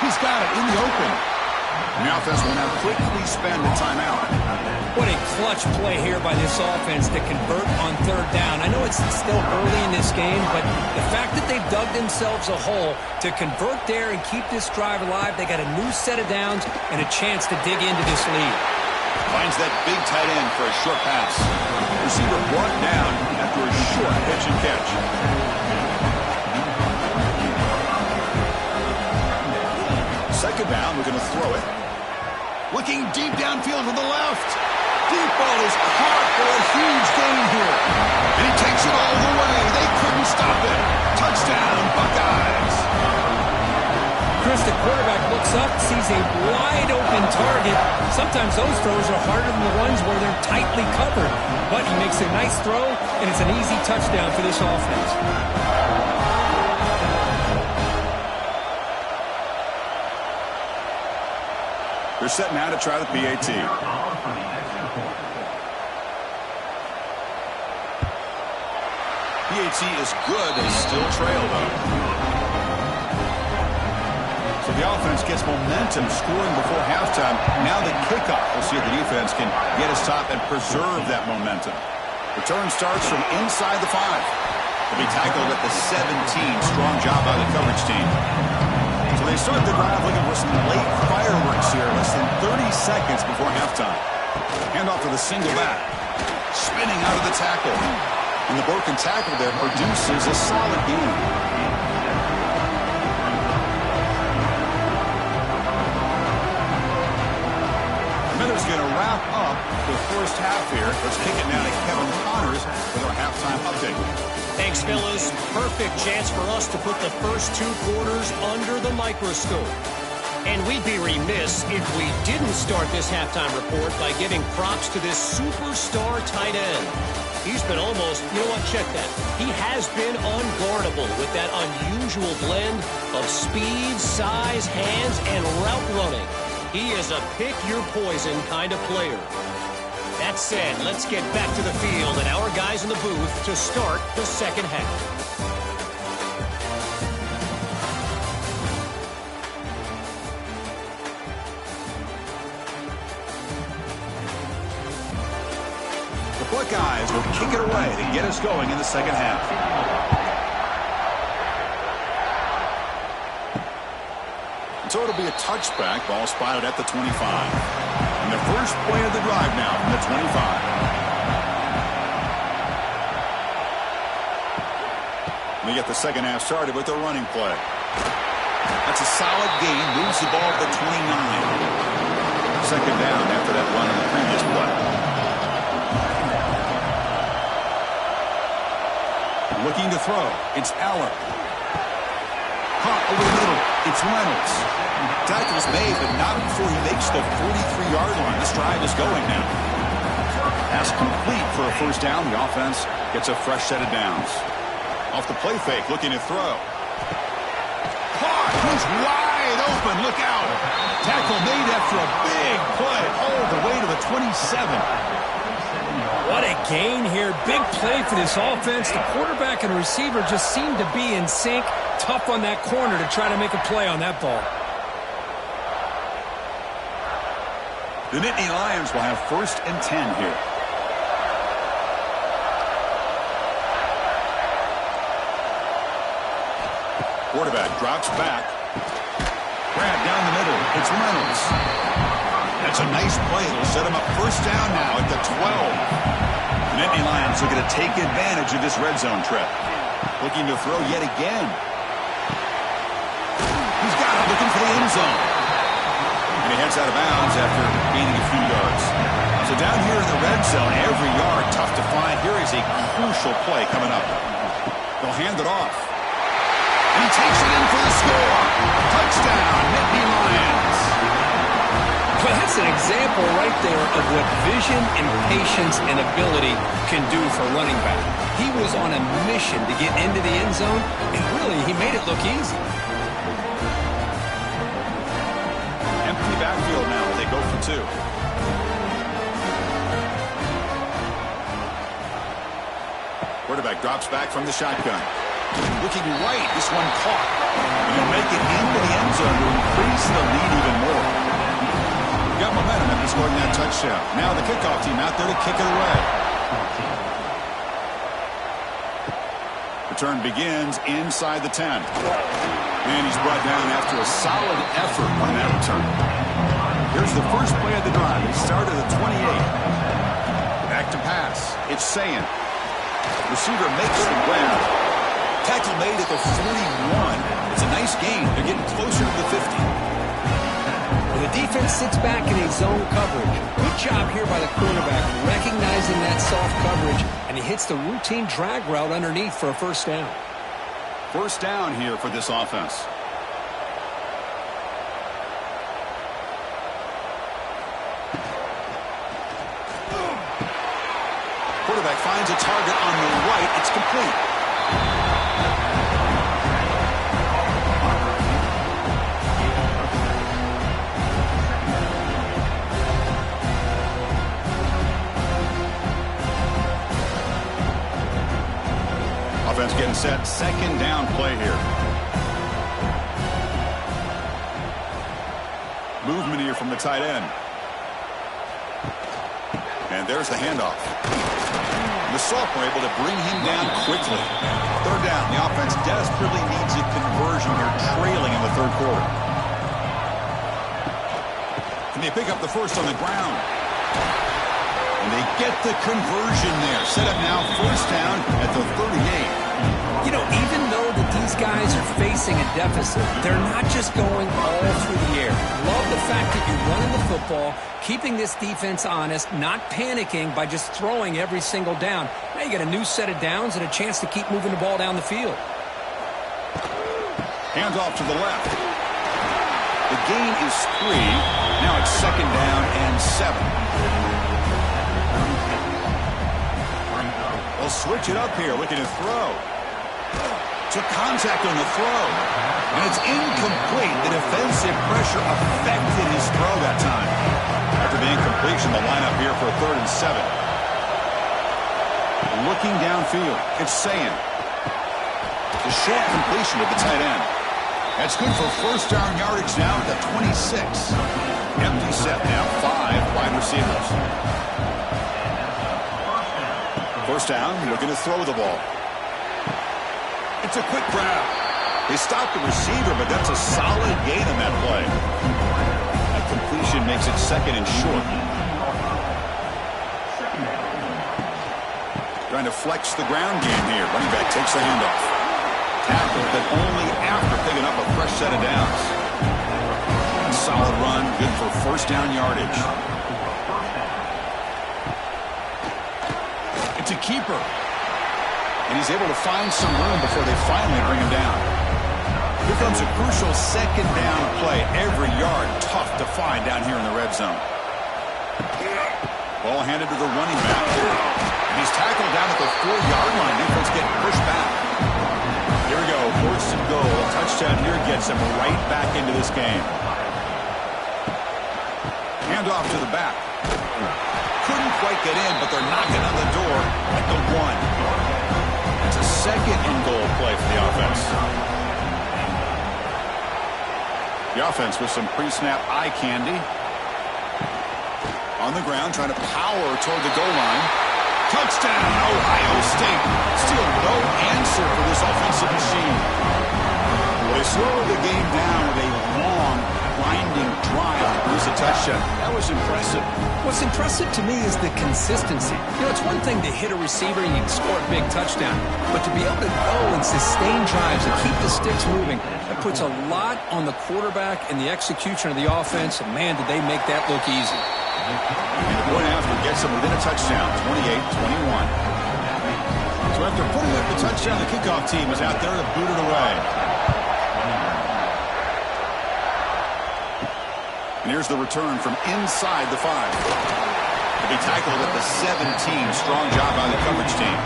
He's got it in the open. And the offense will now quickly spend the timeout. What a clutch play here by this offense to convert on 3rd down. I know it's still early in this game, but the fact that they've dug themselves a hole to convert there and keep this drive alive, they got a new set of downs and a chance to dig into this lead. Finds that big tight end for a short pass. Receiver brought down after a short pitch and catch. Second down, we're going to throw it. Looking deep downfield to the left. Deep ball is caught for a huge gain here. And he takes it all the way. They couldn't stop it. Touchdown, Buckeyes. Chris, the quarterback looks up, sees a wide-open target. Sometimes those throws are harder than the ones where they're tightly covered. But he makes a nice throw, and it's an easy touchdown for this offense. They're set now to try the PAT. PAT is good. They still trail, though. So the offense gets momentum scoring before halftime. Now the kickoff. We'll see if the defense can get a stop and preserve that momentum. Return starts from inside the 5. They'll be tackled at the 17. Strong job by the coverage team. So they start the drive looking for some late fireworks here. Less than 30 seconds before halftime. Hand off to the single back. spinning out of the tackle. And the broken tackle there produces a solid gain. Miller's going to wrap up the first half here. Let's kick it now to Kevin Connors with our halftime update. Thanks, fellas. Perfect chance for us to put the first 2 quarters under the microscope. And we'd be remiss if we didn't start this halftime report by giving props to this superstar tight end. He's been almost, you know what, check that. He has been unguardable with that unusual blend of speed, size, hands, and route running. He is a pick-your-poison kind of player. That said, let's get back to the field and our guys in the booth to start the second half. The Buckeyes will kick it away to get us going in the second half. So it'll be a touchback. Ball spotted at the 25. And the first play of the drive now from the 25. We get the second half started with a running play. That's a solid gain. Moves the ball to the 29. Second down after that run in the previous play. Looking to throw. It's Aller. Caught over the middle. It's Reynolds. Tackle's made, but not before he makes the 43-yard line. This drive is going now. Pass complete for a first down. The offense gets a fresh set of downs. Off the play fake, looking to throw. Caught. He's wide open. Look out. Tackle made after a big play all the way to the 27. What a gain here. Big play for this offense. The quarterback and the receiver just seem to be in sync. Tough on that corner to try to make a play on that ball. The Nittany Lions will have 1st and 10 here. Quarterback drops back. Grab down the middle. It's Reynolds. That's a nice play. It'll set him up first down now at the 12. The Nittany Lions are going to take advantage of this red zone trip. Looking to throw yet again. He's got it, looking for the end zone. And he heads out of bounds after gaining a few yards. So down here in the red zone, every yard tough to find. Here is a crucial play coming up. They'll hand it off. And he takes it in for the score. Touchdown, Nittany Lions. Well, that's an example right there of what vision and patience and ability can do for a running back. He was on a mission to get into the end zone, and really, he made it look easy. Empty backfield now. They go for 2. Quarterback drops back from the shotgun. Looking right. This one caught. And he'll make it into the end zone to increase the lead even more. Got momentum after scoring that touchdown. Now the kickoff team out there to kick it away. Return begins inside the 10. And he's brought down after a solid effort on that return. Here's the first play of the drive. He started at 28. Back to pass. It's Sayin. Receiver makes the grab. Tackle made at the 41. It's a nice gain. They're getting closer to the 50. The defense sits back in a zone coverage. Good job here by the quarterback, recognizing that soft coverage, and he hits the routine drag route underneath for a first down. First down here for this offense. Quarterback finds a target on the right. It's complete. Offense getting set. Second down play here. Movement here from the tight end. And there's the handoff. The sophomore able to bring him down quickly. Third down. The offense desperately needs a conversion here, trailing in the third quarter. Can they pick up the first on the ground? And they get the conversion there. Set up now, first down at the 38. You know, even though that these guys are facing a deficit, they're not just going all through the air. Love the fact that you're running the football, keeping this defense honest, not panicking by just throwing every single down. Now you get a new set of downs and a chance to keep moving the ball down the field. Hands off to the left. The gain is 3. Now it's second down and 7. They'll switch it up here, looking to throw. Took contact on the throw. And it's incomplete. The defensive pressure affected his throw that time. After the incompletion, the lineup here for a 3rd and 7. Looking downfield, it's Sayin. The short completion with the tight end. That's good for first down yardage now at the 26. Empty set now, 5 wide receivers. First down, looking to throw the ball. It's a quick grab. They stopped the receiver, but that's a solid gain on that play. That completion makes it second and short. Trying to flex the ground game here. Running back takes the handoff. Tackle, but only after picking up a fresh set of downs. Solid run, good for first down yardage. It's a keeper. And he's able to find some room before they finally bring him down. Here comes a crucial second down play. Every yard tough to find down here in the red zone. Ball handed to the running back. And he's tackled down at the 4-yard line. Defense getting pushed back. Here we go, 4th and goal. A touchdown here gets them right back into this game. Hand off to the back. Couldn't quite get in, but they're knocking on the door at the 1. It's a second and goal play for the offense. The offense with some pre-snap eye candy. On the ground, trying to power toward the goal line. Touchdown, Ohio State. Still no answer for this offensive machine. They slow the game down with a long, winding drive to produce a touchdown. That was impressive. What's impressive to me is the consistency. You know, it's one thing to hit a receiver and you can score a big touchdown, but to be able to go and sustain drives and keep the sticks moving, that puts a lot on the quarterback and the execution of the offense, and man, did they make that look easy. And the point after gets them within a touchdown, 28-21. So after putting up the touchdown, the kickoff team is out there to boot it away. And here's the return from inside the 5. To be tackled at the 17. Strong job by the coverage team.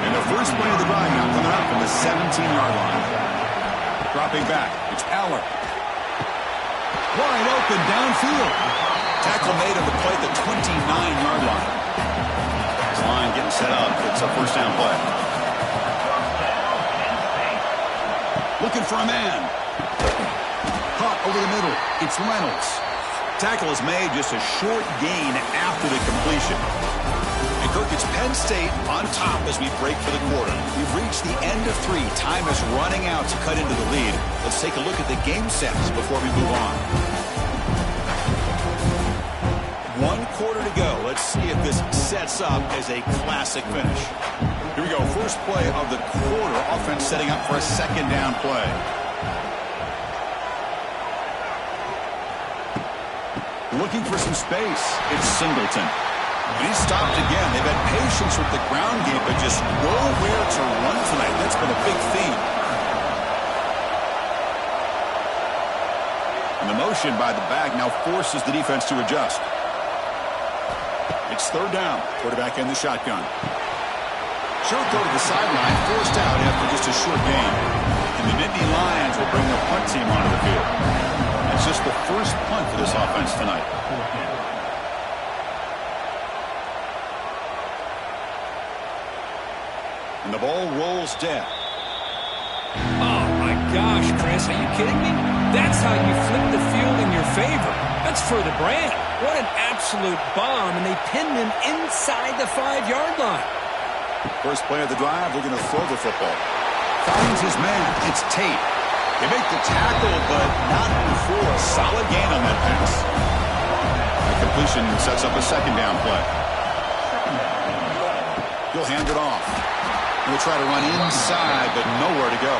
And the first play of the drive now coming up from the 17-yard line. Dropping back, it's Aller. Wide open downfield. Tackle made on the play at the 29-yard line. This line getting set up. It's a first down play. Looking for a man. Caught over the middle. It's Reynolds. Tackle is made, just a short gain after the completion. And Kirk, it's Penn State on top as we break for the quarter. We've reached the end of 3. Time is running out to cut into the lead. Let's take a look at the game sets before we move on. 1 quarter to go. Let's see if this sets up as a classic finish. Here we go. First play of the quarter. Offense setting up for a second down play. Looking for some space. It's Singleton. And he's stopped again. They've had patience with the ground game, but just nowhere to run tonight. That's been a big theme. And the motion by the back now forces the defense to adjust. It's 3rd down. Quarterback in the shotgun. Short throw to the sideline. Forced out after just a short gain. And the Nittany Lions will bring the punt team onto the field. It's just the first punt for this offense tonight. And the ball rolls dead. Oh, my gosh, Chris, are you kidding me? That's how you flip the field in your favor. That's for the brand. What an absolute bomb, and they pinned him inside the 5-yard line. First play of the drive, they're going to throw the football. Finds his man. It's Tate. They make the tackle, but not before a solid gain on that pass. The completion sets up a second down play. He'll hand it off. He'll try to run inside, but nowhere to go.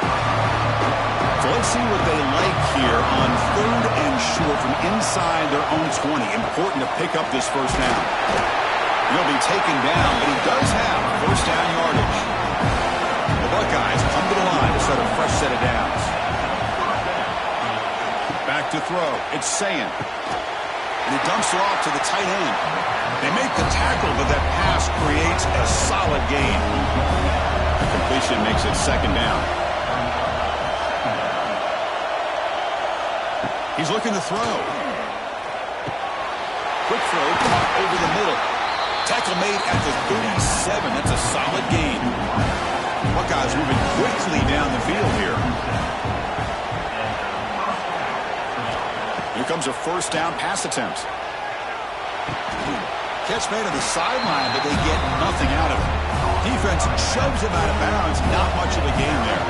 So let's see what they like here on 3rd and short from inside their own 20. Important to pick up this first down. He'll be taken down, but he does have first down yardage. The Buckeyes come to the line to start a fresh set of downs. Back to throw. It's Sayin. And he dumps it off to the tight end. They make the tackle, but that pass creates a solid gain. The completion makes it second down. He's looking to throw. Quick throw caught over the middle. Tackle made at the 37. That's a solid gain. Buckeyes moving quickly down the field here. Here comes a first down pass attempt. Catch made on the sideline, but they get nothing out of it. Defense shoves him out of bounds. Not much of a gain there.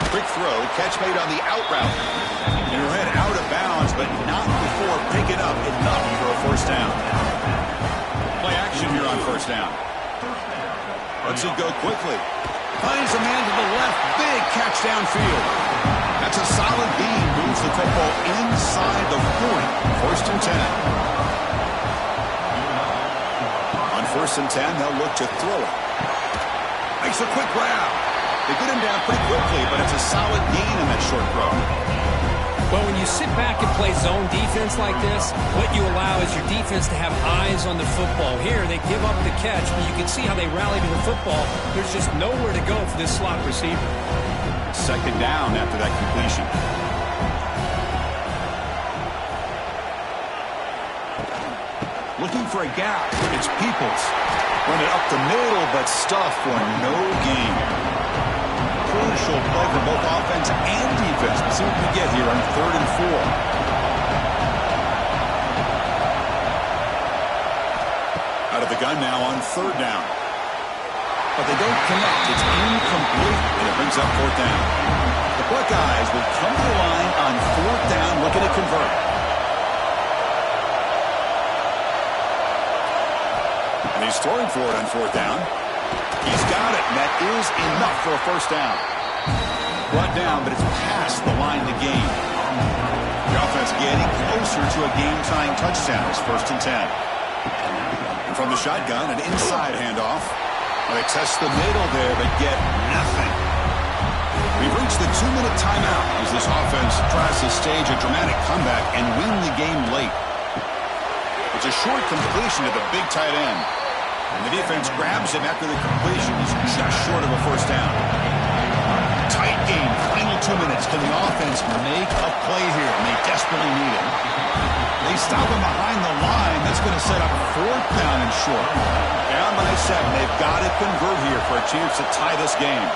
Quick throw, catch made on the out route. And he'll head out of bounds, but not before picking up enough for a first down. Play action here on first down. Lets it go quickly. Finds a man to the left. Big catch downfield. That's a solid beam. Moves the football inside the 40. First and 10. On first and 10, they'll look to throw it. Makes a quick grab. They get him down pretty quickly, but it's a solid gain in that short throw. Well, when you sit back and play zone defense like this, what you allow is your defense to have eyes on the football. Here, they give up the catch, but you can see how they rally to the football. There's just nowhere to go for this slot receiver. Second down after that completion. Looking for a gap. It's Peoples. Run it up the middle, but stuff for no gain. Crucial play for both offense and defense. Let's see what we get here on 3rd and 4. Out of the gun now on 3rd down. But they don't connect. It's incomplete, and it brings up 4th down. The Buckeyes will come to the line on 4th down, looking to convert. And he's throwing for it on 4th down. He's got it, and that is enough for a first down. Brought down, but it's past the line to gain. The offense getting closer to a game-tying touchdown. It's 1st and 10. And from the shotgun, an inside handoff. Well, they test the middle there, but get nothing. We've reached the 2-minute timeout as this offense tries to stage a dramatic comeback and win the game late. It's a short completion to the big tight end. And the defense grabs him after the completion. He's just short of a first down. Tight game, final 2 minutes. Can the offense make a play here? And they desperately need it. They stop him behind the line. That's going to set up 4th down and short. Down by 7. They've got to convert here for a chance to tie this game.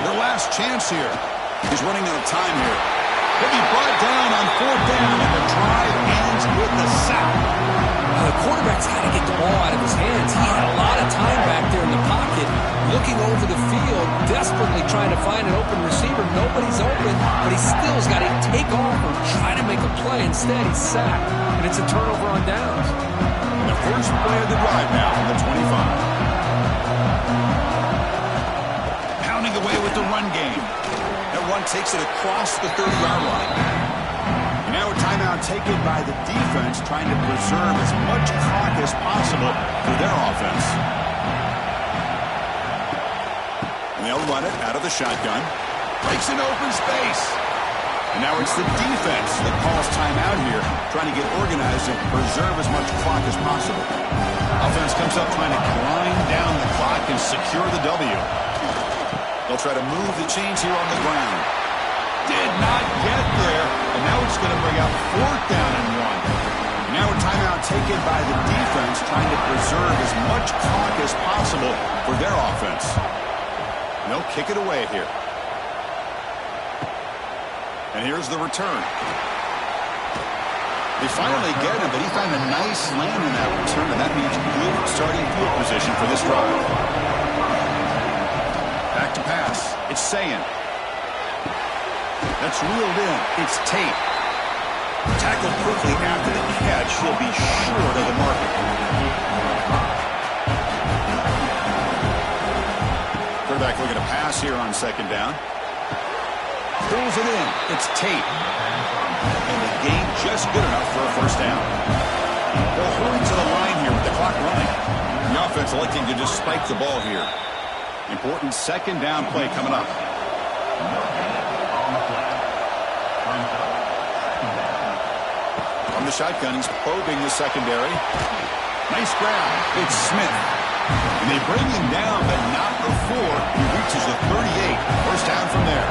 Their last chance here. He's running out of time here. He'll be brought down on 4th down, and the drive ends with the sack. The quarterback's got to get the ball out of his hands. He had a lot of time back there in the pocket, looking over the field, desperately trying to find an open receiver. Nobody's open, but he still's got to take off and try to make a play. Instead, he's sacked, and it's a turnover on downs. And the first play of the drive now from the 25. Pounding away with the run game. That run takes it across the 30-yard line. Now a timeout taken by the defense, trying to preserve as much clock as possible for their offense. And they'll run it out of the shotgun. Breaks an open space. And now it's the defense that calls timeout here, trying to get organized and preserve as much clock as possible. Offense comes up trying to grind down the clock and secure the W. They'll try to move the chains here on the ground. Did not get there, and now it's going to bring out 4th down and 1. Now a timeout taken by the defense, trying to preserve as much clock as possible for their offense. And they'll kick it away here. And here's the return. They finally get him, but he found a nice lane in that return, and that means good starting field position for this drive. Back to pass. It's Sayin. That's reeled in. It's Tate. Tackled quickly after the catch. He'll be short of the marker. Quarterback looking to pass here on second down. Pulls it in. It's Tate. And the gain just good enough for a first down. They'll hurry to the line here with the clock running. The offense electing to just spike the ball here. Important second down play coming up. From the shotgun, he's probing the secondary. Nice grab. It's Smith. And they bring him down, but not before he reaches the 38. First down from there.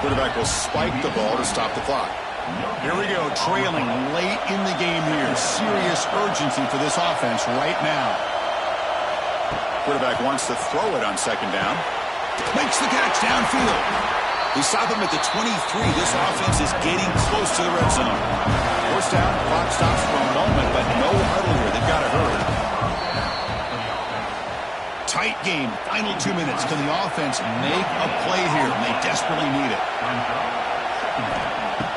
Quarterback will spike the ball to stop the clock. Here we go, trailing late in the game here. Serious urgency for this offense right now. Quarterback wants to throw it on second down. Makes the catch downfield. They stop him at the 23. This offense is getting close to the red zone. First down, clock stops for a moment, but no huddle here. They've got to hurry. Tight game, final 2 minutes. Can the offense make a play here? They desperately need it.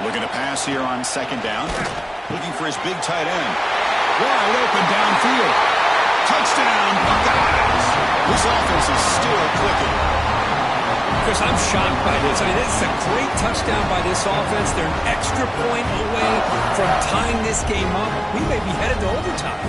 Looking to pass here on second down. Looking for his big tight end. Wide open downfield. Touchdown, Buckeyes. This offense is still clicking. Chris, I'm shocked by this. I mean, it's a great touchdown by this offense. They're an extra point away from tying this game up. We may be headed to overtime.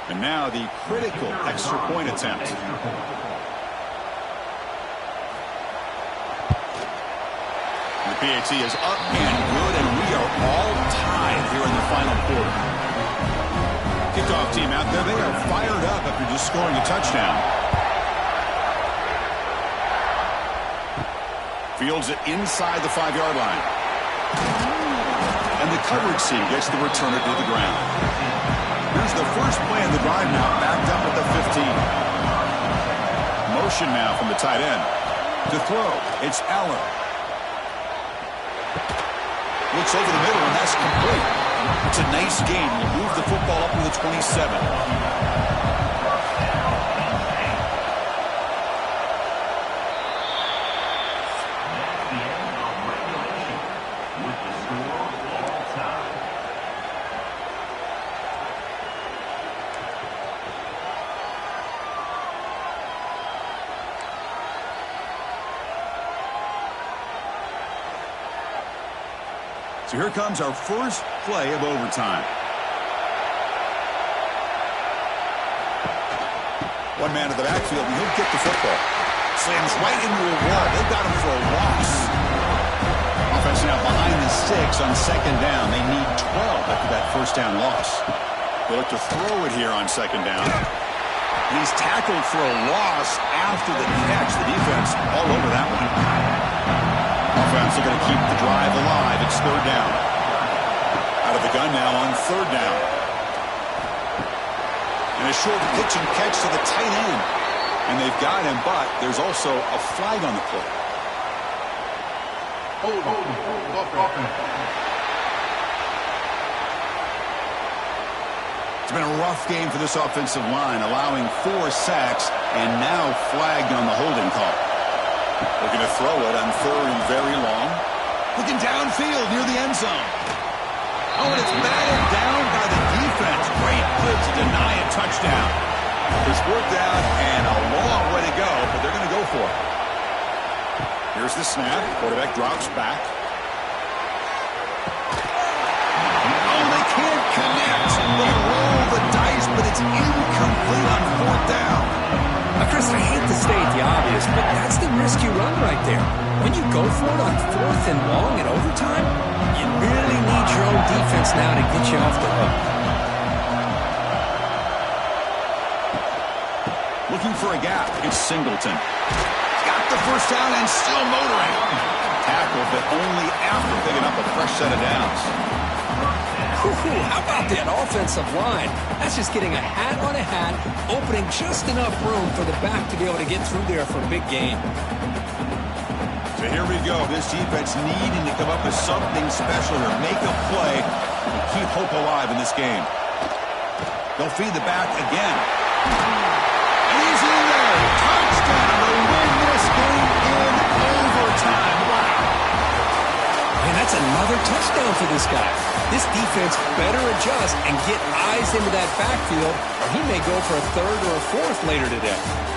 And now the critical extra point attempt. The PAT is up and good, and we are all tied here in the final quarter. Kickoff team out there. They are fired up after just scoring a touchdown. Fields it inside the 5-yard line. And the coverage team gets the returner to the ground. Here's the first play of the drive now, backed up at the 15. Motion now from the tight end. To throw, it's Allen. Looks over the middle, and that's complete. It's a nice game. You move the football up to the 27. So here comes our first play of overtime. One man to the backfield, and he'll get the football. Slams right into a wall. They've got him for a loss. Offense now behind the 6 on second down. They need 12 after that first down loss. They look to throw it here on second down. He's tackled for a loss after the catch. The defense all over that one. Offense are going to keep the drive alive. It's third down. Out of the gun now on third down. And a short pitch and catch to the tight end. And they've got him, but there's also a flag on the play. It's been a rough game for this offensive line, allowing 4 sacks and now flagged on the holding call. Looking to throw it on third and very long. Looking downfield near the end zone. Oh, and it's batted down by the defense. Great play to deny a touchdown. It's worked out and a long way to go, but they're going to go for it. Here's the snap. Quarterback drops back. Oh, they can't connect. They roll the dice, but it's incomplete on fourth down. Chris, I hate to state the obvious, but that's the risk you run right there. When you go for it on fourth and long in overtime, you really need your own defense now to get you off the hook. Looking for a gap. It's Singleton. Got the first down and still motoring. Tackle, but only after picking up a fresh set of downs. How about that offensive line? That's just getting a hat on a hat, opening just enough room for the back to be able to get through there for a big gain. So here we go. This defense needing to come up with something special here. Make a play and keep hope alive in this game. They'll feed the back again. And he's in there. Touchdown to win this game in overtime. Wow. And that's another touchdown for this guy. This defense better adjust and get eyes into that backfield, or he may go for a third or a fourth later today.